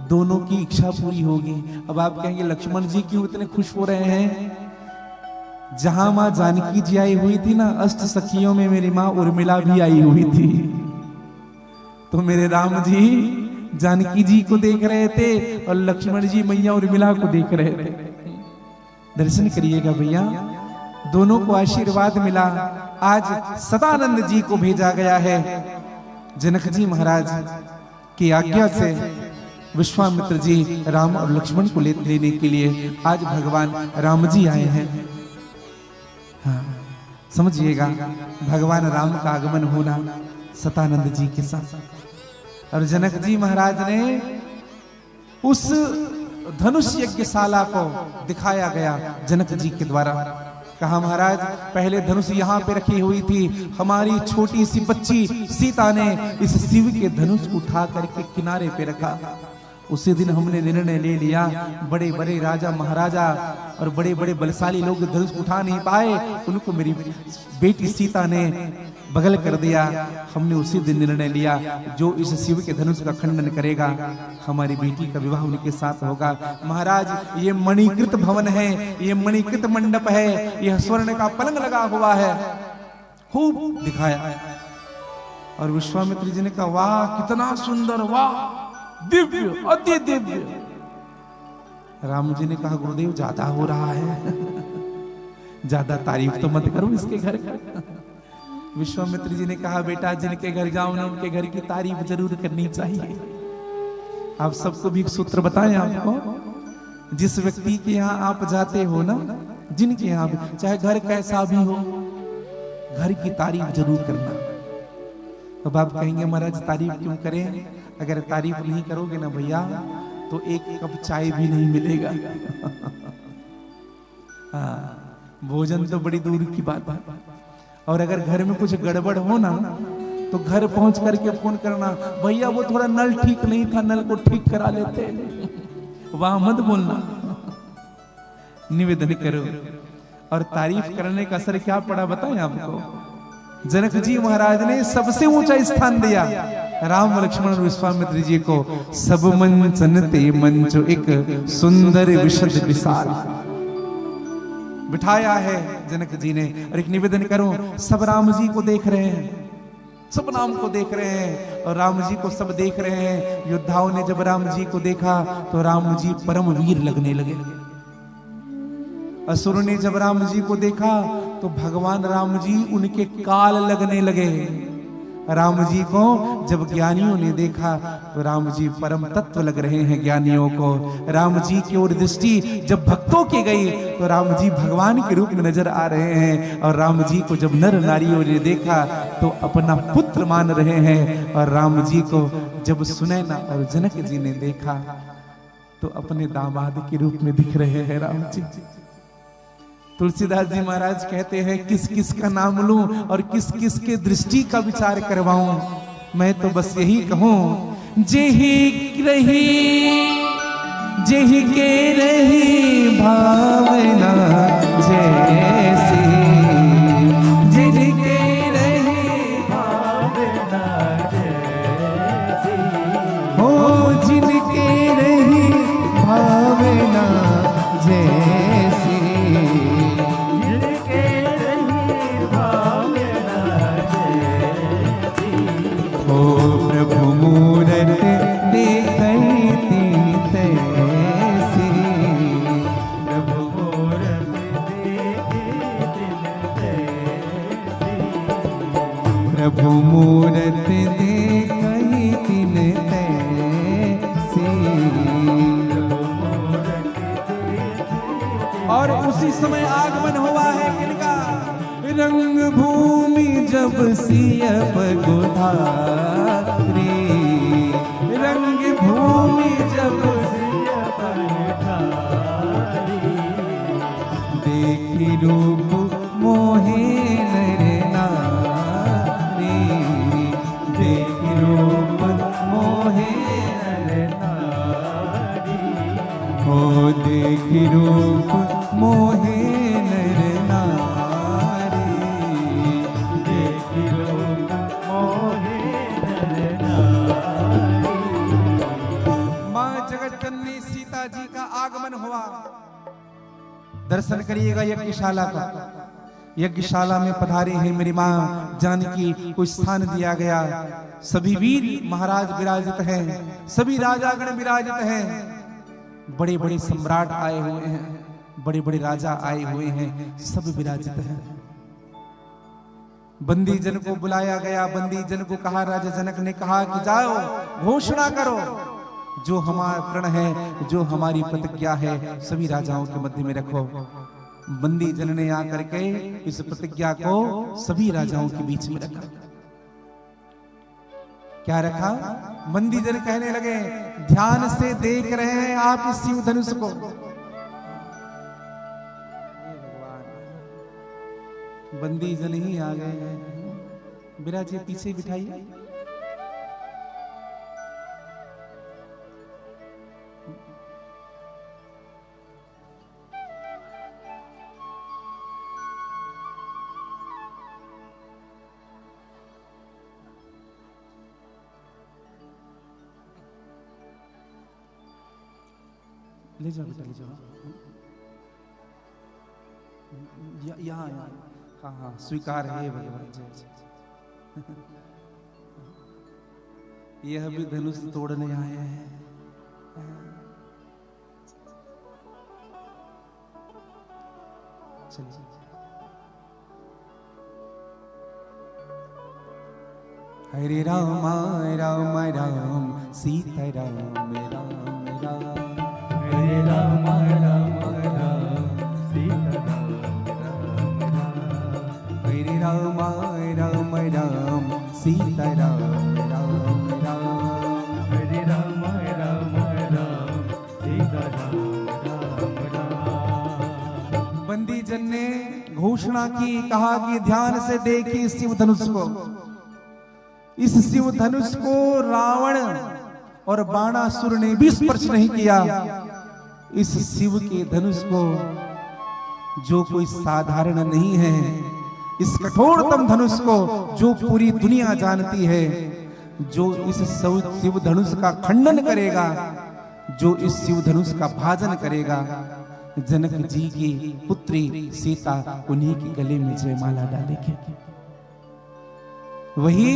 [SPEAKER 1] दोनों की इच्छा पूरी होगी। अब आप कहेंगे लक्ष्मण जी क्यों इतने खुश हो रहे हैं? जहां मां जानकी जी आई हुई थी ना, अष्ट सखियों में मेरी मां उर्मिला भी आई हुई थी। तो मेरे राम जी जानकी जी को देख रहे थे और लक्ष्मण जी मैया उर्मिला को देख रहे थे। दर्शन करिएगा भैया, दोनों को आशीर्वाद मिला। आज सदानंद जी को भेजा गया है जनक जी महाराज की आज्ञा से। विश्वामित्र जी राम और लक्ष्मण को लेने के लिए आज भगवान राम जी आए हैं। हाँ, समझिएगा भगवान राम का आगमन होना सतानंद जी के साथ। और जनक जी महाराज ने उस धनुष यज्ञशाला को दिखाया गया जनक जी के द्वारा। कहा महाराज पहले धनुष यहाँ पे रखी हुई थी, हमारी छोटी सी बच्ची सीता ने इस शिव के धनुष उठा करके किनारे पे रखा। उसी दिन हमने निर्णय ले लिया, बड़े बड़े राजा महाराजा और बड़े बड़े बलशाली लोग धनुष उठा नहीं पाए, उनको मेरी बेटी सीता ने बगल कर दिया। हमने उसी दिन निर्णय लिया, जो इस शिव के धनुष का खंडन करेगा हमारी बेटी का विवाह उनके साथ होगा। महाराज ये मणिकृत भवन है, ये मणिकृत मंडप है, यह स्वर्ण का पलंग लगा हुआ है। खूब दिखाया। और विश्वामित्र जी ने कहा वाह कितना सुंदर, वाह दिव्य अति दिव्य। राम जी ने कहा गुरुदेव ज्यादा हो रहा है, ज्यादा तारीफ तो मत करो इसके घर का। विश्वामित्र जी ने कहा बेटा जिनके घर जाओ ना उनके घर की तारीफ जरूर करनी चाहिए। आप सबको भी एक सूत्र बताएं आपको, जिस व्यक्ति के यहाँ आप जाते हो ना, जिनके यहाँ चाहे घर कैसा भी हो, घर की तारीफ जरूर करना। अब आप कहेंगे महाराज तारीफ क्यों करें? अगर तारीफ नहीं करोगे ना भैया तो एक कप चाय भी नहीं मिलेगा। हाँ, भोजन तो बड़ी दूर की बात है। और अगर घर में कुछ गड़बड़ हो ना तो घर पहुंच करके फोन करना, भैया वो थोड़ा नल ठीक नहीं था, नल को ठीक करा लेते। वहां मत बोलना, निवेदन करो। और तारीफ करने का असर क्या पड़ा बताएं आपको? जनक जी महाराज ने सबसे ऊंचा स्थान दिया राम लक्ष्मण और विश्वामित्र जी को। सब मंचन ते मंच एक सुंदर विशद विशाल बिठाया है जनक जी ने। और एक निवेदन करो, सब राम जी को देख रहे हैं, सब राम को देख रहे हैं और राम जी को सब देख रहे हैं। योद्धाओं ने जब राम जी को देखा तो राम जी परम वीर लगने लगे। असुर ने जब राम जी को देखा तो भगवान राम जी उनके काल लगने लगे। राम जी को जब ज्ञानियों ने देखा तो राम जी परम तत्व लग रहे हैं ज्ञानियों को। राम जी की ओर दृष्टि जब भक्तों की गई तो राम जी भगवान के रूप में नजर आ रहे हैं। और राम जी को जब नर नारियों ने देखा तो अपना पुत्र मान रहे हैं। और राम जी को जब सुनैना और जनक जी ने देखा तो अपने दामाद के रूप में दिख रहे हैं राम जी। तुलसीदास जी महाराज कहते हैं किस किस का नाम लूं और किस किस के दृष्टि का विचार करवाऊं। मैं तो बस यही कहूं, जेही रही जेही के रही भावना जैसी, जेही के रही भावना जैसी। प्रभु मूरत देखहि तिन तैसी। और उसी समय आगमन हुआ है किनका? रंग भूमि जब सियप गोधारी, रंग भूमि जब सियप गोधारी, देखि रूप मोहे नर नारी, देखि रूप मोहे नर नारी, ओ देखि रूप मोहे नर नारी, देखि रूप मोहे नर नारी। मां जगत जननी सीता जी का आगमन हुआ। दर्शन करिएगा यज्ञशाला का। यज्ञशाला में पधारे हैं मेरी मां जानकी को स्थान दिया गया। सभी वीर महाराज विराजित हैं, सभी राजागण विराजित हैं, बड़े बड़े सम्राट आए हुए हैं, बड़े बड़े राजा आए हुए हैं, सब विराजित हैं। बंदी जन को बुलाया गया। बंदी जन को कहा, राजा जनक ने कहा कि जाओ घोषणा करो, जो हमारा प्रण है, जो हमारी प्रतिज्ञा है, सभी राजाओं के मध्य में रखो। बंदी जन ने आकर के इस प्रतिज्ञा को सभी राजाओं के बीच में रखा। क्या रखा? बंदी जन कहने लगे, ध्यान से देख रहे हैं आप इस शिव धनुष को। बंदी जन ही आ गए हैं। विराज जी पीछे बिठाइए। ले जाओ बेटा, ले जाओ। यहाँ यहाँ, हाँ हाँ, स्वीकार है भगवान। जय जय। यह भी धनुष तोड़ने आए हैं। चलिए। हरे राम राम राम सीता राम राम राम,
[SPEAKER 2] हरे राम राम राम सीता राम राम राम,
[SPEAKER 1] हरे राम राम राम सीता राम राम राम,
[SPEAKER 2] हरे राम राम राम सीता राम राम राम।
[SPEAKER 1] बंदी जन ने घोषणा की, कहा कि ध्यान से देखिए इस शिव धनुष को। इस शिव धनुष को रावण और बाणासुर ने भी स्पर्श नहीं किया। इस शिव के धनुष को जो कोई साधारण नहीं है, इस कठोरतम धनुष को जो पूरी दुनिया जानती है, जो इस शिव धनुष का खंडन करेगा, जो इस शिव धनुष का भाजन करेगा, जनक जी की पुत्री सीता उन्हीं के गले में जयमाला डालेगी। वही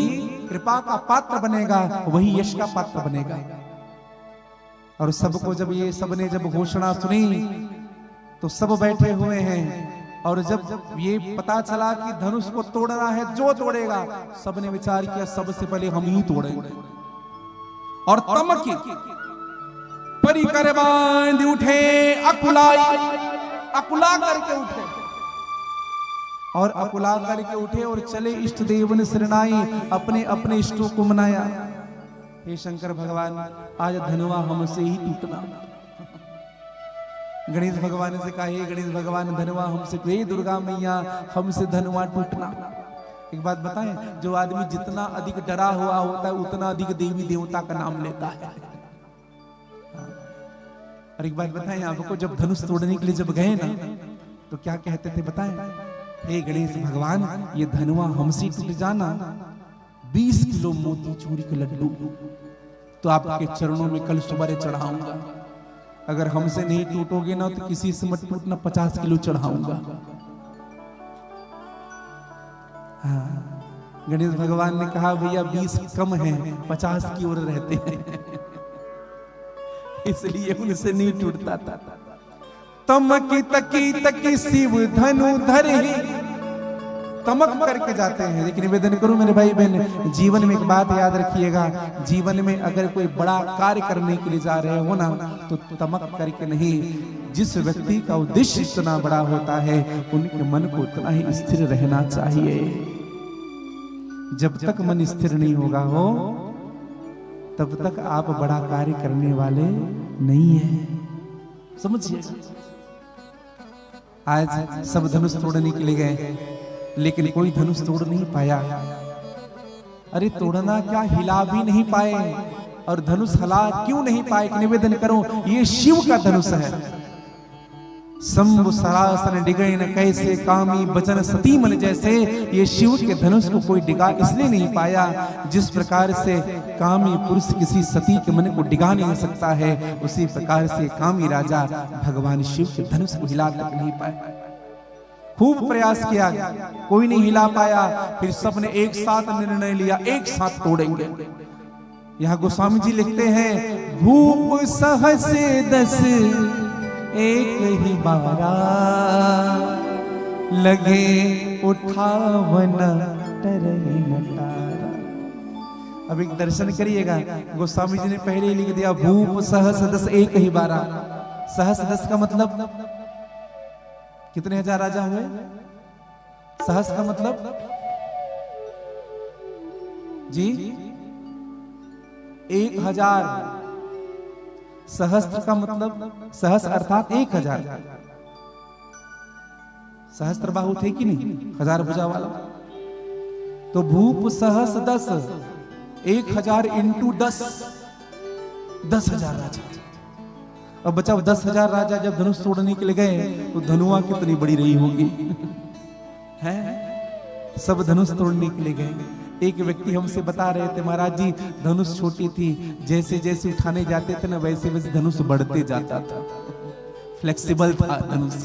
[SPEAKER 1] कृपा का पात्र बनेगा, वही यश का पात्र बनेगा। और सबको जब ये सबने जब घोषणा सुनी तो सब बैठे हुए हैं। और जब ये पता चला कि धनुष को तोड़ना है, जो तोड़ेगा, सबने विचार किया सबसे पहले हम ही तोड़ेंगे। और तमकी परिकर बांध उठे, अकुला करके उठे, और अकुला करके उठे और चले इष्ट देवन शरणाई, अपने अपने इष्टों को मनाया। हे शंकर भगवान, आज धनुआ हमसे ही टूटना। गणेश भगवान से कहा, हे गणेश भगवान, धनुआ हमसे, हे दुर्गा मैया हमसे धनुआ टूटना। एक बात बताएं, जो आदमी जितना अधिक डरा हुआ होता है उतना अधिक देवी देवता का नाम लेता है। और एक बात बताएं आपको, जब धनुष तोड़ने के लिए जब गए ना, तो क्या कहते थे बताएं? हे गणेश भगवान, ये धनुआ हमसे टूट जाना, 20 किलो मोती चूर के लड्डू तो आपके चरणों में कल सुबह चढ़ाऊंगा। अगर हमसे नहीं टूटोगे ना तो किसी से मत टूटना, 50 किलो चढ़ाऊंगा। हाँ, गणेश भगवान ने कहा, भैया 20 कम है, 50 की ओर रहते हैं, इसलिए उनसे नहीं टूटता था। तमकी तकी तकी शिव धनु धरे, तमक करके जाते हैं। लेकिन निवेदन करूं मेरे भाई बहन, जीवन में एक बात याद रखिएगा, जीवन में अगर कोई बड़ा कार्य करने के लिए जा रहे हो ना, तो तमक करके नहीं। जिस व्यक्ति का उद्देश्य इतना बड़ा होता है, उनके मन को उतना ही स्थिर रहना चाहिए। जब तक मन स्थिर नहीं होगा हो, तब तक आप बड़ा कार्य करने वाले नहीं हैं। समझिए, आज सब धनुष तोड़ने के लिए गए, लेकिन कोई धनुष तोड़ नहीं पाया। अरे तोड़ना क्या, हिला भी नहीं पाए। और धनुष हिला क्यों नहीं पाए? निवेदन करो, ये शिव का धनुष है। शंभु सरासन डिगे न कैसे, कामी बचन सती मन जैसे। ये शिव के धनुष को कोई डिगा इसलिए नहीं पाया, जिस प्रकार से कामी पुरुष किसी सती के मन को डिगा नहीं सकता है, उसी प्रकार से कामी राजा भगवान शिव के धनुष को हिला तक नहीं पाया। खूब प्रयास किया, कोई नहीं हिला पाया। फिर सबने एक साथ निर्णय लिया, एक साथ तोड़ेंगे। यहाँ गोस्वामी जी लिखते हैं, भूप सहस दस एक ही बारा, लगे उठावन टरई नटारा। अब एक दर्शन करिएगा, गोस्वामी जी ने पहले ही लिख दिया, भूप सहस दस एक ही बारा। सहस दस का मतलब कितने हजार राजा हुए? सहस का मतलब जी 1000। सहस्त्र का मतलब, सहस अर्थात 1000। सहस्त्र बाहु थे कि नहीं, 1000 भुजा वाला। तो भूप सहस 10, 1000 इंटू 10, 10,000 राजा। अब बचा 10,000 राजा जब धनुष तोड़ने के लिए गए, तो धनुआ कितनी बड़ी रही होगी हैं? सब धनुष तोड़ने के लिए गए। एक व्यक्ति हमसे बता रहे थे, महाराज जी धनुष छोटी थी, जैसे जैसे उठाने जाते थे ना, वैसे वैसे धनुष बढ़ते जाता था। फ्लेक्सिबल था धनुष।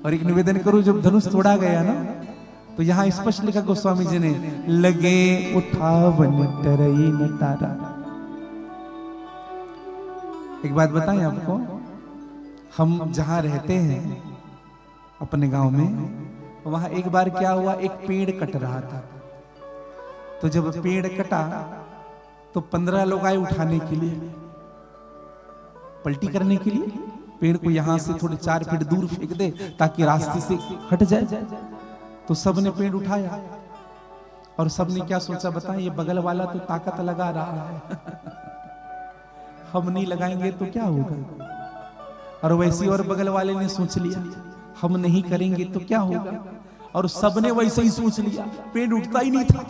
[SPEAKER 1] और एक निवेदन करूं, जब धनुष तोड़ा गया ना, तो यहाँ स्पष्ट लिखा गोस्वामी जी ने, लगे उठावन टरई नटारा। एक बात बताएं आपको, हम जहां रहते हैं अपने गांव में, वहां एक बार क्या हुआ, एक पेड़ कट रहा था। तो जब पेड़ कटा, तो 15 लोग आए उठाने के लिए, पलटी करने के लिए। पेड़ को यहां से थोड़े 4 फीट दूर फेंक दे, ताकि रास्ते से हट जाए। तो सबने पेड़ उठाया, और सबने क्या सोचा बताएं, ये बगल वाला तो ताकत लगा रहा है, हम नहीं लगाएंगे तो क्या होगा। और वैसे और बगल वाले ने सोच लिया, हम नहीं करेंगे तो क्या होगा। और सबने वैसे ही सोच लिया, पेड़ उठता ही नहीं था।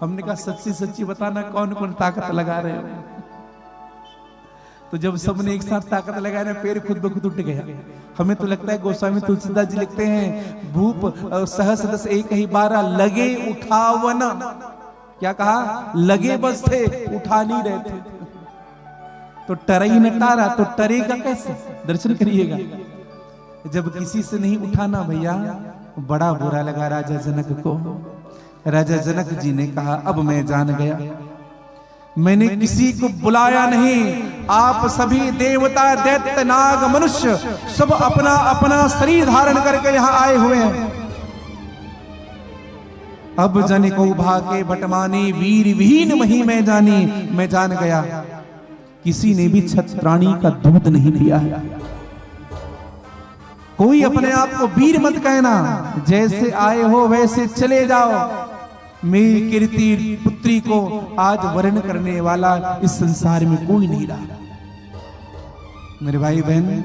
[SPEAKER 1] हमने कहा सच्ची सच्ची बताना, कौन कौन ताकत लगा रहे हो। तो जब सबने एक साथ ताकत लगाया ना, पेड़ खुद ब खुद उठ गया। हमें तो लगता है, गोस्वामी तुलसीदास जी लिखते हैं, भूप सहस दस एक ही बारा, लगे उठावन। क्या कहा? लगे बस थे, उठा नहीं रहे थे। तो टरई नटारा, तो टरेगा कैसे? दर्शन करिएगा। जब किसी से नहीं उठाना भैया, बड़ा बुरा लगा राजा जनक को। राजा जनक जी ने कहा, अब मैं जान गया, मैंने किसी को बुलाया नहीं। आप सभी देवता, दैत्य, नाग, मनुष्य सब अपना अपना शरीर धारण करके यहाँ आए हुए हैं। अब जन को भागे भटमानी, वीर विहीन मही मैं जानी। मैं जान गया, किसी ने भी छत्राणी का दूध नहीं पिया है। कोई अपने आप को वीर मत कहना, जैसे आए हो वैसे चले जाओ। मेरी कीर्ति पुत्री को आज वर्ण करने वाला इस संसार में कोई नहीं रहा। मेरे भाई बहन,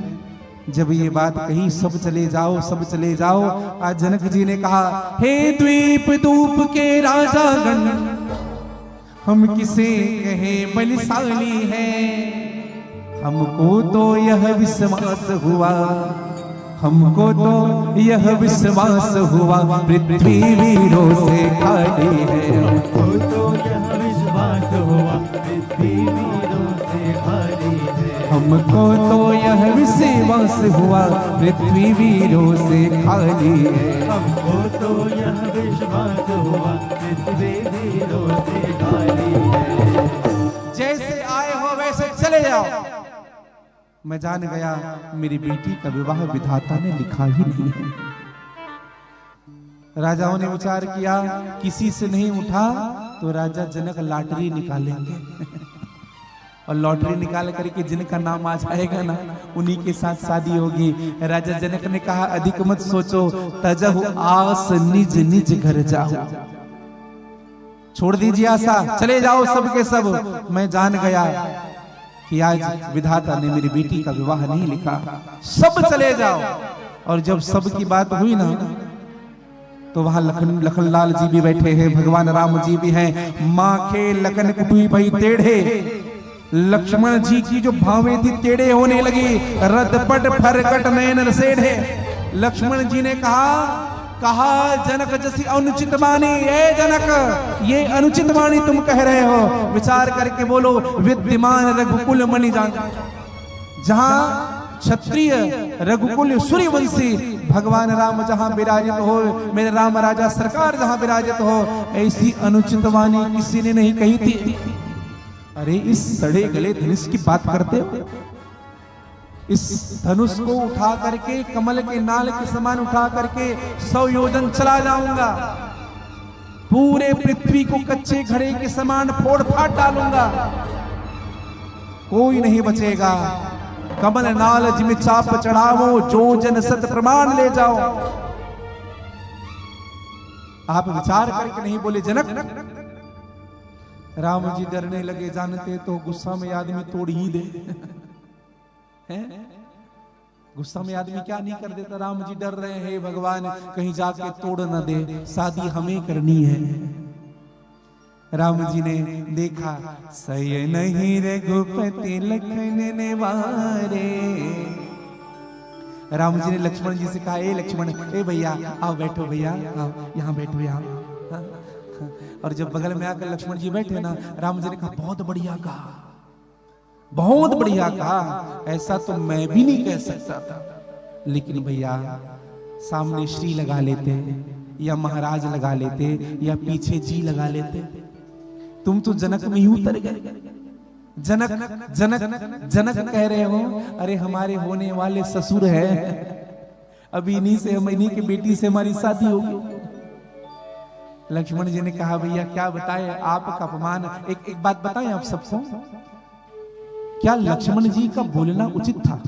[SPEAKER 1] जब ये बात कही, सब चले जाओ, सब चले जाओ। आज जनक जी ने कहा, हे द्वीप दूप के राजा गण, हम किसे कहे बलशाली है। हमको तो यह विश्वास हुआ, हमको तो यह विश्वास हुआ, पृथ्वी वीरों से खाली है।
[SPEAKER 2] हमको तो यह विश्वास हुआ, पृथ्वी वीरों से खाली है।
[SPEAKER 1] हमको तो यह विश्वास हुआ, पृथ्वी वीरों से खाली है।
[SPEAKER 2] हमको तो यह विश्वास हुआ, पृथ्वी वीरों से खाली है।
[SPEAKER 1] जैसे आए हो वैसे चले जाओ। मैं जान गया, मेरी बेटी का विवाह विधाता ने लिखा ही नहीं है। राजाओं ने विचार किया किसी से नहीं उठा तो राजा जनक लॉटरी निकालेंगे और लॉटरी निकाल करके जिनका नाम आ जाएगा ना उन्हीं के साथ शादी होगी। राजा जनक ने कहा अधिक मत सोचो, तजहु आस निज निज घर जाओ। छोड़ दीजिए आशा, चले जाओ सब के सब। मैं जान गया कि आज विधाता ने मेरी बेटी का विवाह नहीं लिखा, सब चले जाओ। और जब सब की बात हुई ना तो वहां लखनलाल जी भी बैठे हैं, भगवान राम जी भी हैं। माँ के लखन कुटुई भई टेढ़े, लक्ष्मण जी की जो भावे थी टेढ़े होने लगी। रदपट फरकट नयन रसेढ़े। लक्ष्मण जी ने कहा जनक जैसी अनुचित वाणी, ए जनक ये अनुचित वाणी तुम कह रहे हो, विचार करके बोलो। विद्यमान रघुकुल मणि जान, जहां क्षत्रिय रघुकुल सूर्यवंशी भगवान राम जहां विराजित हो, मेरे राम राजा सरकार जहां विराजित हो, ऐसी अनुचित वाणी किसी ने नहीं कही थी। अरे इस सड़े गले धनुष की बात करते हो? इस धनुष को उठा करके कमल के नाल के समान उठा करके 100 योजन चला जाऊंगा, पूरे पृथ्वी को कच्चे घड़े के समान फोड़ फाड़ डालूंगा, कोई नहीं बचेगा। कमल नाल जिम चाप चढ़ावो, जो जन सत प्रमाण ले जाओ। आप विचार करके नहीं बोले जनक? राम जी डरने लगे, जानते तो गुस्सा में आदमी तोड़ ही दे। गुस्सा में आदमी क्या नहीं कर देता। राम जी डर रहे हैं, भगवान कहीं जाके तोड़ न दे, शादी हमें करनी है। राम जी ने देखा सही नहीं रघुपति लखन ने वारे। राम जी ने लक्ष्मण जी से कहा, ए लक्ष्मण, ए भैया आओ बैठो, भैया आओ यहाँ बैठो यहाँ। और जब बगल में आकर लक्ष्मण जी बैठे ना, राम जी ने कहा बहुत बढ़िया कहा, बहुत बढ़िया कहा, ऐसा तो मैं भी नहीं कह सकता था। लेकिन भैया सामने श्री लगा लेते या महाराज लगा लेते या पीछे जी लगा लेते, तुम तो जनक में ही उतर गए। जनक जनक जनक कह रहे हो, अरे हमारे होने वाले ससुर है, अभी इन्हीं से, हम इन्हीं की बेटी से हमारी शादी होगी। लक्ष्मण जी ने कहा भैया क्या बताए आपका अपमान। एक बात बताएं आप सबको, क्या लक्ष्मण जी का बोलना उचित था?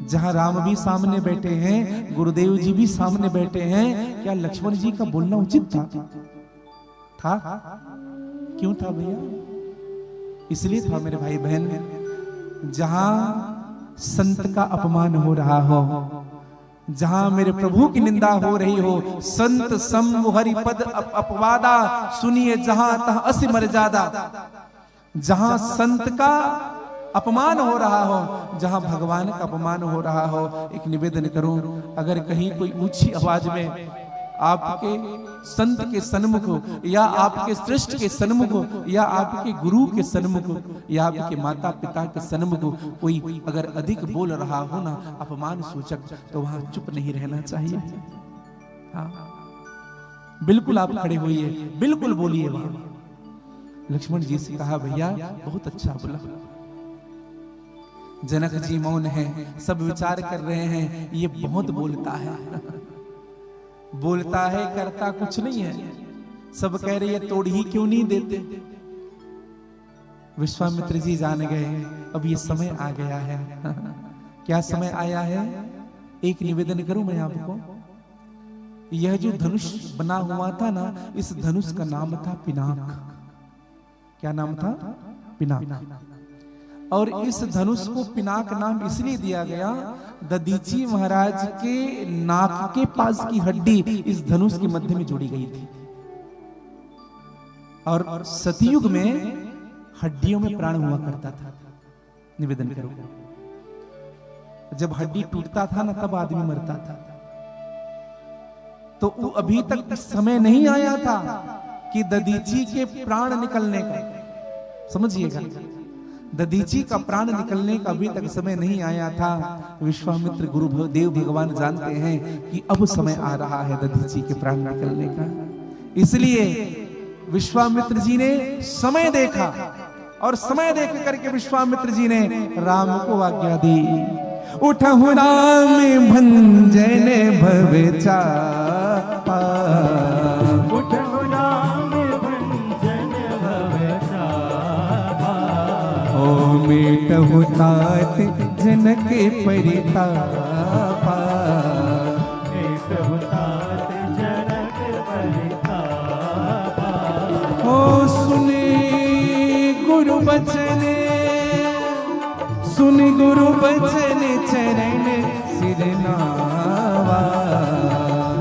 [SPEAKER 1] जहां राम भी सामने बैठे हैं, गुरुदेव जी भी सामने बैठे हैं, क्या लक्ष्मण जी का बोलना उचित था? क्यों था भैया? इसलिए था मेरे भाई बहन, जहां संत का अपमान हो रहा हो, जहां मेरे प्रभु की निंदा हो रही हो, संत सम हरि पद अपवादा, सुनिए जहां तहां असि मर्यादा। जहां संत का अपमान हो रहा हो, जहां भगवान का अपमान हो रहा हो, एक निवेदन करूं, अगर कहीं कोई ऊंची आवाज में आपके संत के सन्मुख या आपके श्रेष्ठ के सन्मुख या आपके गुरु के सन्मुख या आपके माता पिता के सन्मुख कोई अगर अधिक बोल रहा हो ना अपमान सूचक, तो वहां चुप नहीं रहना चाहिए। हाँ, बिल्कुल आप खड़े होइए, बिल्कुल बोलिए। वहां लक्ष्मण जी से कहा भैया बहुत अच्छा बोला। जनक जी मौन है, सब विचार कर रहे हैं, ये बहुत बोलता है, बोलता है करता कुछ नहीं है। सब कह रही है तोड़ ही क्यों नहीं देते। विश्वामित्र जी जान गए, अब ये समय आ गया है। क्या समय आया है? एक निवेदन करूं मैं आपको, यह जो धनुष बना हुआ था ना, इस धनुष का नाम था पिनाक। क्या नाम था? पिनाक। और इस धनुष को पिनाक नाम इसलिए दिया गया, दधीची महाराज के नाक के पास की हड्डी इस धनुष के मध्य में जोड़ी गई थी। और सतयुग में हड्डियों में प्राण हुआ करता था। निवेदन करो, जब हड्डी टूटता था ना तब आदमी मरता था। तो अभी तक समय नहीं आया था कि दधीची के प्राण निकलने का, समझिएगा, दधीची का प्राण निकलने का अभी तक समय नहीं आया था। विश्वामित्र गुरुदेव भगवान जानते हैं कि अब समय आ रहा है दधीची के प्राण निकलने का। इसलिए विश्वामित्र जी ने समय देखा और समय देख करके विश्वामित्र जी ने राम को आज्ञा दी, उठहु राम भंजन भव चापा,
[SPEAKER 2] उठहु राम भंजन भव चापा।
[SPEAKER 1] ओ मेटहु तात जनक परितापा,
[SPEAKER 2] मेटहु तात जनक परितापा।
[SPEAKER 1] ओ सुने गुरु बचन, सुन गुरु बचन चरण सिर नावा,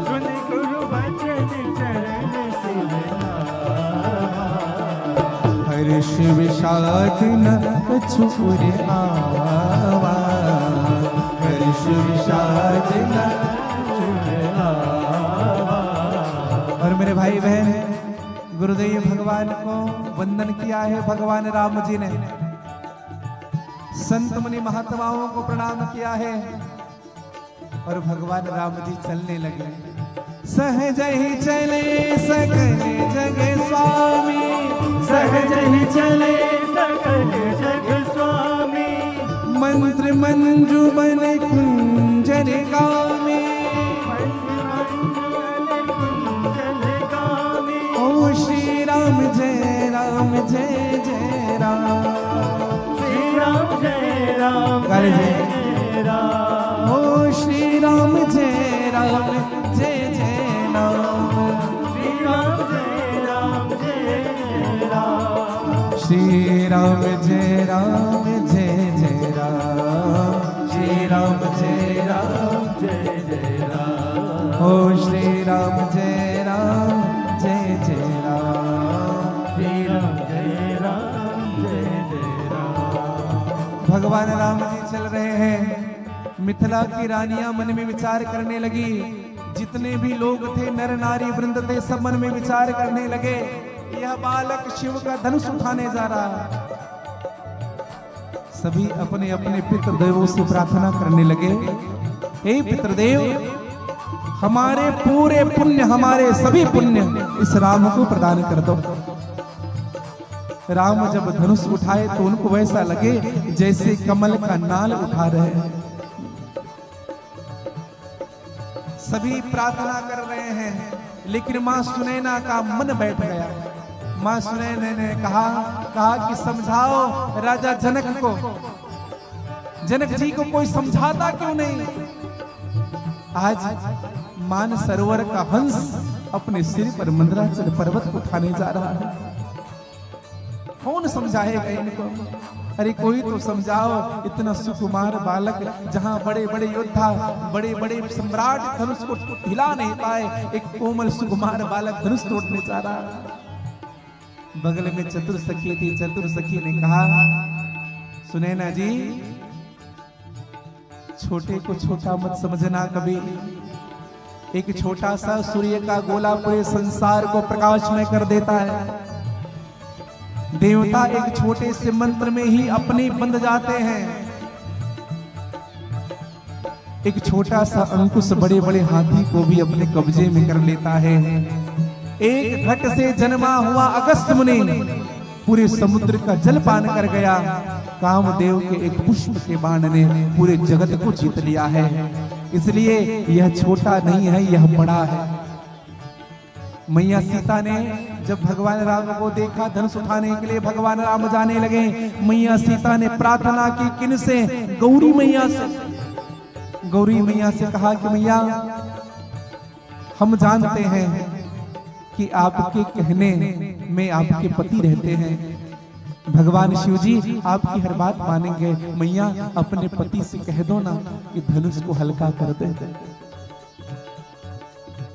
[SPEAKER 2] सुन गुरु बचन चरण सिर नावा।
[SPEAKER 1] हर्ष विषाद न कछुर आवा, हर्ष विषाद न कछुर आवा। और मेरे भाई बहन, गुरुदेव भगवान को वंदन किया है भगवान राम जी ने, संत मुनि महात्माओं को प्रणाम किया है और भगवान राम जी चलने लगे। सहज ही चले सकल जग स्वामी,
[SPEAKER 2] सहज ही चले सकल जग स्वामी।
[SPEAKER 1] मंत्र मंजुमन कुंजन गामी, ओ श्री राम जय राम जय जय राम,
[SPEAKER 2] श्री राम जय राम
[SPEAKER 1] काले
[SPEAKER 2] जय राम।
[SPEAKER 1] ओ श्री राम जय राम जय जय राम,
[SPEAKER 2] श्री राम जय राम जय राम।
[SPEAKER 1] श्री राम जय राम जय जय राम, श्री राम जय राम
[SPEAKER 2] जय जय राम।
[SPEAKER 1] ओ श्री राम जय राम जय जय राम,
[SPEAKER 2] श्री राम जय राम जय जय राम।
[SPEAKER 1] भगवान राम जी चल रहे हैं। मिथिला की रानियां मन में विचार करने लगी, जितने भी लोग थे नर नारी वृंद थे, सब मन में विचार करने लगे, यह बालक शिव का धनुष उठाने जा रहा है। सभी अपने अपने पितृदेवों से प्रार्थना करने लगे, हे पितृदेव, हमारे पूरे पुण्य, हमारे सभी पुण्य इस राम को प्रदान कर दो। राम जब धनुष उठाए तो उनको वैसा लगे जैसे कमल का नाल उठा रहे हैं। सभी प्रार्थना कर रहे हैं, लेकिन मां सुनैना का मन बैठ गया। मां सुनैना ने कहा कि समझाओ राजा जनक को, जनक जी को कोई समझाता क्यों नहीं। आज मान सरोवर का हंस अपने सिर पर मंदराचल पर्वत उठाने जा रहा है, कौन समझाएगा इनको। अरे कोई तो समझाओ, इतना सुकुमार बालक, जहां बड़े बड़े योद्धा, बड़े बड़े सम्राट धनुष को हिला नहीं पाए, एक कोमल सुकुमार बालक धनुष तोड़ने जा रहा है। बगल में चतुर सखी थी, चतुर सखी ने कहा, सुनैना जी, छोटे को छोटा मत समझना कभी। एक छोटा सा सूर्य का गोला पूरे संसार को प्रकाशमय कर देता है। देवता एक छोटे से मंत्र में ही अपने बंध जाते हैं। एक छोटा सा अंकुश बड़े बड़े हाथी को भी अपने कब्जे में कर लेता है। एक घट से जन्मा हुआ अगस्त मुनि पूरे समुद्र का जल पान कर गया। कामदेव के एक पुष्प के बाण ने पूरे जगत को जीत लिया है। इसलिए यह छोटा नहीं है, यह बड़ा है। मैया सीता ने जब भगवान राम को देखा धनुष उठाने के लिए भगवान राम जाने लगे, मैया सीता ने प्रार्थना की, किन से? गौरी मैया से। गौरी मैया से कहा कि मैया, हम जानते हैं कि आपके कहने में आपके पति रहते हैं। भगवान शिव जी आपकी हर बात मानेंगे। मैया, अपने पति से कह दो ना कि धनुष को हल्का कर दे।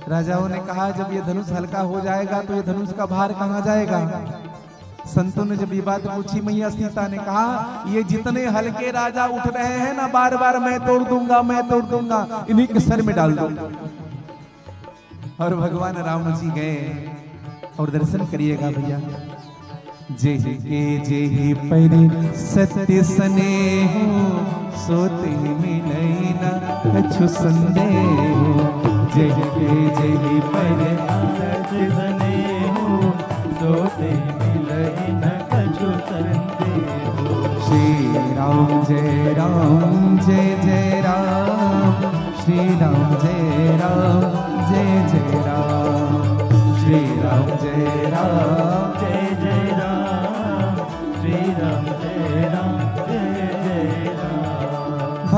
[SPEAKER 1] राजाओं ने कहा, जब ये धनुष हल्का हो जाएगा तो ये धनुष का भार कहां जाएगा। संतों ने जब ये बात पूछी, मैया सीता ने कहा, ये जितने हल्के राजा उठ रहे हैं ना, बार बार मैं तोड़ दूंगा, मैं तोड़ दूंगा, इन्हीं के सर में डाल दूंगा। और भगवान राम जी गए और दर्शन करिएगा भैया। जय के जय पर सत्य स्नेह सोते मिलई न कछु संदेह। जय के जय पर
[SPEAKER 2] सत्य स्नेह सोते मिलई न कछु संदेह।
[SPEAKER 1] श्री राम जय जय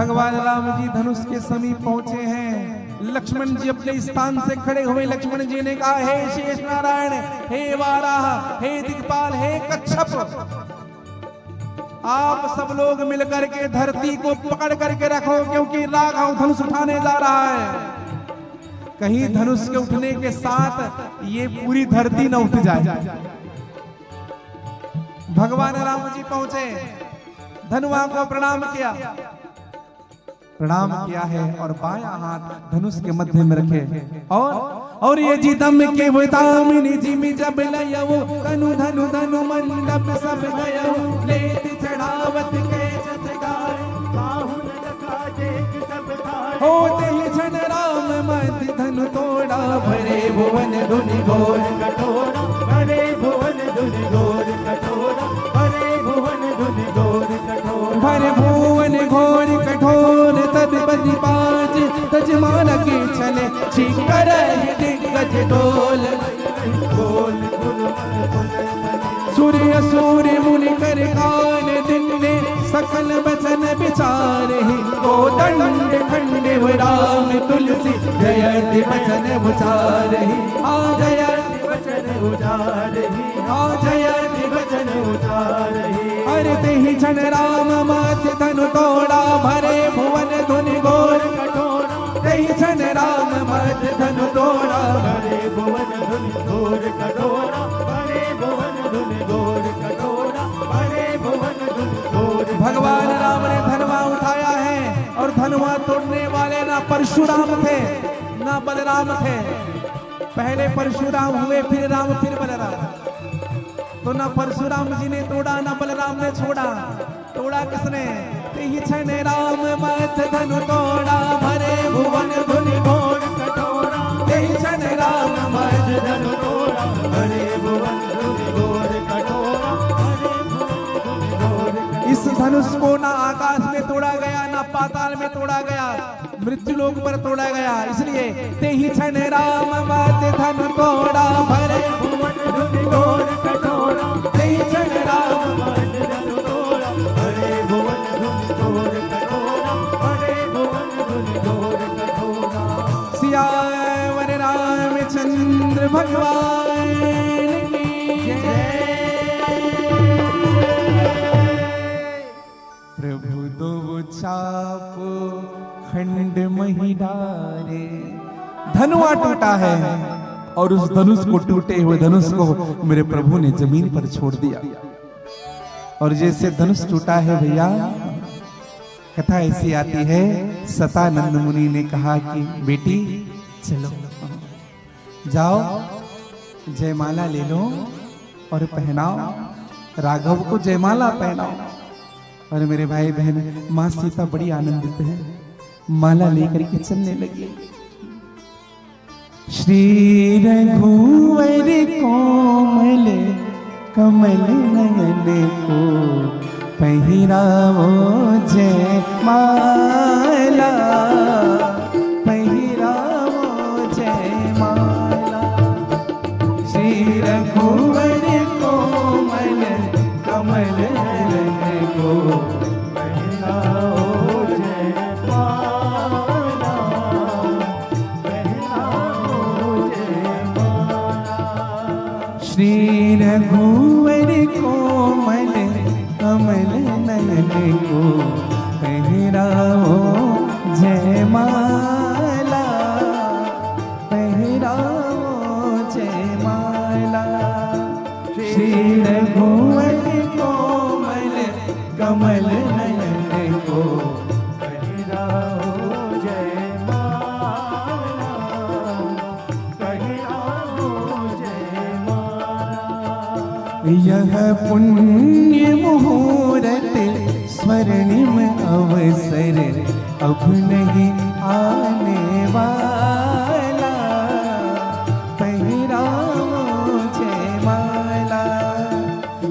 [SPEAKER 1] भगवान राम जी धनुष के समीप पहुंचे हैं। लक्ष्मण जी अपने स्थान से खड़े हुए। लक्ष्मण जी ने कहा, हे शेष नारायण, हे वाराह, हे दिक्पाल, हे कच्छप, आप सब लोग मिलकर के धरती को पकड़ करके रखो, क्योंकि राघव धनुष उठाने जा रहा है। कहीं धनुष के उठने के साथ ये पूरी धरती न उठ जाए। भगवान राम जी पहुंचे, धनुआ को प्रणाम किया है और बायां हाथ धनुष के मध्य में रखे और ये जी दम के वो दामिनी जी में जब लयऊ धनु धनु धनु मंडप सब गयऊ लेत चढ़ावत के जतगार
[SPEAKER 2] बाहुन लखा देख सब थारे
[SPEAKER 1] होते ही छन राम मत धनु तोड़ा भरे भुवन धुनि घोर
[SPEAKER 2] कठोरा भरे भुवन धुनि घोर कठोरा भरे भुवन धुनि घोर कठोरा
[SPEAKER 1] भरे भुवन घोर कठोर तद पति पांच तजमान के चले छिकर दिग्गज डोल
[SPEAKER 2] बोल बोल
[SPEAKER 1] सूर्य सूर्य मुनि कर कान दिखने सकल बचन विचारे को दंड खंड राम तुलसी जयति बचन उचारे आ जयति
[SPEAKER 2] वचन उजारे
[SPEAKER 1] आ जयति
[SPEAKER 2] वचन उजारे
[SPEAKER 1] अरे ते ही छन राम माथ धनु तोड़ा भरे भुवन धुनि घोर
[SPEAKER 2] कठोरा
[SPEAKER 1] ते ही छन राम माथ धनु तोड़ा
[SPEAKER 2] भरे भुवन धुनि घोर कठोरा भरे भुवन धुनि घोर कठोरा भरे भुवन धुनि घोर
[SPEAKER 1] भगवान राम ने धनुआ उठाया है और धनुआ तोड़ने वाले ना परशुराम थे ना बलराम थे। पहले परशुराम हुए, फिर राम, फिर बलराम। तो ना परशुराम जी ने तोड़ा ना बलराम ने छोड़ा। तोड़ा किसने? ही छन राम मत धनु तोड़ा भरे भुवन धुनि घोर
[SPEAKER 2] कठोरा
[SPEAKER 1] ही छन राम मत
[SPEAKER 2] धनु तोड़ा भरे भुवन धुनि घोर कठोरा भरे भुवन धुनि घोर
[SPEAKER 1] इस धनुष को ना आकाश में तोड़ा गया ना पाताल में तोड़ा गया, मृत्यु लोक पर तोड़ा गया। इसलिए ते ही छन राम मत धनु तोड़ा भरे
[SPEAKER 2] भुवन धुनि घोर कठोरा
[SPEAKER 1] ते ही छन राम
[SPEAKER 2] मत धनु तोड़ा भरे भुवन धुनि घोर कठोरा भरे भुवन धुनि घोर कठोरा।
[SPEAKER 1] सियावर रामचंद्र भगवान की जय। प्रभु दो चाप खंड मही डारे। धनुआ टूटा है और उस धनुष को, टूटे हुए धनुष को मेरे प्रभु ने जमीन पर छोड़ दिया। और जैसे धनुष टूटा है भैया, कथा ऐसी आती है, सतानंद मुनि ने कहा कि बेटी चलो जाओ जयमाला ले लो और पहनाओ, राघव को जयमाला पहनाओ। और मेरे भाई बहन, माँ सीता बड़ी आनंदित है, माला लेकर के चलने लगी। श्री रघुवर कोमल कमल नयन को पहिराओ जय माला, पहिराओ जय माला। श्री रघुवर कोमल कमल नयन को
[SPEAKER 2] पहिराओ जय माला पहिराओ जय माला।
[SPEAKER 1] श्री रघुवर कोमल कमल नयन को पहिराओ जय माला, पहिराओ जय माला। श्री रघुवर कोमल कमल नयन को
[SPEAKER 2] पहिराओ जय माला पहिराओ जय माला।
[SPEAKER 1] यह पुण्य मुहूर्त स्वर्णिम अवसर अब नहीं आने वाला, पहिराओ जय माला।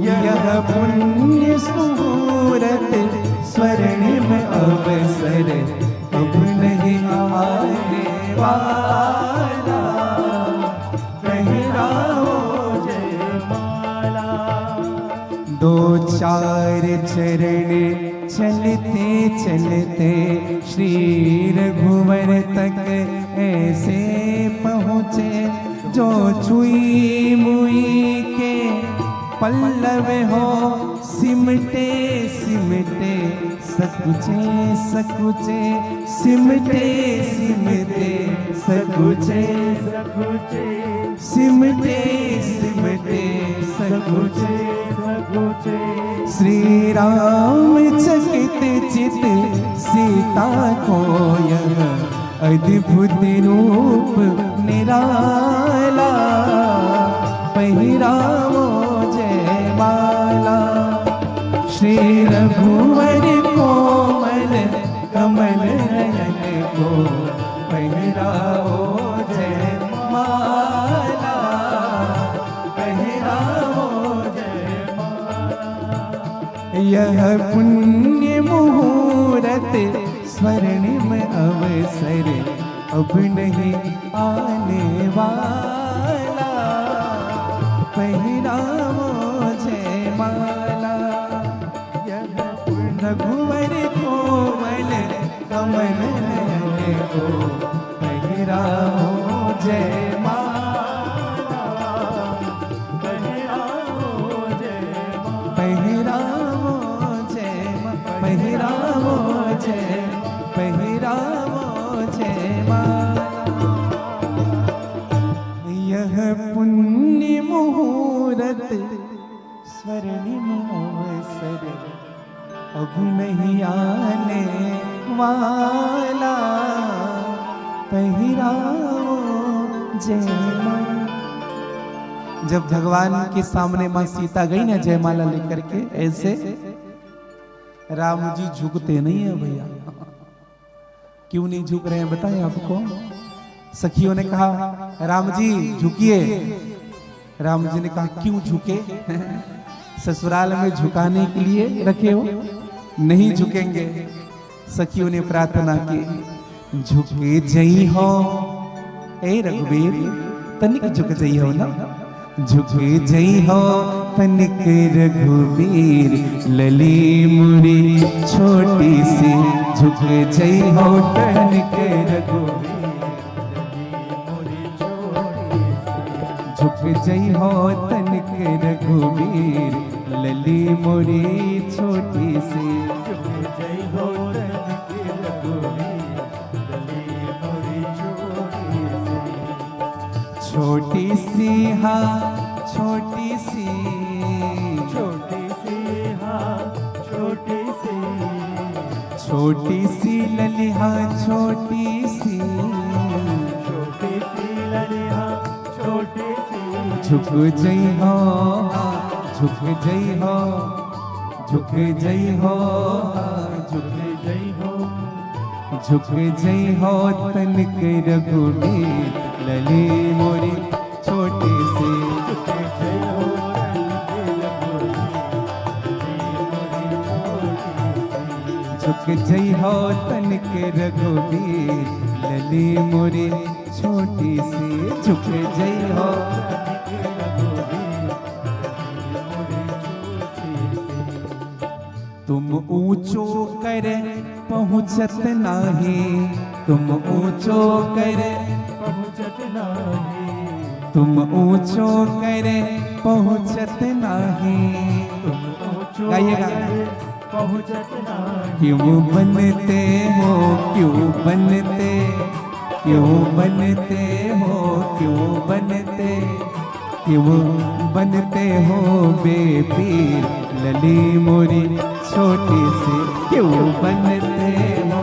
[SPEAKER 1] यह पुण्य मुहूर्त स्वर्णिम अवसर अब नहीं आने वाला, पहिराओ
[SPEAKER 2] जय माला।
[SPEAKER 1] दो चार चरण चलते चलते श्री रघुवर तक ऐसे पहुँचे जो छुई मुई के पल्लव हो सिमटे सिमटे सकुचे सकुचे सिमटे सिमटे सकुचे
[SPEAKER 2] सकुचे
[SPEAKER 1] सिमटे सिमटे सकुचे
[SPEAKER 2] सकुचे
[SPEAKER 1] श्री राम चकित चित सीता को यह अद्भुत रूप निराला पहिरावो जय माला श्री रघुवर कोमल कमल नयन को पहिरावो जय माला पहिरावो जय माला। यह पुण्य मुहूर्त स्वर्णिम अवसर अब नहीं आने वाला पहिरावो जय माला। यह रघुवर कोमल कमल नयन को पहिरावो जय माला
[SPEAKER 2] पहिरावो जय माला
[SPEAKER 1] पहिरावो जय पहिरावो जय पहिरावो जय माला। यह पुण्य मुहूर्त स्वर्णिम अवसर अब नहीं आने वाला पहिरावो जयमाला। जब भगवान के सामने मां सीता गई ना जयमाला लेकर के ऐसे, राम जी झुकते नहीं है भैया। क्यों नहीं झुक रहे हैं बताएं आपको। सखियों ने कहा राम जी झुकिए। राम जी ने कहा क्यों झुके? ससुराल में झुकाने के लिए रखे हो, नहीं झुकेंगे। सखियों ने प्रार्थना की झुके जई हो ए रघुवीर, तनिक झुक जई हो ना, झुके जई हो तनिक रघुवीर, लली मुरी छोटी सी झुक जई हो तनिक रघुवीर, झुक जई हो तनिक रघुवीर, लली मोरी छोटी सी
[SPEAKER 2] झुक जई हो तनिक रघुवीर, लली मोरी छोटी सी।
[SPEAKER 1] छोटी सी हाँ छोटी सी,
[SPEAKER 2] छोटी सी हाँ छोटी सी,
[SPEAKER 1] छोटी सी लली हाँ छोटी सी,
[SPEAKER 2] छोटी सी लली हाँ छोटी सी।
[SPEAKER 1] झुक जई हो झुक जई हो, झुक जई हो झुक
[SPEAKER 2] जई हो,
[SPEAKER 1] झुक जई हो तनिक रघुवीर, लली मोरी छोटी सी,
[SPEAKER 2] झुक जई हो तनिक रघुवीर,
[SPEAKER 1] झुक जई हो तनिक रघुवीर, लली मोरी छोटी सी, झुक जई हो। तुम ऊंचो कर पहुँचत नाही, तुम ऊंचो कर
[SPEAKER 2] पहुँचत नाही,
[SPEAKER 1] तुम ऊंचो कर पहुँचत नाही,
[SPEAKER 2] तुम ऊंचो
[SPEAKER 1] गाइएगा।
[SPEAKER 2] कर पहुँचत नाही।
[SPEAKER 1] क्यों बनते हो क्यों बनते, क्यों बनते हो क्यों बनते, क्यों बनते हो बेपीर, लली मोरी छोटी सी, क्यों बनते हो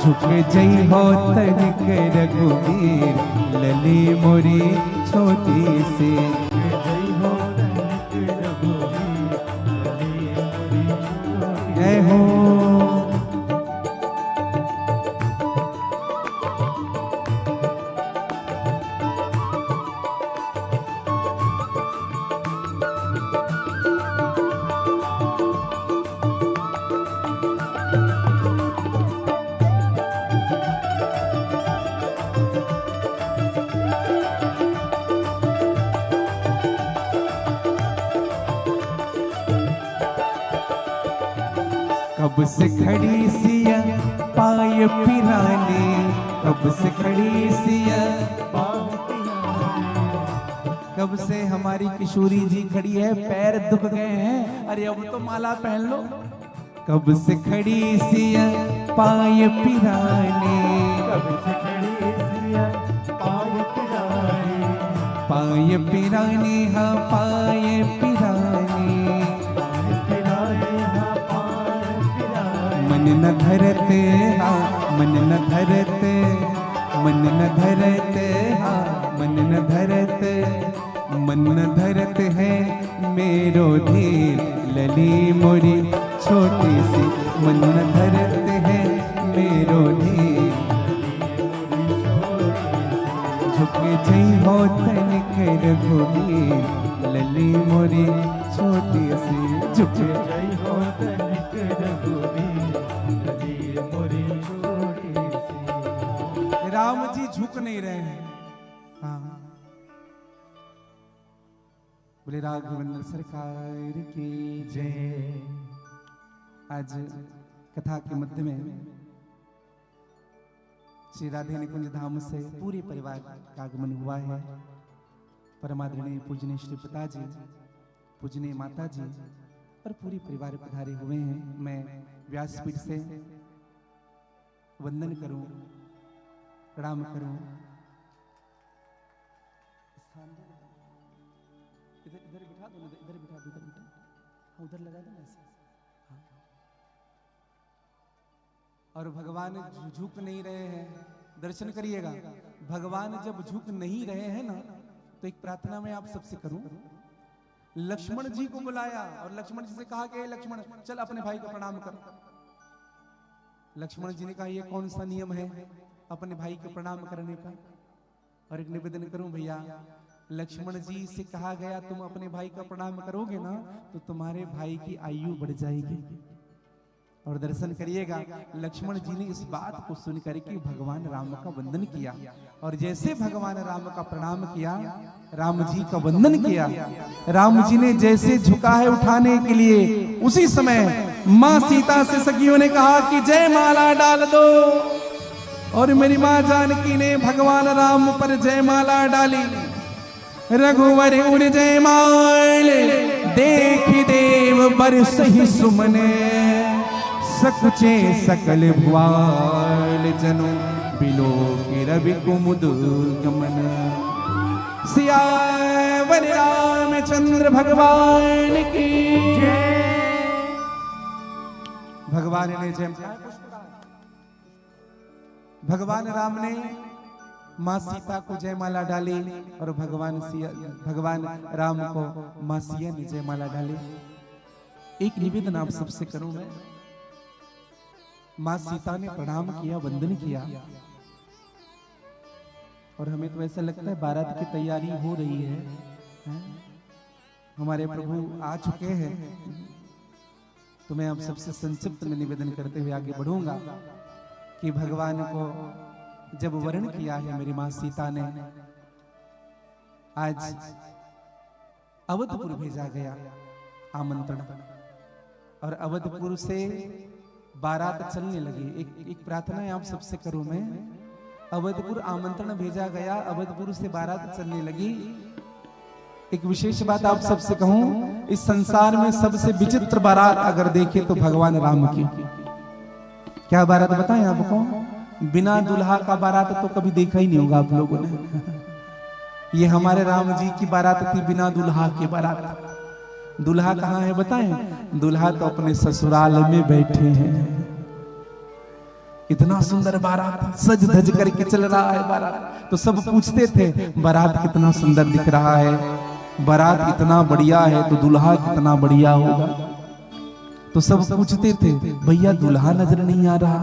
[SPEAKER 1] झुक जई हो तनिक रघुवीर, लली मोरी छोटी सी,
[SPEAKER 2] जई हो तनिक रघुवीर, लली मोरी छोटी।
[SPEAKER 1] जय हो। कब से खड़ी सिया पाए पिराने, कब से खड़ी सिया कब से हमारी किशोरी जी खड़ी है, पैर दुख गए हैं, अरे अब तो माला पहन लो। कब से खड़ी सिया पाए पिराने,
[SPEAKER 2] कब से खड़ी सिया पाए पिराने,
[SPEAKER 1] पाए पिराने हाँ पाए पिराने,
[SPEAKER 2] पाए पिराने हाँ पाए पिराने।
[SPEAKER 1] मन न धरते हाँ मन न धरते, मन न धरते हाँ मन न धरते, मन न धरते है मेरो धीर लली मोरी छोटी सी, मन न धरते है मेरो धीर झुके जई हो तनिक रघुवीर, लली मोरी छोटी सी झुके
[SPEAKER 2] जय हो तनिक रघुवीर, लली मोरी छोटी सी।
[SPEAKER 1] राम जी झुक नहीं रहे हैं। हाँ बोले राघवेंद्र सरकार की जय। आज कथा के मध्य में श्री राधे निकुंज धाम से पूरे परिवार का आगमन हुआ है। परमादरणीय पूजनीय श्री पिताजी, पूजनीय माता जी और पूरे परिवार पधारे हुए हैं। मैं व्यासपीठ से वंदन करूं, प्रणाम करूं। इधर इधर बिठा दो, इधर बिठा दो, इधर बिठा, हाँ उधर लगा दो ऐसे। हाँ। और भगवान झुक नहीं रहे हैं, दर्शन करिएगा। भगवान जब झुक नहीं रहे हैं ना, तो एक प्रार्थना मैं आप सबसे करूं। लक्ष्मण जी को बुलाया और लक्ष्मण जी से कहा कि लक्ष्मण चल अपने भाई को प्रणाम कर। लक्ष्मण जी ने कहा ये कौन सा नियम है अपने भाई को प्रणाम करने का। और एक निवेदन करूं भैया, लक्ष्मण जी से कहा गया तुम अपने भाई का प्रणाम करोगे ना तो तुम्हारे भाई की आयु बढ़ जाएगी। और दर्शन करिएगा, लक्ष्मण जी ने इस बात को सुनकर के भगवान राम का वंदन किया। और जैसे भगवान राम का प्रणाम किया, राम जी का वंदन किया, राम जी ने जैसे झुका है उठाने के लिए, उसी समय माँ सीता से सखियों ने कहा कि जय माला डाल दो। और मेरी माँ जानकी ने भगवान राम पर जय माला डाली। रघुवर उर जय माल देख देव बरसहि सुमने, सकुचे सकल भुआल जनु बिलो की रवि कुमुद गमन। सियावर रामचंद्र भगवान की जय। भगवान ने जय, भगवान राम ने माँ सीता को जयमाला डाली और भगवान राम को माँ सिया ने जयमाला डाली। एक निवेदन आप सबसे करूं मैं, माँ सीता ने प्रणाम किया, वंदन किया, और हमें तो ऐसा लगता है बारात की तैयारी हो रही है, हमारे प्रभु आ चुके हैं। तो मैं आप सबसे संक्षिप्त में निवेदन करते हुए आगे बढ़ूंगा कि भगवान को जब वर्ण किया है मेरी मां सीता ने, आज अवधपुर भेजा गया आमंत्रण, और अवधपुर से बारात चलने लगी। एक प्रार्थना आप सबसे करूं मैं, अवधपुर आमंत्रण भेजा गया, अवधपुर से बारात चलने लगी। एक विशेष बात आप सबसे कहूं, इस संसार में सबसे विचित्र बारात अगर देखे तो भगवान राम की। क्या बारात बताएं आपको? बिना दुल्हा का बारात तो कभी देखा ही नहीं होगा आप लोगों ने। ये हमारे राम जी की बारात थी, बिना दुल्हा की बारात। दुल्हा कहाँ है बताएं? दुल्हा तो अपने ससुराल में बैठे हैं। इतना सुंदर बारात, सज धज करके चल रहा है बारात। तो सब पूछते थे बारात कितना सुंदर दिख रहा है, बारात इतना बढ़िया है तो दुल्हा कितना बढ़िया होगा। तो सब पूछते थे भैया दुल्हा नजर नहीं आ रहा।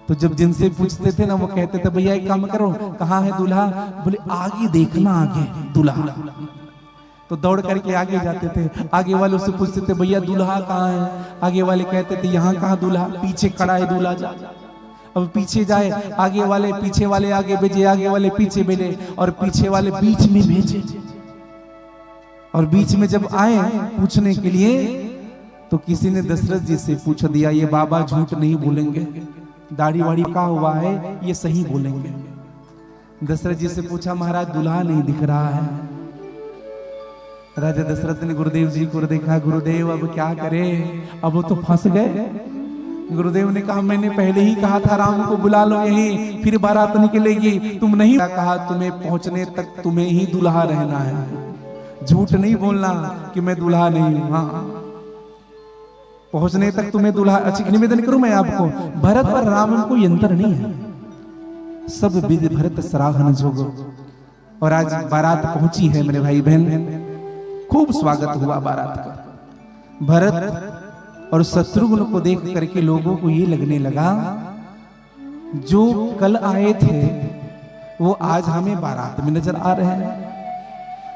[SPEAKER 1] तो जब जिनसे पूछते थे ना वो कहते थे भैया एक काम करो, कहाँ है दूल्हा? बोले आगे देखना, आगे दूल्हा। तो दौड़ करके आगे जाते थे, आगे वालों से पूछते थे भैया दूल्हा कहाँ है? आगे वाले कहते थे यहाँ कहाँ दूल्हा, पीछे खड़ा है दूल्हा, जा। अब पीछे जाए, आगे वाले पीछे वाले आगे भेजे, आगे वाले पीछे भेजे, और पीछे वाले बीच में भेजे। और बीच में जब आए पूछने के लिए तो किसी ने दशरथ जी से पूछ दिया, ये बाबा झूठ नहीं बोलेंगे, दाढ़ी वाड़ी का हुआ है, ये सही बोलेंगे। दशरथ जी से पूछा, महाराज दुल्हा नहीं दिख रहा है। राजा दशरथ ने गुरुदेव जी को देखा, गुरुदेव अब क्या करे, अब वो तो फंस गए। गुरुदेव ने कहा, मैंने पहले ही कहा था राम को बुला लो यहीं, फिर बारात निकलेगी, तुम नहीं कहा, तुम्हें पहुंचने तक तुम्हें ही दुल्हा रहना है, झूठ नहीं बोलना कि मैं दुल्हा नहीं हूं। हाँ, पहुंचने तक तुम्हें दुल्हा। अच्छा, निवेदन करूं मैं आपको, भरत पर राम को यंत्र नहीं है, सब विधि भरत सराहन जोग। और आज बारात पहुंची है मेरे भाई बहन, खूब स्वागत हुआ बारात का। भरत और शत्रुघ्न को देख करके लोगों को ये लगने लगा, जो कल आए थे वो आज हमें बारात में नजर आ रहे हैं।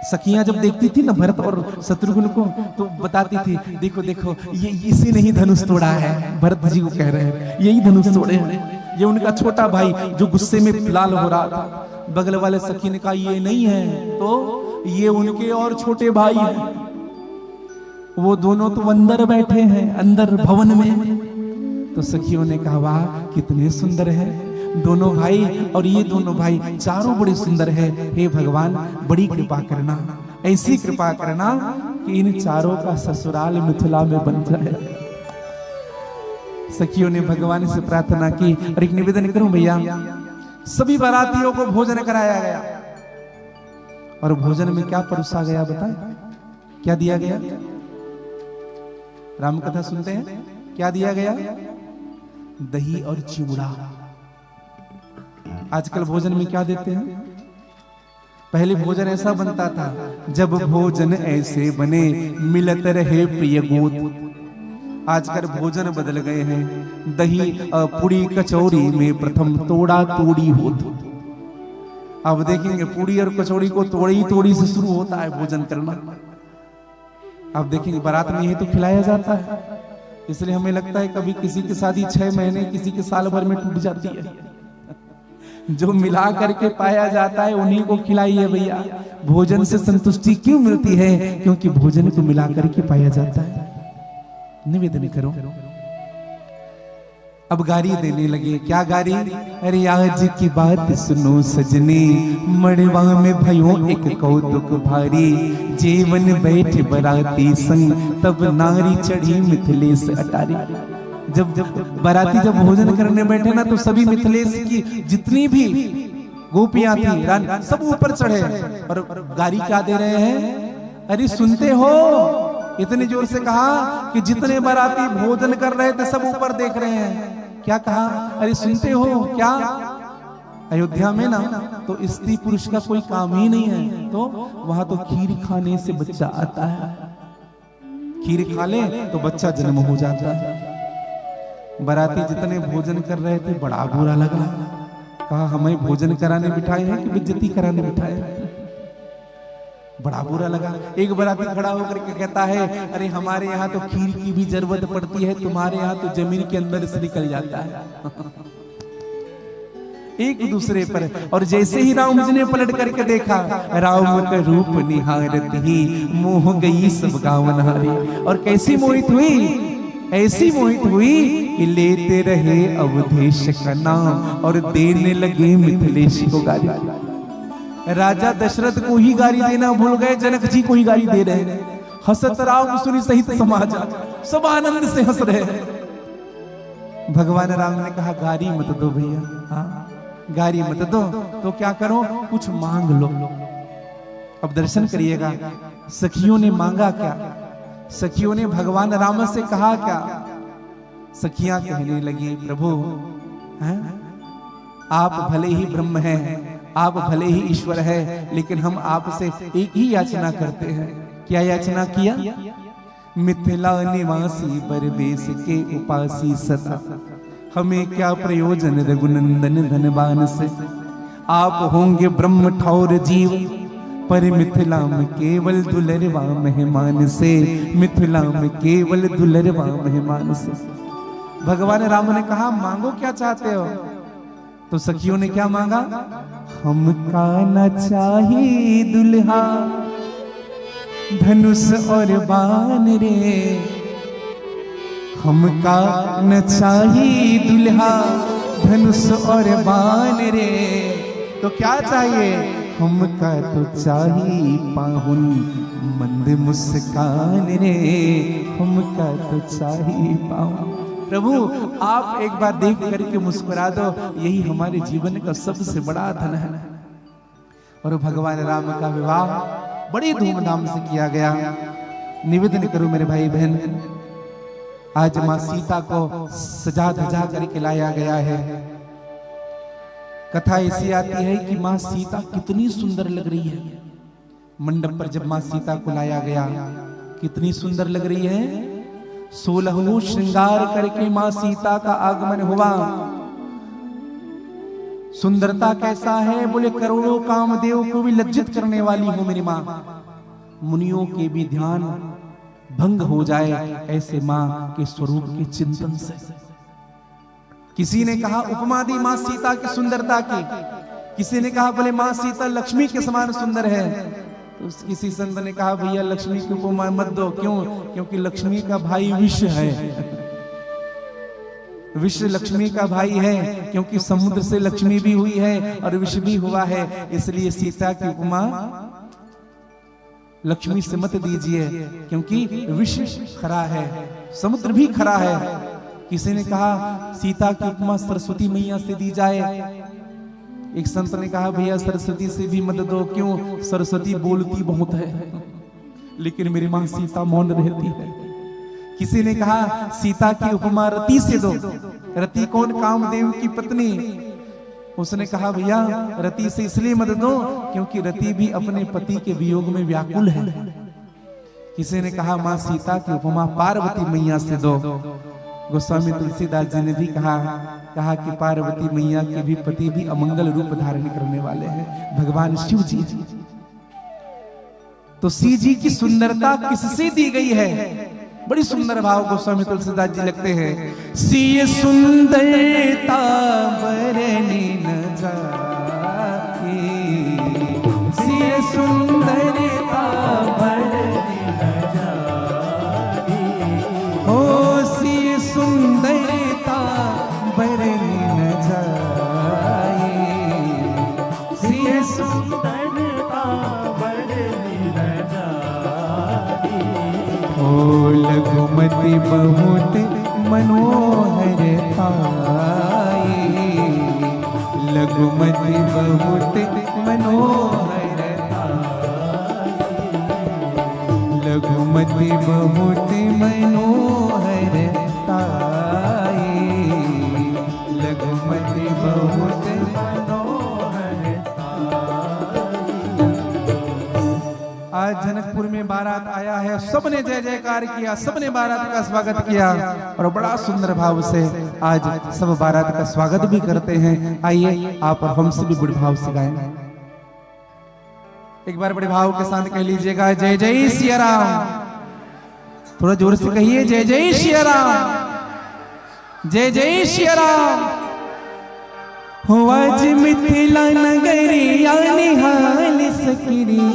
[SPEAKER 1] सखियां जब देखती थी ना भरत और शत्रुघ्न को, तो बताती थी, देखो देखो ये इसी ने ही धनुष तोड़ा है। भरत जी को कह रहे हैं, यही धनुष तोड़े हैं। ये उनका छोटा भाई जो गुस्से में लाल हो रहा था। बगल वाले सखी ने कहा, ये नहीं है, तो ये उनके और छोटे भाई हैं, वो दोनों तो अंदर बैठे हैं, अंदर भवन में। तो सखियों ने कहा, वाह कितने सुंदर है दोनों भाई, और ये दोनों भाई चारों बड़े सुंदर है। हे भगवान बड़ी कृपा करना, ऐसी कृपा करना कि इन चारों का ससुराल मिथिला में बन जाए। सखियों ने भगवान से प्रार्थना की। और एक निवेदन करूं भैया, सभी बारातियों को भोजन कराया गया, और भोजन में क्या परोसा गया बताएं, क्या दिया गया? राम कथा सुनते हैं, क्या दिया गया? दही और चिवड़ा। आजकल भोजन में क्या देते हैं? पहले भोजन ऐसा बनता था, जब भोजन ऐसे बने मिलत रहे प्रिय गोद। आजकल भोजन बदल गए हैं, दही पूरी कचौरी में प्रथम तोड़ा तोड़ी होत। अब देखेंगे पूरी और कचौड़ी को तोड़ी तोड़ी से शुरू होता है भोजन करना। अब देखेंगे बारात में यही तो खिलाया जाता है, इसलिए हमें लगता है कभी किसी की शादी 6 महीने, किसी के साल भर में टूट जाती है। जो मिला करके पाया जाता है उन्हीं को खिलाइए भैया। भोजन से संतुष्टि क्यों मिलती है? क्योंकि भोजन को मिला करके पाया जाता है। निवेदन करो। अब गारी देने लगे। क्या गारी? अरे आज की बात सुनो सजनी, मड़वा में भयो एक कौतुक भारी, जीवन बैठ बराती संग तब नारी चढ़ी मिथिलेश अटारी। जब बाराती जब भोजन करने बैठे ना, तो सभी मिथिलेश की जितनी भी गोपियां थी सब ऊपर चढ़े, और गारी क्या दे रहे हैं? अरे सुनते हो? इतनी जोर से कहा कि जितने बाराती भोजन कर रहे थे सब ऊपर देख रहे हैं। क्या कहा? अरे सुनते हो क्या? अयोध्या में ना तो स्त्री पुरुष का कोई काम ही नहीं है, तो वहां तो खीर खाने से बच्चा आता है। खीर खा ले तो बच्चा जन्म हो जाता है। बाराती जितने भोजन कर रहे थे बड़ा बुरा लगा। कहा हमें भोजन कराने बिठाए हैं कि बेइज्जती कराने बिठाए हैं? बड़ा बुरा लगा। एक बाराती खड़ा होकर के कहता है, अरे हमारे यहाँ तो खीर की भी जरूरत पड़ती है, तुम्हारे यहाँ तो जमीन के अंदर से निकल जाता है। एक दूसरे पर। और जैसे ही राम जी ने पलट करके देखा, राम का रूप निहारत ही मोह गई सब गावनहारी। और कैसी मोहित हुई? ऐसी मोहित हुई कि लेते रहे अवधेश का नाम और देने लगे मिथिलेश को गाली। राजा दशरथ को ही गाली देना भूल गए, जनक जी को ही गाली दे रहे हैं। हसत राम सुनी सहित समाज, सब आनंद से हंस रहे हैं। भगवान राम ने कहा गाली मत दो भैया, हाँ गाली मत दो, तो क्या करो? कुछ मांग लो। अब दर्शन करिएगा, सखियों ने मांगा क्या? सखियों ने भगवान राम से कहा क्या? सखियां कहने लगी, प्रभु आप भले ही ब्रह्म हैं, आप भले ही ईश्वर है, लेकिन हम आपसे एक ही याचना करते हैं। क्या याचना किया? मिथिला निवासी बरबेस के उपासी सदा, हमें क्या प्रयोजन रघुनंदन धनवान से। आप होंगे ब्रह्म ठौर जीव, पर मिथिला में केवल दुलरवा मेहमान से, मिथिला में केवल दुलरवा मेहमान से। भगवान राम ने कहा मांगो क्या चाहते हो? तो सखियों ने क्या मांगा? हमका न चाहिए दुल्हा, धनुष और बाण रे, हमका न चाहिए दुल्हा धनुष और बाण रे, तो क्या चाहिए? हमका तो चाहिए पाहुन मंद मुस्कान रे, हमका तो चाहिए पाहुन। प्रभु आप एक बार देख करके मुस्कुरा दो, यही हमारे जीवन का सबसे बड़ा धन है। और भगवान राम का विवाह बड़ी धूमधाम से किया गया। निवेदन करूं मेरे भाई बहन, आज मां सीता को सजा धजा करके लाया गया है। कथा ऐसी आती है कि मां सीता कितनी सुंदर लग रही है। मंडप पर जब मां सीता को लाया गया, कितनी सुंदर लग रही है। 16वां श्रृंगार करके मां सीता का आगमन हुआ। सुंदरता कैसा है? बोले करोड़ों कामदेव को भी लज्जित करने वाली हो मेरी मां। मुनियों के भी ध्यान भंग हो जाए ऐसे मां के स्वरूप के चिंतन से। किसी ने कहा उपमा दी मां सीता की सुंदरता की, किसी ने कहा बोले मां सीता लक्ष्मी के समान सुंदर है। तो किसी संत ने कहा भैया लक्ष्मी की उपमा मत दो, क्यों? क्योंकि लक्ष्मी का भाई विष है। विष लक्ष्मी का भाई है, क्योंकि समुद्र से लक्ष्मी भी हुई है और विष भी हुआ है। इसलिए सीता की उपमा लक्ष्मी से मत दीजिए, क्योंकि विष खरा है, समुद्र भी खरा है। किसी ने कहा सीता की उपमा सरस्वती मैया से दी जाए। एक संत ने कहा भैया सरस्वती से भी मत दो, क्यों? सरस्वती बोलती बहुत है, लेकिन मेरी मां सीता मौन रहती है। किसी ने कहा सीता की उपमा रति से दो। रति कौन? कामदेव की पत्नी। उसने कहा भैया रति से इसलिए मत दो क्योंकि रति भी अपने पति के वियोग में व्याकुल है। किसी ने कहा मां सीता की उपमा पार्वती मैया से दो। गोस्वामी तुलसीदास जी ने भी कहा कि पार्वती मैया के भी पति भी अमंगल रूप धारण करने वाले हैं, भगवान शिव जी। तो सी जी की सुंदरता किससे दी गई है? बड़ी सुंदर भाव गोस्वामी तुलसीदास जी लगते हैं। सी सुंदरता बरनी न जाए, सी सुंदरता बरनी न जाए, ओ सी सुंदरता बरनी न जाए, सी सुंदरता बरनी न जाए। ओ लघुमति बहुत मनोहर थाए, लघुमति बहुत मनोहर थाए, लघुमति बहुत मनोहर थाए, लघुमति बहुत मनोहर थाए। आज जनकपुर में बारात आया है, सबने जय जयकार किया, सबने बारात का स्वागत किया और बड़ा सुंदर भाव से आज सब बारात का स्वागत भी करते हैं। आइए आप और हमसे भी बड़े भाव से गाएं। एक बार बड़े भाव के साथ कह लीजिएगा जय जय सिया राम। थोड़ा जोर से कहिए जय जय सिया राम, जय जय सिया राम। हो आज मिथिला नगरिया निहाल सकरी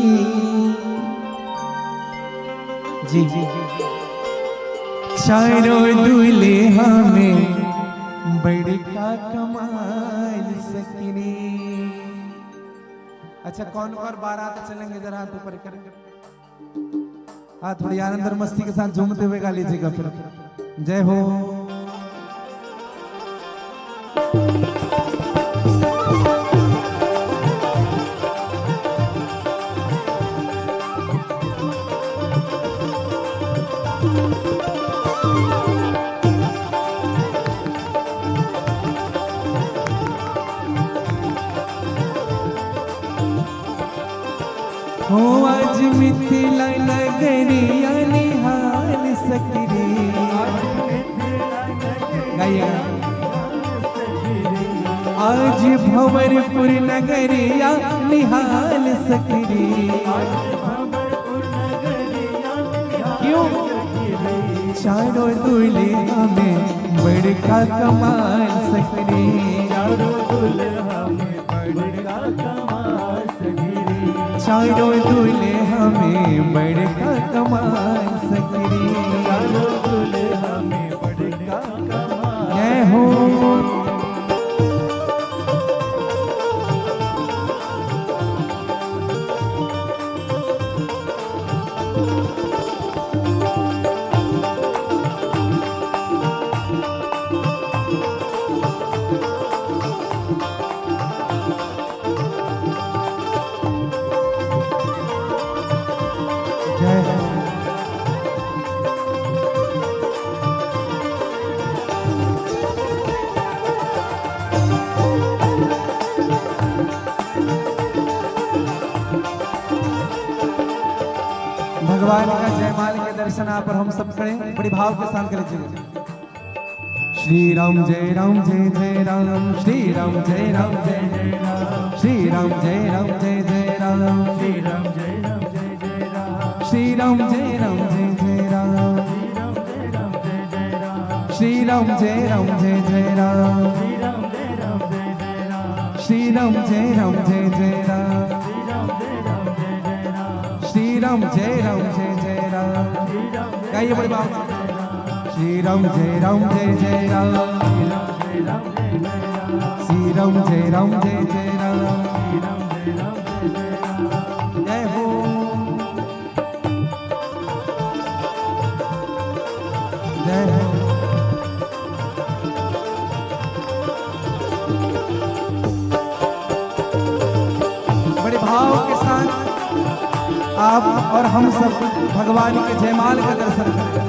[SPEAKER 1] जी, चारों दूल्हे हमें बड़का कमाल सकरी। अच्छा कौन और बारात चलेंगे जरा हाथ ऊपर करेंगे। हाँ थोड़ी आनंद और मस्ती के साथ झूमते हुए गा लीजिएगा फिर जय हो। हो आज मिथिला नगरिया निहाल सकरी। आज भंवरपुर नगरिया निहाल सकरी। क्यों? चारों दूल्हे हमें बड़का कमाल सकरी, चारों दूल्हे हमें बड़का कमाल सकरी, चारों दूल्हे हमें बड़का कमाल सकरी, चारों दूल्हे हमें जय हो। भगवान का जयमाल के दर्शन आप और हम सब करें, बड़ी भाव के साथ करें। श्री राम जय राम जय जय राम, श्री राम जय राम जय जय राम, श्री राम जय राम जय जय राम,
[SPEAKER 2] श्री राम जय राम जय जय राम,
[SPEAKER 1] श्री राम जय राम जय जय राम,
[SPEAKER 2] श्री राम जय राम जय जय राम,
[SPEAKER 1] श्री राम जय राम जय जय राम,
[SPEAKER 2] श्री राम जय राम जय जय राम,
[SPEAKER 1] श्री राम जय राम जय जय राम।
[SPEAKER 2] श्री राम
[SPEAKER 1] गाइए बड़ी बात। श्री राम जय राम जय जय राम, श्री राम जय राम जय जय राम, जय हो। जय हो। बड़े भाव के साथ आप और हम सब भगवान के जयमाल का दर्शन करें।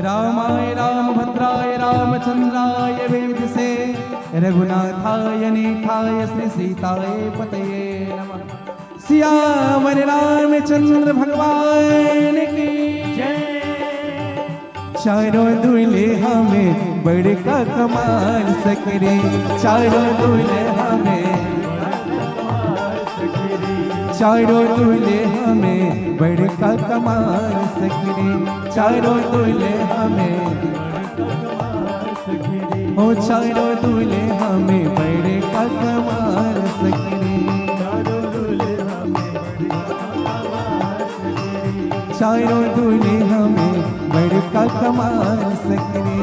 [SPEAKER 1] रामाय रामभद्राय रामचंद्राय वेदसे, रघुनाथाय नीथाय श्री सीताय पतये नमः। सियावर रामचंद्र भगवान की जय। चारों दूल्हे हमें बड़का कमाल सकरे, चारों दूल्हे हमें, चारों दूल्हे हमें बड़का कमाल सकरे, चारों दूल्हे हमें, ओ चारों दूल्हे हमें बड़का कमाल सकरे, चारों दूल्हे हमें बड़का कमाल सकरे।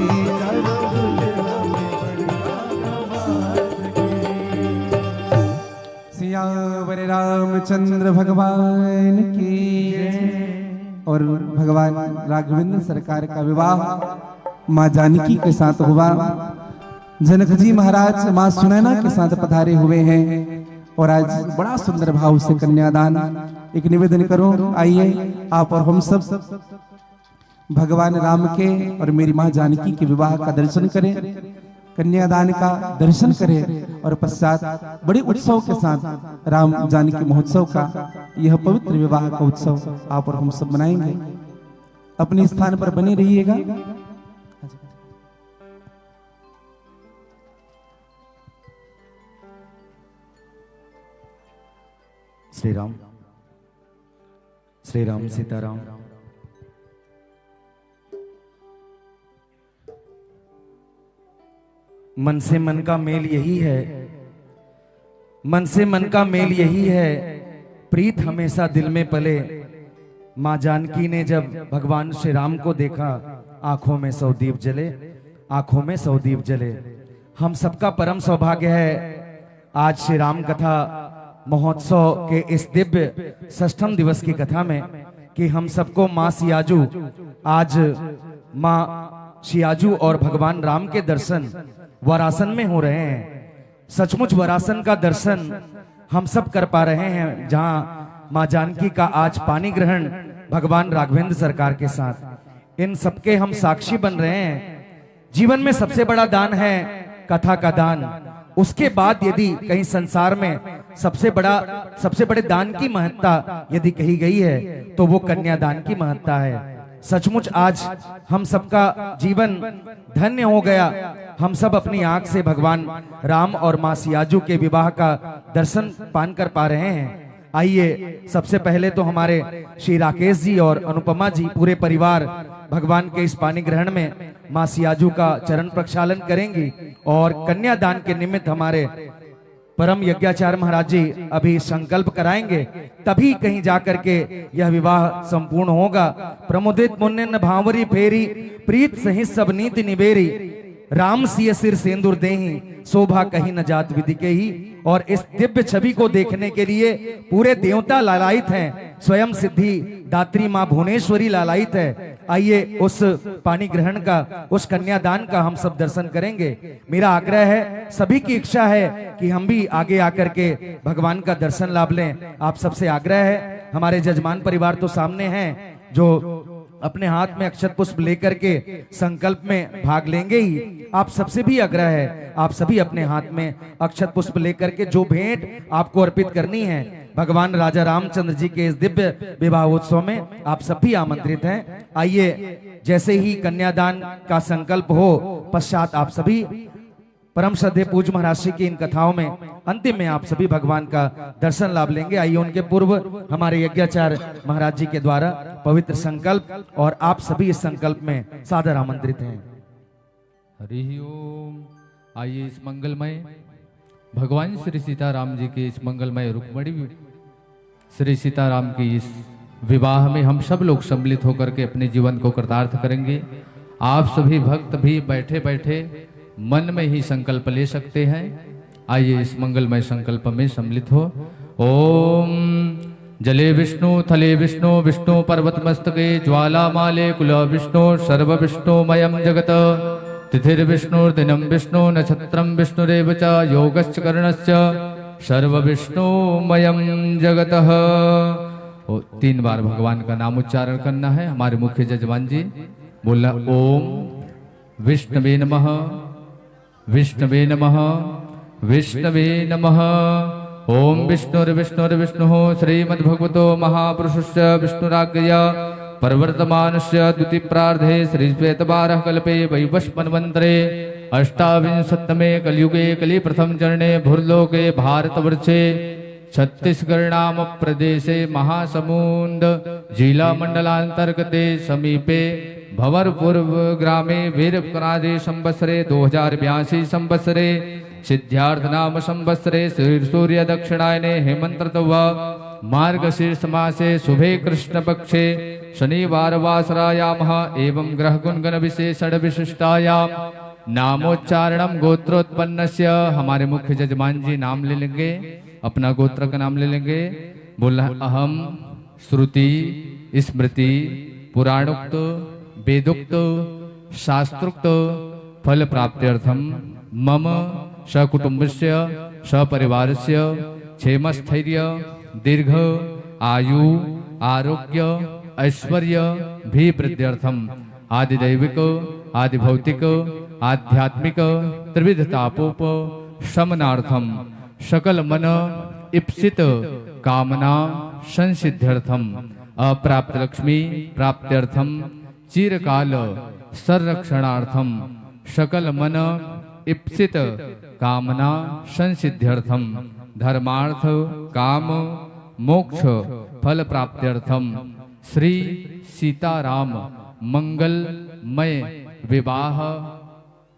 [SPEAKER 1] सियावर रामचंद्र भगवान की जय। और भगवान राघवेंद्र सरकार का विवाह माँ जानकी के साथ हुआ। जनक जी महाराज माँ सुनैना के साथ पधारे हुए हैं और आज बड़ा सुंदर भाव से कन्यादान। एक निवेदन करो, आइए आप और हम सब भगवान राम के और मेरी माँ जानकी के विवाह का दर्शन करें, कन्यादान का दर्शन करें और पश्चात बड़े उत्सव के साथ राम जानकी महोत्सव का यह पवित्र विवाह का उत्सव आप और हम सब मनाएंगे। अपने स्थान पर बने रहिएगा।
[SPEAKER 3] श्री राम, श्री राम सीताराम। मन से मन का मेल यही है, मन से मन का मेल यही है, प्रीत हमेशा दिल में पले। माँ जानकी ने जब भगवान श्री राम को देखा, आंखों में सौ दीप जले, आंखों में सौ दीप जले। हम सबका परम सौभाग्य है आज श्री राम कथा महोत्सव के इस दिव्य षष्ठम दिवस की कथा में कि हम सबको माँ सियाजू, आज माँ सियाजू और भगवान राम के दर्शन वरासन में हो रहे हैं। सचमुच वरासन का दर्शन हम सब कर पा रहे हैं, जहां माँ जानकी का आज पानी ग्रहण भगवान राघवेंद्र सरकार के साथ, इन सबके हम साक्षी बन रहे हैं। जीवन में सबसे बड़ा दान है कथा का दान। उसके बाद यदि कहीं संसार में सबसे बड़े दान की महत्ता यदि कही गई है तो वो कन्यादान की महत्ता है। सचमुच आज हम सबका जीवन धन्य हो गया। हम सब अपनी आंख से भगवान राम और माँ सियाजू के विवाह का दर्शन पान कर पा रहे हैं। आइए सबसे पहले तो हमारे श्री राकेश जी और अनुपमा जी पूरे परिवार भगवान के इस पानी ग्रहण में माँ सियाजू का चरण प्रक्षालन करेंगी और कन्यादान के निमित्त हमारे परम यज्ञाचार्य महाराज जी अभी संकल्प कराएंगे, तभी कहीं जाकर के यह विवाह संपूर्ण होगा। प्रमोदित मुन्ने भावरी फेरी, प्रीत सहित सब नीति निबेरी, राम सिय सिर सेंदुर देही, शोभा कहीं न जात विधि के ही। और इस दिव्य छवि को देखने के लिए पूरे देवता लालायित हैं, स्वयं सिद्धि दात्री मां भुवनेश्वरी लालायित है। आइए उस पानी ग्रहण का, उस कन्यादान का हम सब दर्शन करेंगे। मेरा आग्रह है, सभी की इच्छा है कि हम भी आगे आकर के भगवान का दर्शन लाभ लें। आप सबसे आग्रह है, हमारे जजमान परिवार तो सामने हैं जो अपने हाथ में अक्षत पुष्प लेकर के संकल्प में भाग लेंगे ही। आप सबसे भी आग्रह है, आप सभी अपने हाथ में अक्षत पुष्प लेकर के जो भेंट आपको अर्पित करनी है भगवान राजा रामचंद्र जी के इस दिव्य विवाहोत्सव में, आप सब भी आमंत्रित हैं। आइए, जैसे ही कन्यादान का संकल्प हो पश्चात आप सभी परम श्रद्धेय पूज्य महाराज जी की इन कथाओं में अंतिम में आप सभी भगवान का दर्शन लाभ लेंगे। आइए उनके पूर्व हमारे यज्ञाचार्य महाराज जी के द्वारा पवित्र संकल्प, और आप सभी इस संकल्प में सादर आमंत्रित हैं।
[SPEAKER 4] हरि ओम। आइए इस मंगलमय भगवान श्री सीताराम जी के इस मंगलमय रुक्मणी श्री सीताराम की इस विवाह में हम सब लोग सम्मिलित होकर के अपने जीवन को कृतार्थ करेंगे। आप सभी भक्त भी बैठे बैठे मन में ही संकल्प ले सकते हैं। आइए इस मंगलमय संकल्प में सम्मिलित हो। ओम जले विष्णु थले विष्णु विष्णु पर्वत मस्तके ज्वालामाले कुल विष्णु सर्व विष्णुमयं जगत तिथिर विष्णुर्दिनं विष्णु नक्षत्रं विष्णुरेव च योगश्च करणश्च सर्व विष्णुमयं जगतः। 3 बार भगवान का नाम उच्चारण करना है। हमारे मुख्य जजमान जी बोलना, ओम विष्णवे नमः विष्णवे नमः विष्णवे नमः। ओम विष्णुर्विष्णुर्विष्णुः श्रीमद्भगवतो महापुरुषस्य विष्णुराज्ञया प्रवर्तमानस्य द्वितीयप्रार्धे श्रीश्वेतवारः कल्पे वैवस्वन्वन्तरे अष्टाविंशतमे कलियुगे कलि प्रथम चरणे भूर्लोके भारतवर्षे छत्तीसगढ़ नाम प्रदेशे महासमुंद जिला मंडलांतर्गते समीपे भंवरपूर्व ग्रामे वीरकरादे संवत्सरे 2082 संवत्सरे सिद्धार्थ नाम संवत्सरे सूर्य दक्षिणायने हेमंत ऋतुः मार्गशीर्ष मासे शुभे कृष्ण पक्षे शनिवार वासरायामः एवं ग्रह गुणगण विशेषण विशिष्टायाम नामोच्चारणम गोत्रोत्पन्नस्य। हमारे मुख्य जजमान जी नाम ले लेंगे, अपना गोत्र का नाम ले लेंगे। बोला, अहम श्रुति स्मृति पुराणोक्त वेदोक्त शास्त्रोक्त फल प्राप्त्यर्थम मम सकुटुंबस्य सपरिवारस्य क्षेमस्थैर्य दीर्घ आयु आरोग्य ऐश्वर्य भीवृद्ध्यर्थम आदिदैविक आदिभौतिक आध्यात्मिक त्रिविध तापोप शमनार्थम सकल मन इप्सित कामना संसिद्ध्यर्थम अप्राप्त लक्ष्मी प्राप्त्यर्थम चिरकाल संरक्षणार्थम सकल मन इप्सित कामना संसिद्ध्यर्थम धर्मार्थ काम मोक्ष फल प्राप्त्यर्थम श्री सीताराम मंगलमय विवाह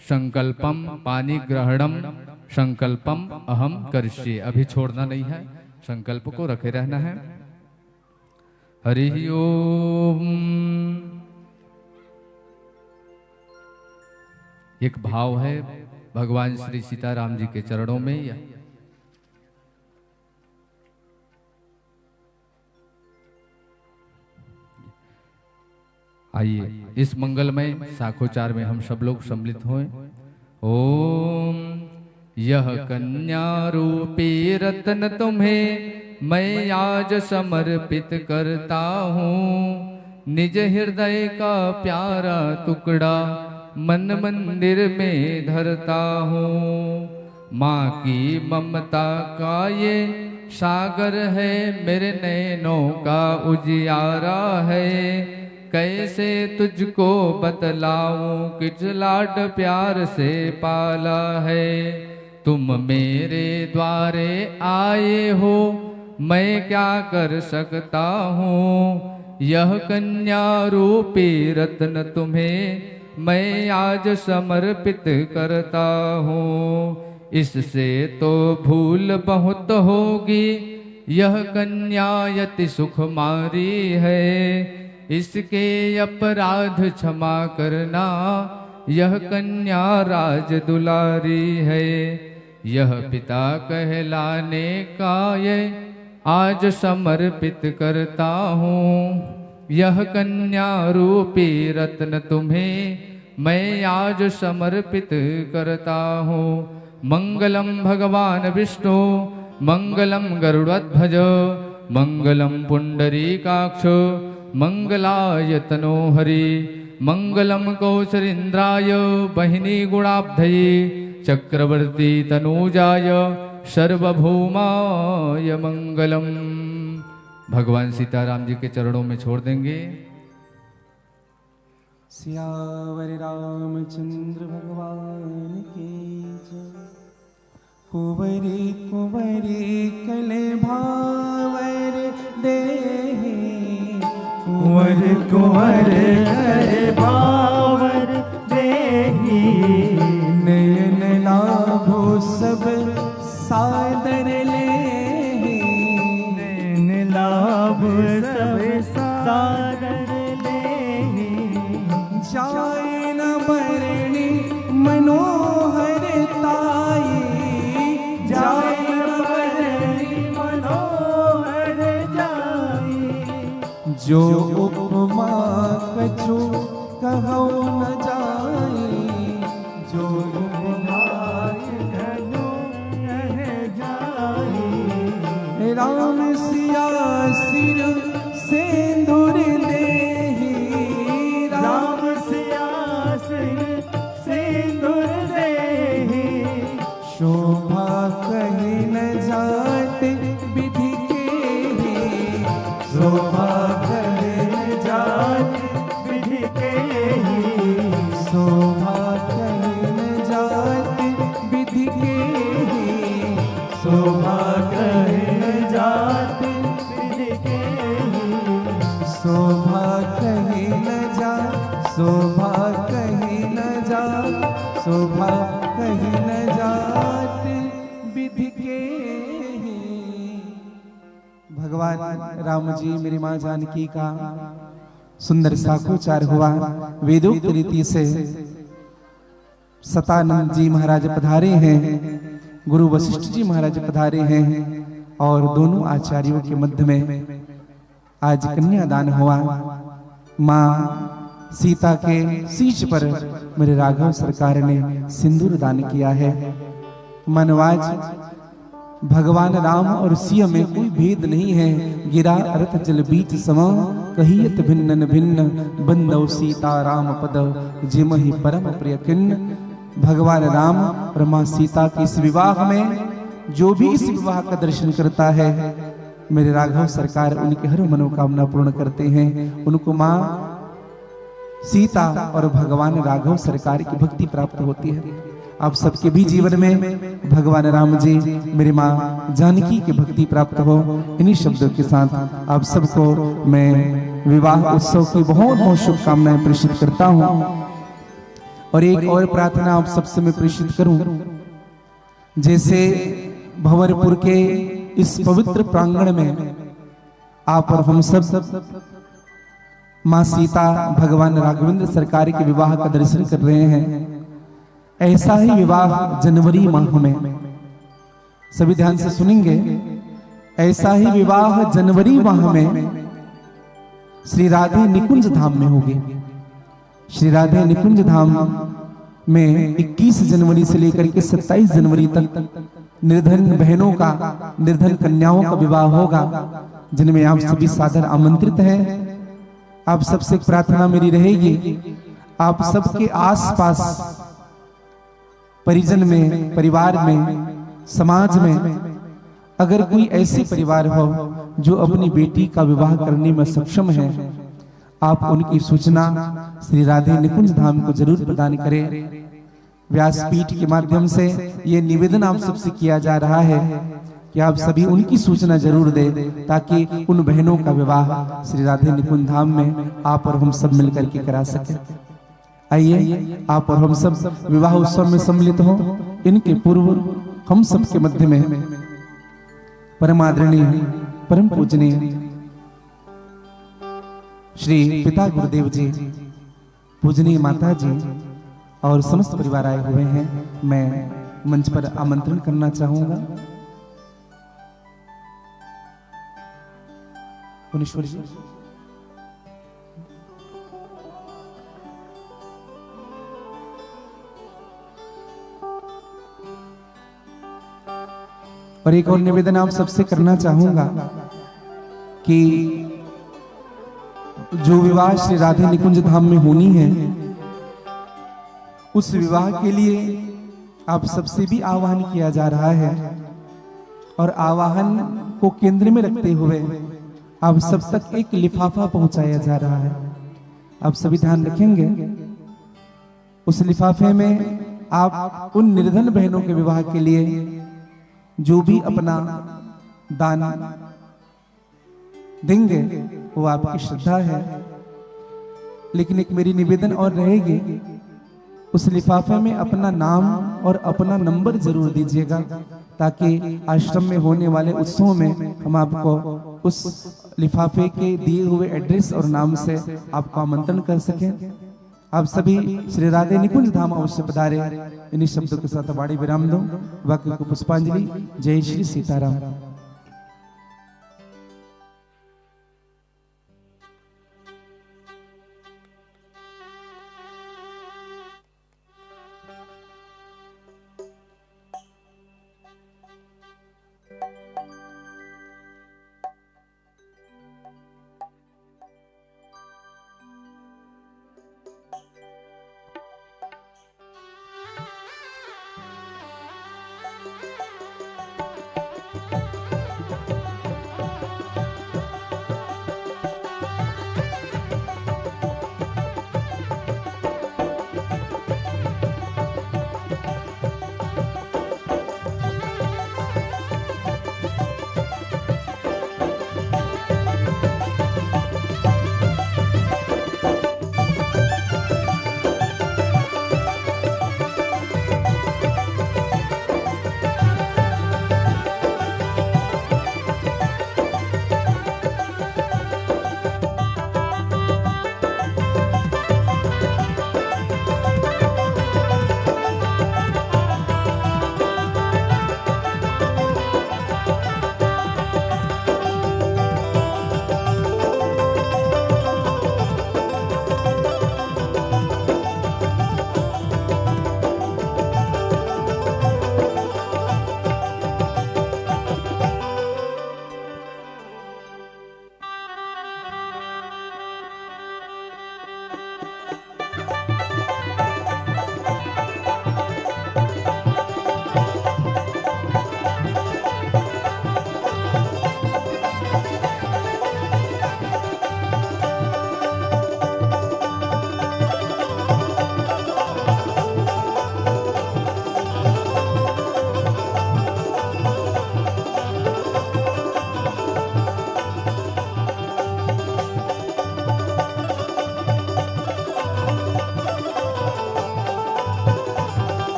[SPEAKER 4] संकल्पम पानी ग्रहणम संकल्पम अहम करिष्ये। अभी छोड़ना नहीं है, संकल्प को रखे रहना है। हरि ओम। एक भाव है भगवान श्री सीताराम जी के चरणों में। आइए इस मंगलमय साखोचार में हम सब लोग सम्मिलित हों। ओम यह कन्या रूपी रत्न तुम्हें मैं आज समर्पित करता हूँ, निज हृदय का प्यारा टुकड़ा मन मंदिर में धरता हूँ। माँ की ममता का ये सागर है, मेरे नैनों का उजियारा है। कैसे तुझको बतलाऊं किस लाड प्यार से पाला है। तुम मेरे द्वारे आए हो, मैं क्या कर सकता हूँ। यह कन्या रूपी रत्न तुम्हें मैं आज समर्पित करता हूँ। इससे तो भूल बहुत होगी, यह कन्या यति सुखमारी है। इसके अपराध क्षमा करना, यह कन्या राज दुलारी है। यह पिता कहलाने का ये आज समर्पित करता हूँ। यह कन्या रूपी रत्न तुम्हें मैं आज समर्पित करता हूँ। मंगलम भगवान विष्णु, मंगलम गरुड़ध्वज, मंगलम पुंडरीकाक्ष, मंगलाय तनोहरि, मंगलम कौसरेन्द्राय बहिनी गुणाब्धये, चक्रवर्ती तनूजाय सर्वभौमाय मंगलम। भगवान सीताराम जी के चरणों में छोड़ देंगे।
[SPEAKER 1] सियावर रामचंद्र भगवान की जय। कुंवरी कुंवरी कले भावर देहि,
[SPEAKER 2] कुंवर कुंवर करे भावर देहि।
[SPEAKER 1] नयन लाभो सब सादर लेहि,
[SPEAKER 2] नैन लाभ सब सादर लेहि।
[SPEAKER 1] जाय न बरणी मनोहर ताई, जाय न बरणी
[SPEAKER 2] मनोहर जाई।
[SPEAKER 1] जो उपमा कछु कहौ न जाई, जो उपमा
[SPEAKER 2] धनु कह जाई।
[SPEAKER 1] राम सिया सिर सेंदूर देहि,
[SPEAKER 2] राम सिया सिर सिंदूर देहि।
[SPEAKER 1] शोभा कही न जात विधि के, शोभा कही न जात
[SPEAKER 2] विधि के
[SPEAKER 1] शोभा कही न जात विधि के,
[SPEAKER 2] शोभा कहे जात विधि के।
[SPEAKER 1] शोभा कही न जात, शोभा कही न जात, शोभा कही न जात विधि के। भगवान राम जी मेरी माँ जानकी का सुंदर साकोचार हुआ। वेदोक्त रीति से सतानंद जी महाराज पधारे हैं, गुरु वशिष्ठ जी महाराज पधारे हैं और दोनों आचार्यों के मध्य में आज कन्यादान हुआ। माँ सीता के शीश पर मेरे राघव सरकार ने सिंदूर दान किया है। मनवाज भगवान राम और सिया में कोई भेद नहीं है। गिरा रथ जल बीच समा, कहियत भिन्न भिन्न, बंदौ सीता राम पद जिमहि परम प्रिय किन्न। भगवान राम और माँ सीता के इस विवाह में जो भी इस विवाह का दर्शन करता है, मेरे राघव सरकार उनकी हर मनोकामना पूर्ण करते हैं। उनको माँ सीता और भगवान राघव सरकार की भक्ति प्राप्त होती है। आप सबके भी जीवन में भगवान राम जी मेरी माँ जानकी की भक्ति प्राप्त हो। इन्हीं शब्दों के साथ आप सबको मैं विवाह उत्सव की बहुत बहुत शुभकामनाएं प्रेषित करता हूँ। और एक और प्रार्थना आप सबसे मैं प्रेषित करूं, जैसे भंवरपुर के इस पवित्र प्रांगण में आप और हम सब माँ सीता भगवान राघवेंद्र सरकार के विवाह का दर्शन कर रहे हैं, ऐसा ही विवाह जनवरी माह में, सभी ध्यान से सुनेंगे, ऐसा ही विवाह जनवरी माह में श्री राधे निकुंज धाम में होगी। श्री राधे निकुंज धाम में 21 जनवरी से लेकर के 27 जनवरी तक निर्धन बहनों का, निर्धन कन्याओं का विवाह होगा, जिनमें आप सभी सादर आमंत्रित हैं। आप सबसे प्रार्थना मेरी रहेगी, आप सबके आसपास परिजन में, परिवार में, समाज में अगर कोई ऐसे परिवार हो जो अपनी बेटी का विवाह करने में सक्षम है, आप उनकी सूचना श्री राधे निकुंज धाम को जरूर प्रदान करें। व्यासपीठ के माध्यम से ये निवेदन आप सबसे किया जा रहा है कि आप सभी उनकी सूचना जरूर दें, ताकि उन बहनों का विवाह श्री राधे निकुंज धाम में आप और हम सब मिलकर के करा सकें। आइए आप और हम सब विवाह उत्सव में सम्मिलित हों। इनके पूर्व हम सबके मध्य में परम आदरणीय परम पूजनीय श्री पिता गुरुदेव जी, पूजनीय माता जी और समस्त परिवार आए हुए हैं। मैं मंच पर आमंत्रण करना चाहूंगा। पुनीश्वर जी, और एक और निवेदन आप सबसे करना चाहूंगा कि जो विवाह श्री राधे निकुंज धाम में होनी है, उस विवाह के लिए आप सबसे भी आह्वान किया जा रहा है और आह्वान को केंद्र में रखते हुए आप सब तक एक लिफाफा पहुंचाया जा रहा है। आप सभी ध्यान रखेंगे, उस लिफाफे में आप उन निर्धन बहनों के विवाह के लिए जो भी अपना दान देंगे वो आपकी श्रद्धा है, लेकिन एक मेरी निवेदन और रहेगी, उस लिफाफे में अपना नाम और अपना नंबर जरूर दीजिएगा, ताकि आश्रम में होने वाले उत्सव में हम आपको उस लिफाफे के दिए हुए एड्रेस और नाम से आपको आमंत्रण कर सकें। आप सभी श्री राधे निकुंज धाम अवश्य पधारे। इन्हीं शब्दों के साथ बाड़ी विराम दो, वाक्य को पुष्पांजलि। जय श्री सीताराम।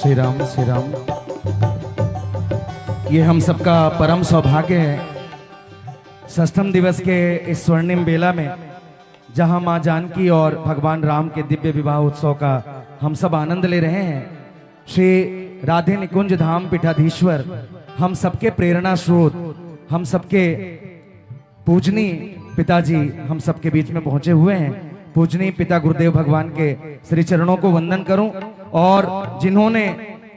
[SPEAKER 3] श्री राम श्री राम। ये हम सबका परम सौभाग्य है, षष्ठम दिवस के इस स्वर्णिम बेला में जहां मां जानकी और भगवान राम के दिव्य विवाह उत्सव का हम सब आनंद ले रहे हैं। श्री राधे निकुंज धाम पीठाधीश्वर हम सबके प्रेरणा स्रोत, हम सबके पूजनीय पिताजी हम सबके बीच में पहुंचे हुए हैं। पूजनीय पिता गुरुदेव भगवान के श्री चरणों को वंदन करूं, और जिन्होंने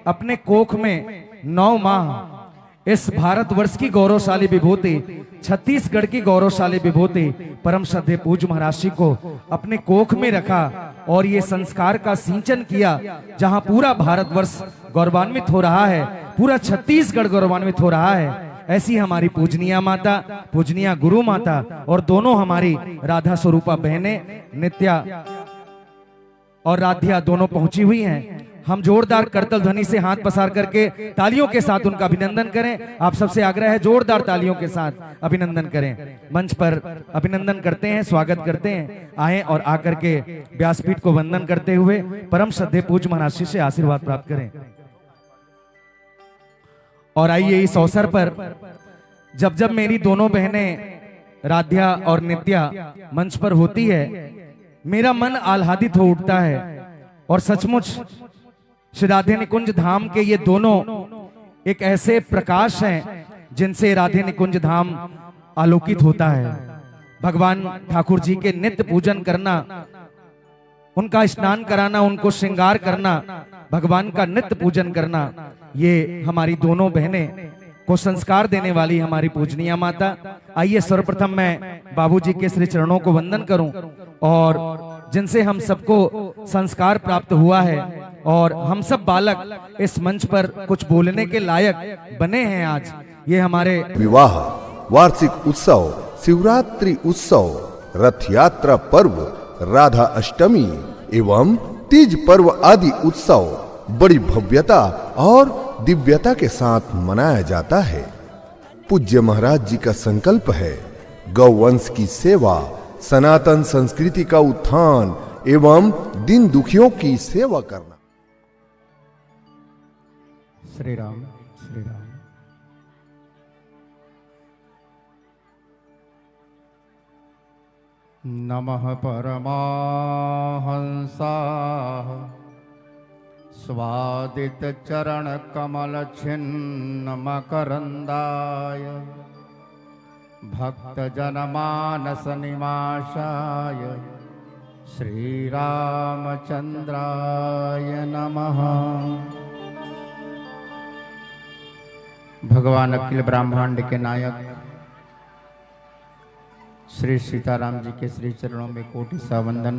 [SPEAKER 3] अपने कोख में 9 माह इस भारतवर्ष की गौरवशाली विभूति, छत्तीसगढ़ की गौरवशाली विभूति परम श्रद्धेय पूज्य महाराज जी को अपने कोख में रखा और ये संस्कार का सिंचन किया, जहां पूरा भारतवर्ष गौरवान्वित हो रहा है, पूरा छत्तीसगढ़ गौरवान्वित हो रहा है। ऐसी हमारी पूजनीय माता, पूजनीय गुरु माता और दोनों हमारी राधा स्वरूपा बहनें नित्या और राध्या दोनों पहुंची हुई हैं। हम जोरदार करतल ध्वनि से हाथ पसार करके तालियों के साथ उनका अभिनंदन करें। आप सबसे आग्रह है जोरदार तालियों के साथ अभिनंदन करें। मंच पर अभिनंदन करते हैं, स्वागत करते हैं। आए और आकर के व्यासपीठ को वंदन करते हुए परम श्रद्धेय पूज्य महाराज जी से आशीर्वाद प्राप्त करें। और आइए इस अवसर पर जब जब मेरी दोनों बहनें राध्या और नित्या मंच पर होती है, मेरा मन आह्लादित हो उठता है। और सचमुच श्री राधे निकुंज धाम के ये दोनों एक ऐसे प्रकाश हैं जिनसे राधे निकुंज धाम आलोकित होता है। भगवान ठाकुर जी के नित्य पूजन करना, उनका स्नान कराना, उनको श्रृंगार करना, भगवान का नित्य पूजन करना, ये हमारी दोनों बहनें को संस्कार देने वाली हमारी पूजनीय माता। आइए सर्वप्रथम मैं बाबूजी के श्री चरणों को वंदन करूं और जिनसे हम सबको संस्कार प्राप्त हुआ है और हम सब बालक इस मंच पर कुछ बोलने के लायक बने हैं आज। ये हमारे
[SPEAKER 5] विवाह, वार्षिक उत्सव, शिवरात्रि उत्सव, रथ यात्रा पर्व, राधा अष्टमी एवं तीज पर्व आदि उत्सव बड़ी भव्यता और दिव्यता के साथ मनाया जाता है। पूज्य महाराज जी का संकल्प है गौवंश की सेवा, सनातन संस्कृति का उत्थान एवं दीन दुखियों की सेवा करना।
[SPEAKER 2] श्री राम श्री राम। नमः परमाहंसाः स्वादित चरण कमल छिन्न मकरंदाय भक्त जनमानस निवासाय श्री रामचंद्राय नमः। भगवान अखिल ब्रह्मांड के नायक श्री सीताराम जी के श्री चरणों में कोटि सा वंदन।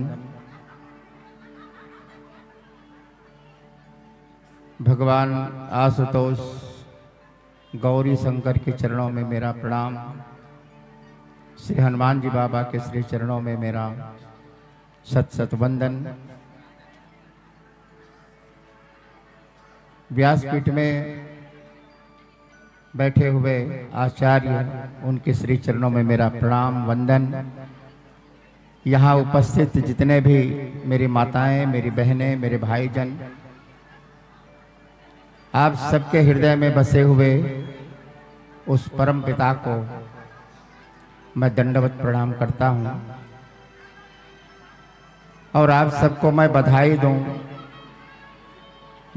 [SPEAKER 2] भगवान आशुतोष गौरी शंकर के चरणों में मेरा प्रणाम। श्री हनुमान जी बाबा के श्री चरणों में मेरा सत सत वंदन। व्यासपीठ में बैठे हुए आचार्य, उनके श्री चरणों में मेरा प्रणाम वंदन। यहाँ उपस्थित जितने भी मेरी माताएं, मेरी बहनें, मेरे भाईजन, आप सबके हृदय में बसे हुए उस परम पिता को मैं दंडवत प्रणाम करता हूँ और आप सबको मैं बधाई दूं,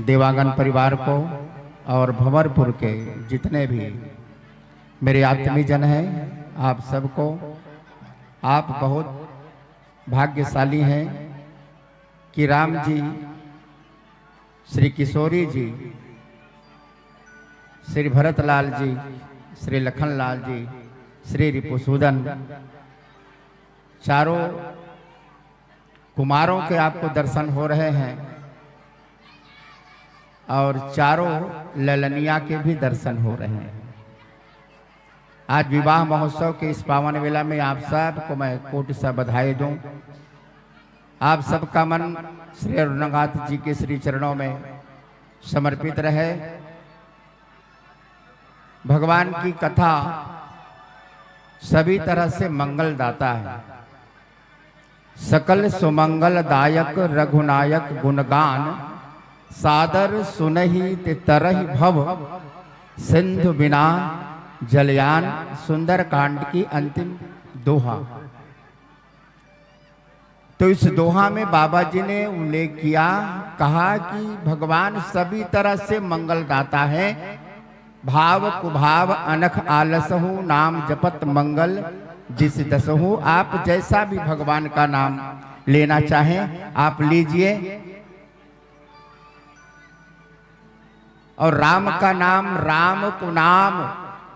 [SPEAKER 2] देवांगन परिवार को और भंवरपुर के जितने भी मेरे आत्मीजन हैं, आप सबको। आप बहुत भाग्यशाली हैं कि राम जी, श्री किशोरी जी, श्री भरतलाल जी, श्री लखनलाल जी, श्री रिपुसूदन, चारों कुमारों के आपको दर्शन हो रहे हैं और चारों ललनिया के भी दर्शन हो रहे हैं। आज विवाह महोत्सव के इस पावन वेला में आप सबको मैं कोटि सा बधाई दूं। आप सबका मन श्री अरुणनाथ जी के श्री चरणों में समर्पित रहे। भगवान की कथा सभी तरह से मंगलदाता है। सकल सुमंगलदायक रघुनायक गुणगान सादर सुनहि ते तरहि भव सिंधु बिना जलयान। सुंदर कांड की अंतिम दोहा। तो इस दोहा में बाबा जी ने उल्लेख किया, कहा कि भगवान सभी तरह से मंगलदाता है। भाव कुभाव अनख आलसहु नाम जपत मंगल जिस दसहु। आप जैसा भी भगवान का नाम लेना चाहें आप लीजिए। और राम का नाम राम को नाम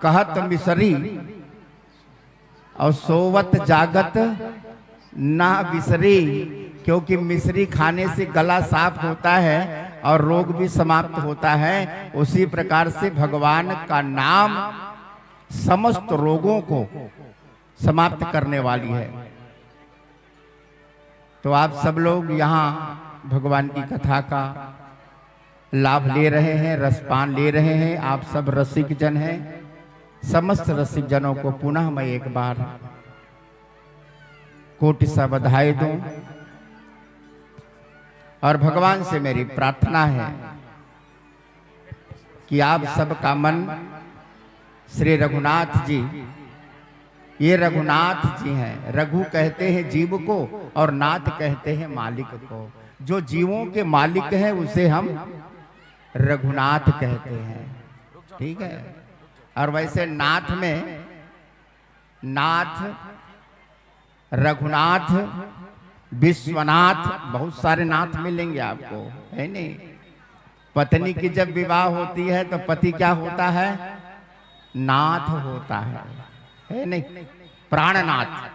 [SPEAKER 2] कहत मिसरी और सोवत जागत ना बिसरी। क्योंकि मिश्री खाने से गला साफ होता है और रोग भी समाप्त होता है। उसी प्रकार से भगवान का नाम समस्त रोगों को समाप्त करने वाली है। तो आप सब लोग यहाँ भगवान की कथा का लाभ ले रहे हैं, रसपान ले रहे हैं। आप सब रसिक जन हैं। समस्त रसिक जनों को पुनः मैं एक बार कोटि सा बधाई दूं और भगवान से मेरी प्रार्थना है कि आप सबका मन श्री रघुनाथ जी, ये रघुनाथ जी हैं। रघु कहते हैं जीव को और नाथ कहते हैं मालिक को। जो जीवों के मालिक हैं उसे हम रघुनाथ कहते हैं, ठीक है। और वैसे नाथ में नाथ, रघुनाथ, विश्वनाथ, बहुत सारे नाथ मिलेंगे आपको, है नहीं। पत्नी की जब विवाह होती है तो पति क्या होता है? नाथ होता है नहीं, प्राणनाथ।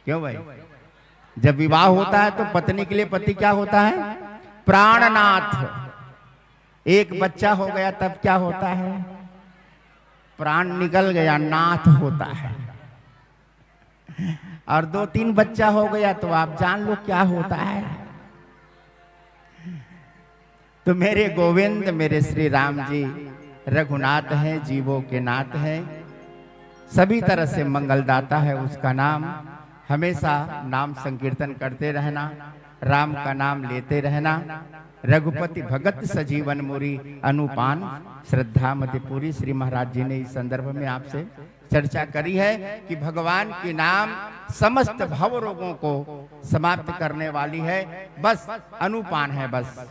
[SPEAKER 2] क्यों भाई? जब विवाह होता है तो पत्नी के लिए पति क्या होता है? प्राणनाथ। एक बच्चा हो गया तब क्या होता है? प्राण निकल गया, नाथ होता है। और 2-3 बच्चा हो गया तो आप जान लो क्या होता है। तो मेरे गोविंद, मेरे श्री राम जी रघुनाथ हैं, जीवों के नाथ हैं, सभी तरह से मंगलदाता है। उसका नाम हमेशा नाम संकीर्तन करते रहना, राम का नाम लेते रहना। रघुपति भगत सजीवन मुरी अनुपान श्रद्धा मति पूरी। श्री महाराज जी ने इस संदर्भ में आपसे चर्चा करी है कि भगवान के नाम समस्त भव रोगों को समाप्त करने वाली है। बस अनुपान है, बस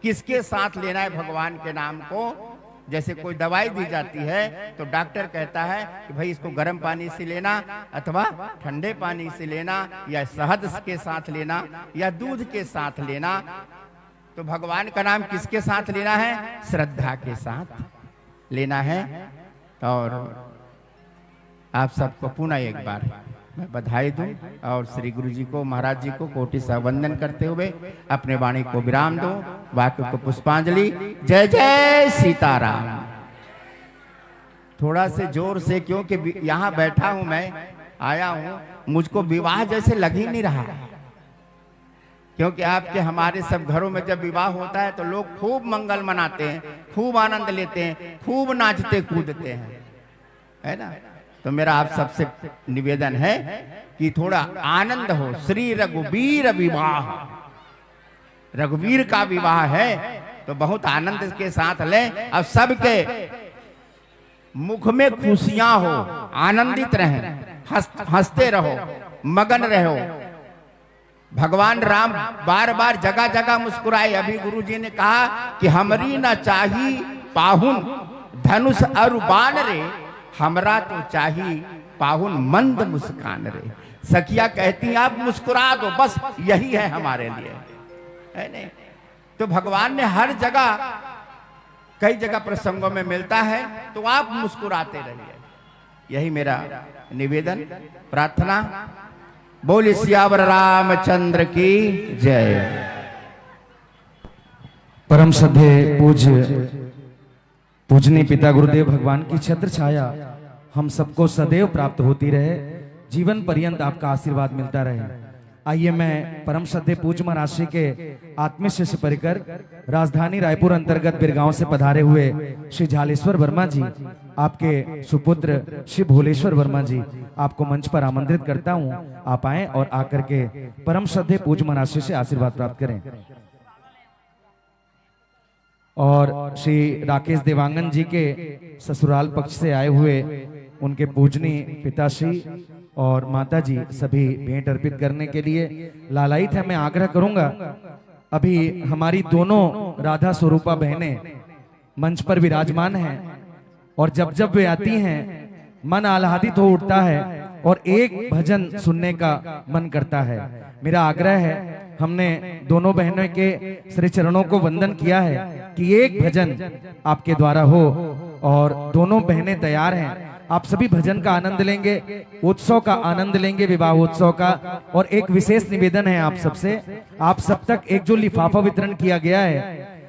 [SPEAKER 2] किसके साथ लेना है भगवान के नाम को। जैसे कोई दवाई दी जाती है तो डॉक्टर कहता है कि भाई इसको गर्म पानी से लेना अथवा ठंडे पानी से लेना, या शहद के साथ लेना, या दूध के साथ लेना। तो भगवान का नाम किसके साथ लेना है? श्रद्धा के साथ लेना है। और आप सबको पुनः एक बार मैं बधाई दूं और श्री गुरु जी को, महाराज जी को कोटि सा वंदन करते हुए अपने वाणी को विराम दूं। वाक्य को पुष्पांजलि। जय जय सीताराम। थोड़ा से जोर से, क्योंकि यहाँ बैठा हूं, मैं आया हूं, मुझको विवाह जैसे लग ही नहीं रहा। क्योंकि आपके हमारे सब घरों में जब विवाह होता है तो लोग खूब मंगल मनाते हैं, खूब आनंद लेते हैं, खूब नाचते कूदते हैं, है ना। तो मेरा आप सबसे निवेदन है कि थोड़ा आनंद हो। श्री रघुवीर विवाह, रघुवीर का विवाह है तो बहुत आनंद के साथ लें। अब सबके मुख में खुशियां हो, आनंदित रहें, हंसते रहो, मगन रहो। भगवान राम बार बार जगह जगह मुस्कुराए। अभी गुरु जी ने कहा कि हमरी न चाही पाहुन धनुष और बाण रे, हमरा तो चाही पाहुन मंद मुस्कान रे। सखिया कहती हैं आप मुस्कुरा दो, बस यही है हमारे लिए, है नहीं। तो भगवान ने हर जगह, कई जगह प्रसंगों में मिलता है तो आप मुस्कुराते रहिए। यही मेरा निवेदन, प्रार्थना। बोले सियावर रामचंद्र की जय।
[SPEAKER 3] परम श्रद्धे पूजनीय पिता गुरुदेव भगवान की छत्र छाया हम सबको सदैव प्राप्त होती रहे, जीवन पर्यंत आपका आशीर्वाद मिलता रहे। आइए मैं परम श्रद्धे पूज्य महाराज के आत्मीय शिष्य परिकर राजधानी रायपुर अंतर्गत बिरगांव से पधारे हुए श्री झालेश्वर वर्मा जी, आपके सुपुत्र श्री भोलेश्वर वर्मा जी, आपको मंच पर आमंत्रित करता हूं। आप आएं और आकर के परम श्रद्धे पूज्य महाराज से आशीर्वाद प्राप्त करें। और श्री राकेश देवांगन जी के ससुराल पक्ष से आए हुए उनके पूजनीय पिताश्री और माताजी सभी भेंट अर्पित करने के लिए लालायित है। मैं आग्रह करूंगा, अभी हमारी दोनों राधा स्वरूपा बहनें मंच पर विराजमान हैं और जब जब वे आती हैं मन आह्लादित हो उठता है और एक भजन सुनने का मन करता है। मेरा आग्रह है, हमने दोनों बहनों के श्री चरणों को वंदन किया है कि एक भजन आपके द्वारा हो, और दोनों बहनें तैयार हैं। आप सभी भजन का आनंद लेंगे, उत्सव का आनंद लेंगे, विवाह उत्सव का। और एक विशेष निवेदन है आप सबसे, आप सब तक एक जो लिफाफा वितरण किया गया है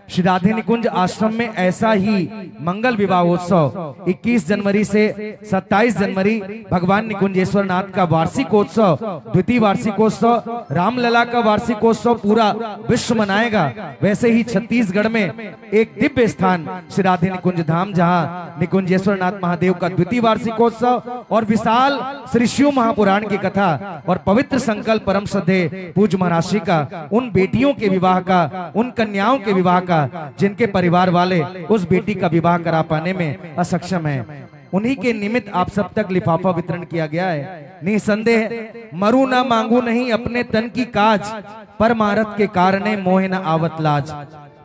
[SPEAKER 3] श्री राधे निकुंज आश्रम में ऐसा ही मंगल विवाहोत्सव 21 जनवरी से 27 जनवरी भगवान निकुंजेश्वर नाथ का वार्षिकोत्सव, द्वितीय वार्षिकोत्सव, रामलला का वार्षिकोत्सव पूरा विश्व मनाएगा। वैसे ही छत्तीसगढ़ में एक दिव्य स्थान श्री राधे निकुंज धाम, जहां निकुंजेश्वर नाथ महादेव का द्वितीय वार्षिकोत्सव और विशाल श्री शिव महापुराण की कथा और पवित्र संकल्प परम श्रद्धेय पूज्य महर्षि का उन बेटियों के विवाह का, उन कन्याओं के विवाह का जिनके परिवार वाले उस बेटी का विवाह करा पाने में असक्षम हैं, उन्हीं के निमित्त आप सब तक लिफाफा वितरण किया गया है। निसंदेह मरु ना मांगू नहीं अपने तन की काज, परमार्थ के कारणे मोह न आवत लाज।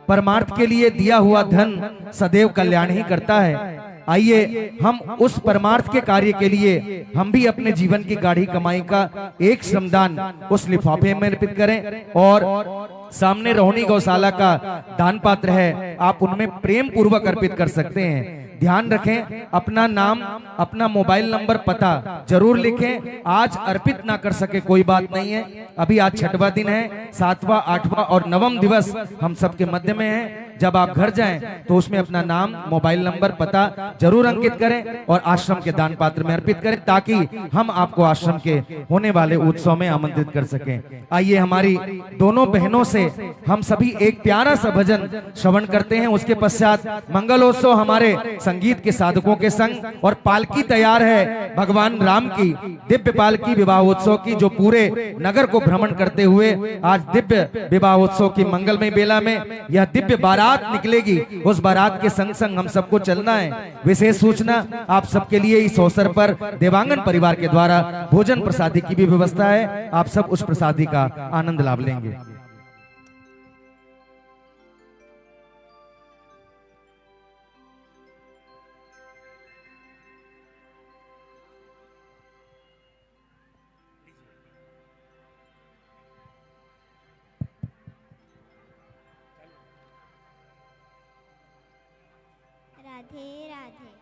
[SPEAKER 3] परमार्थ के लिए दिया हुआ धन सदैव कल्याण ही करता है। आइए हम उस परमार्थ के कार्य के लिए हम भी अपने जीवन की गाढ़ी कमाई का एक श्रमदान उस लिफाफे में अर्पित करें। और सामने रोहिणी गौशाला का दान पात्र है, आप उनमें प्रेम पूर्वक अर्पित कर सकते हैं। ध्यान रखें, अपना नाम, अपना मोबाइल नंबर, पता जरूर लिखें। आज अर्पित ना कर सके कोई बात नहीं है, अभी आज छठवां दिन है, 7वां, 8वां और 9वां दिवस हम सबके मध्य में है। जब आप घर जाएं तो उसमें अपना नाम, मोबाइल नंबर, पता जरूर अंकित करें और आश्रम के दान पात्र में अर्पित करें, ताकि हम आपको आश्रम के होने वाले उत्सव में आमंत्रित कर सकें। आइए हमारी दोनों बहनों से हम सभी एक प्यारा सा भजन श्रवण करते हैं। उसके पश्चात मंगलोत्सव हमारे संगीत के साधकों के संग और पालकी तैयार है भगवान राम की, दिव्य पालकी विवाहोत्सव की, जो पूरे नगर को भ्रमण करते हुए आज दिव्य विवाहोत्सव की मंगलमय बेला में यह दिव्य बारात निकलेगी। उस बारात के संग संग हम सबको चलना है। विशेष सूचना आप सबके लिए इस अवसर पर देवांगन परिवार के द्वारा भोजन प्रसादी की भी व्यवस्था है, आप सब उस प्रसादी का आनंद लाभ लेंगे।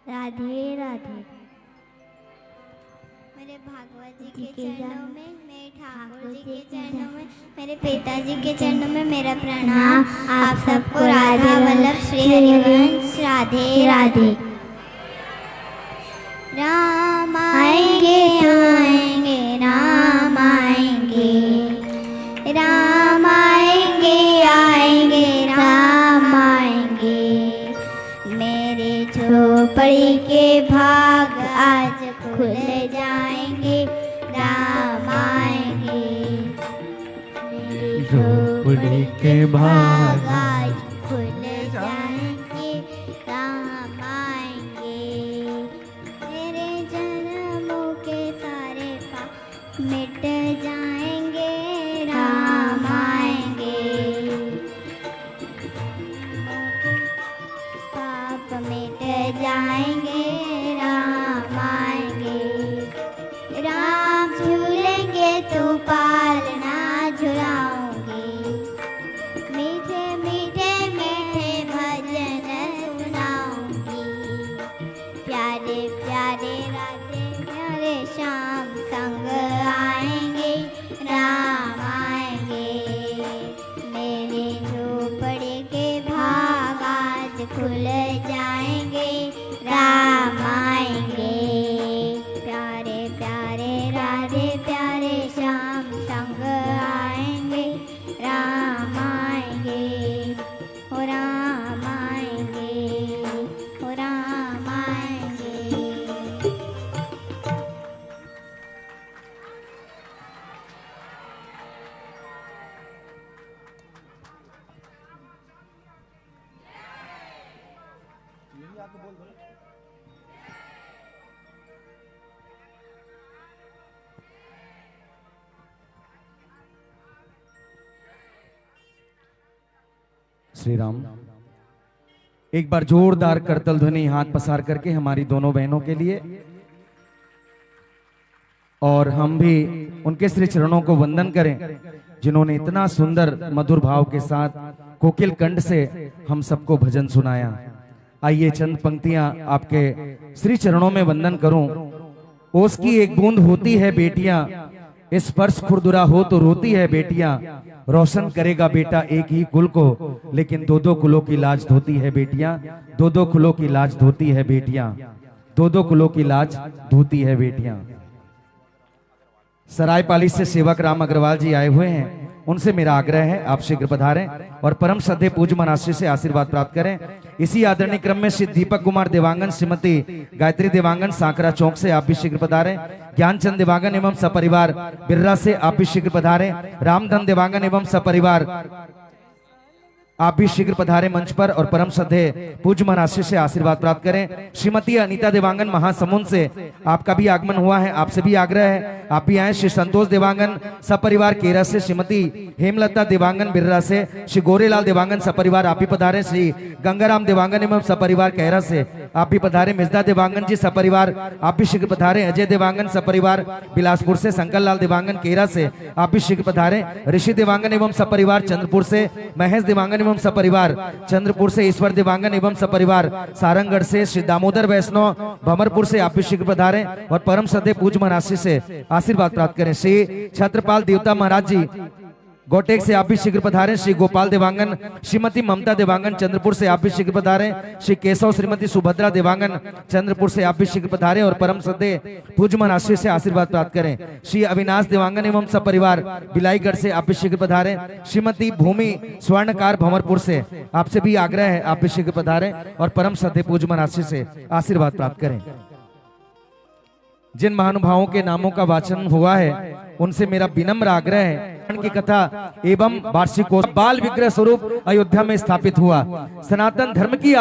[SPEAKER 6] राधे राधे। मेरे भागवत जी के चरणों में, मेरे ठाकुर जी के चरणों में, मेरे पिताजी के चरणों में मेरा प्रणाम। आप सबको राधा वल्लभ श्री हरिवंश राधे राधे। राम आएंगे आएंगे राम आएंगे, राम आएंगे आएंगे राम आएंगे। मेरे झोपड़ी के भाग आज खुल जाएंगे, राम आएंगे। मेरे झोपड़ी के भाग आज खुल जाएंगे, राम आएंगे। मेरे जन्मों के सारे पाप मिट जाएंगे, राम आएंगे। पाप मिट जाएंगे, राम आएंगे। राम झूलेंगे तो पालना झुलाऊंगी, मीठे मीठे मीठे भजन सुनाऊंगी। प्यारे प्यारे राधे प्यारे श्याम संग आएंगे, राम आएंगे। मेरे झोपड़े के भाग आज खुल जाएंगे, राम आएंगे। प्यारे प्यारे राधे प्यारे श्याम संग आएंगे, राम आएंगे। हो राम आएंगे, हो राम आएंगे।
[SPEAKER 3] श्री राम। एक बार जोरदार करतल ध्वनि हाथ पसार करके हमारी दोनों बहनों के लिए, और हम भी उनके श्री चरणों को वंदन करें जिन्होंने इतना सुंदर मधुर भाव के साथ कोकिल कंठ से हम सबको भजन सुनाया। आइए चंद पंक्तियां आपके श्री चरणों में वंदन करूं। ओस की एक बूंद होती है बेटियां, स्पर्श खुरदुरा हो तो रोती है बेटियां, रोशन करेगा बेटा एक ही कुल को, लेकिन दो दो कुलों की लाज धोती है बेटियां, दो दो कुलों की लाज धोती है बेटियां, दो दो कुलों की लाज धोती है बेटियां। सरायपाली से सेवक राम अग्रवाल जी आए हुए हैं, उनसे मेरा आग्रह है आप शीघ्र पधारें और परम श्रद्धेय पूज्य मनाश्री से आशीर्वाद प्राप्त करें। इसी आदरणीय क्रम में श्री दीपक कुमार देवांगन, श्रीमती गायत्री देवांगन सांकरा चौक से आप भी शीघ्र पधारें। ज्ञानचंद देवांगन एवं सपरिवार बिर्रा से आप भी शीघ्र पधारें। रामधन देवांगन एवं सपरिवार आप भी शीघ्र पधारे मंच पर और परम श्रद्धेय पूज्य मनाश्री से आशीर्वाद प्राप्त करें। श्रीमती अनीता देवांगन महासमुंद से आपका भी आगमन हुआ है, आपसे भी आग्रह है आप भी आए। श्री संतोष देवांगन सपरिवार केरा से, श्रीमती हेमलता देवांगन बिर्रा से, श्री गोरेलाल देवांगन सपरिवार आप भी पधारे। श्री गंगाराम देवांगन एवं सपरिवार कैरा से आप भी पधारे। मिर्जा देवांगन जी सपरिवार आप भी शीघ्र पधारे। अजय देवांगन सपरिवार बिलासपुर से, शंकर लाल देवांगन केरा से आप भी शीघ्र पधारे। ऋषि देवांगन एवं सपरिवार चंद्रपुर से, महेश देवांगन एवं सपरिवार चंद्रपुर से, ईश्वर देवांगन एवं सपरिवार सारंगगढ़ से, श्री दामोदर वैष्णव भमरपुर से आप भी शीघ्र पधारें और परम श्रद्धेय पूज्य मनाश्री से आशीर्वाद प्राप्त करें। श्री छत्रपाल देवता महाराज जी गोटेक से आप भी शीघ्र पधारें। श्री गोपाल देवांगन, श्रीमती ममता देवांगन चंद्रपुर से आप भी शीघ्र पधारें। श्री केशव, श्रीमती सुभद्रा देवांगन चंद्रपुर से आप भी शीघ्र पधारें और परम श्रद्धेय पूज्य मनाश्री से आशीर्वाद प्राप्त करें। श्री अविनाश देवांगन एवं सपरिवार बिलाईगढ़ से आप भी शीघ्र पधारें। श्रीमती भूमि स्वर्णकार भंवरपुर से आपसे भी आग्रह है आप भी शीघ्र पधारें और परम श्रद्धेय पूज्य मनाश्री से आशीर्वाद प्राप्त करें। जिन महानुभावों के नामों का वाचन हुआ है उनसे मेरा विनम्र आग्रह है की कथा एवं वार्षिकोत्सव बाल विग्रह स्वरूप अयोध्या में स्थापित हुआ। सनातन धर्म की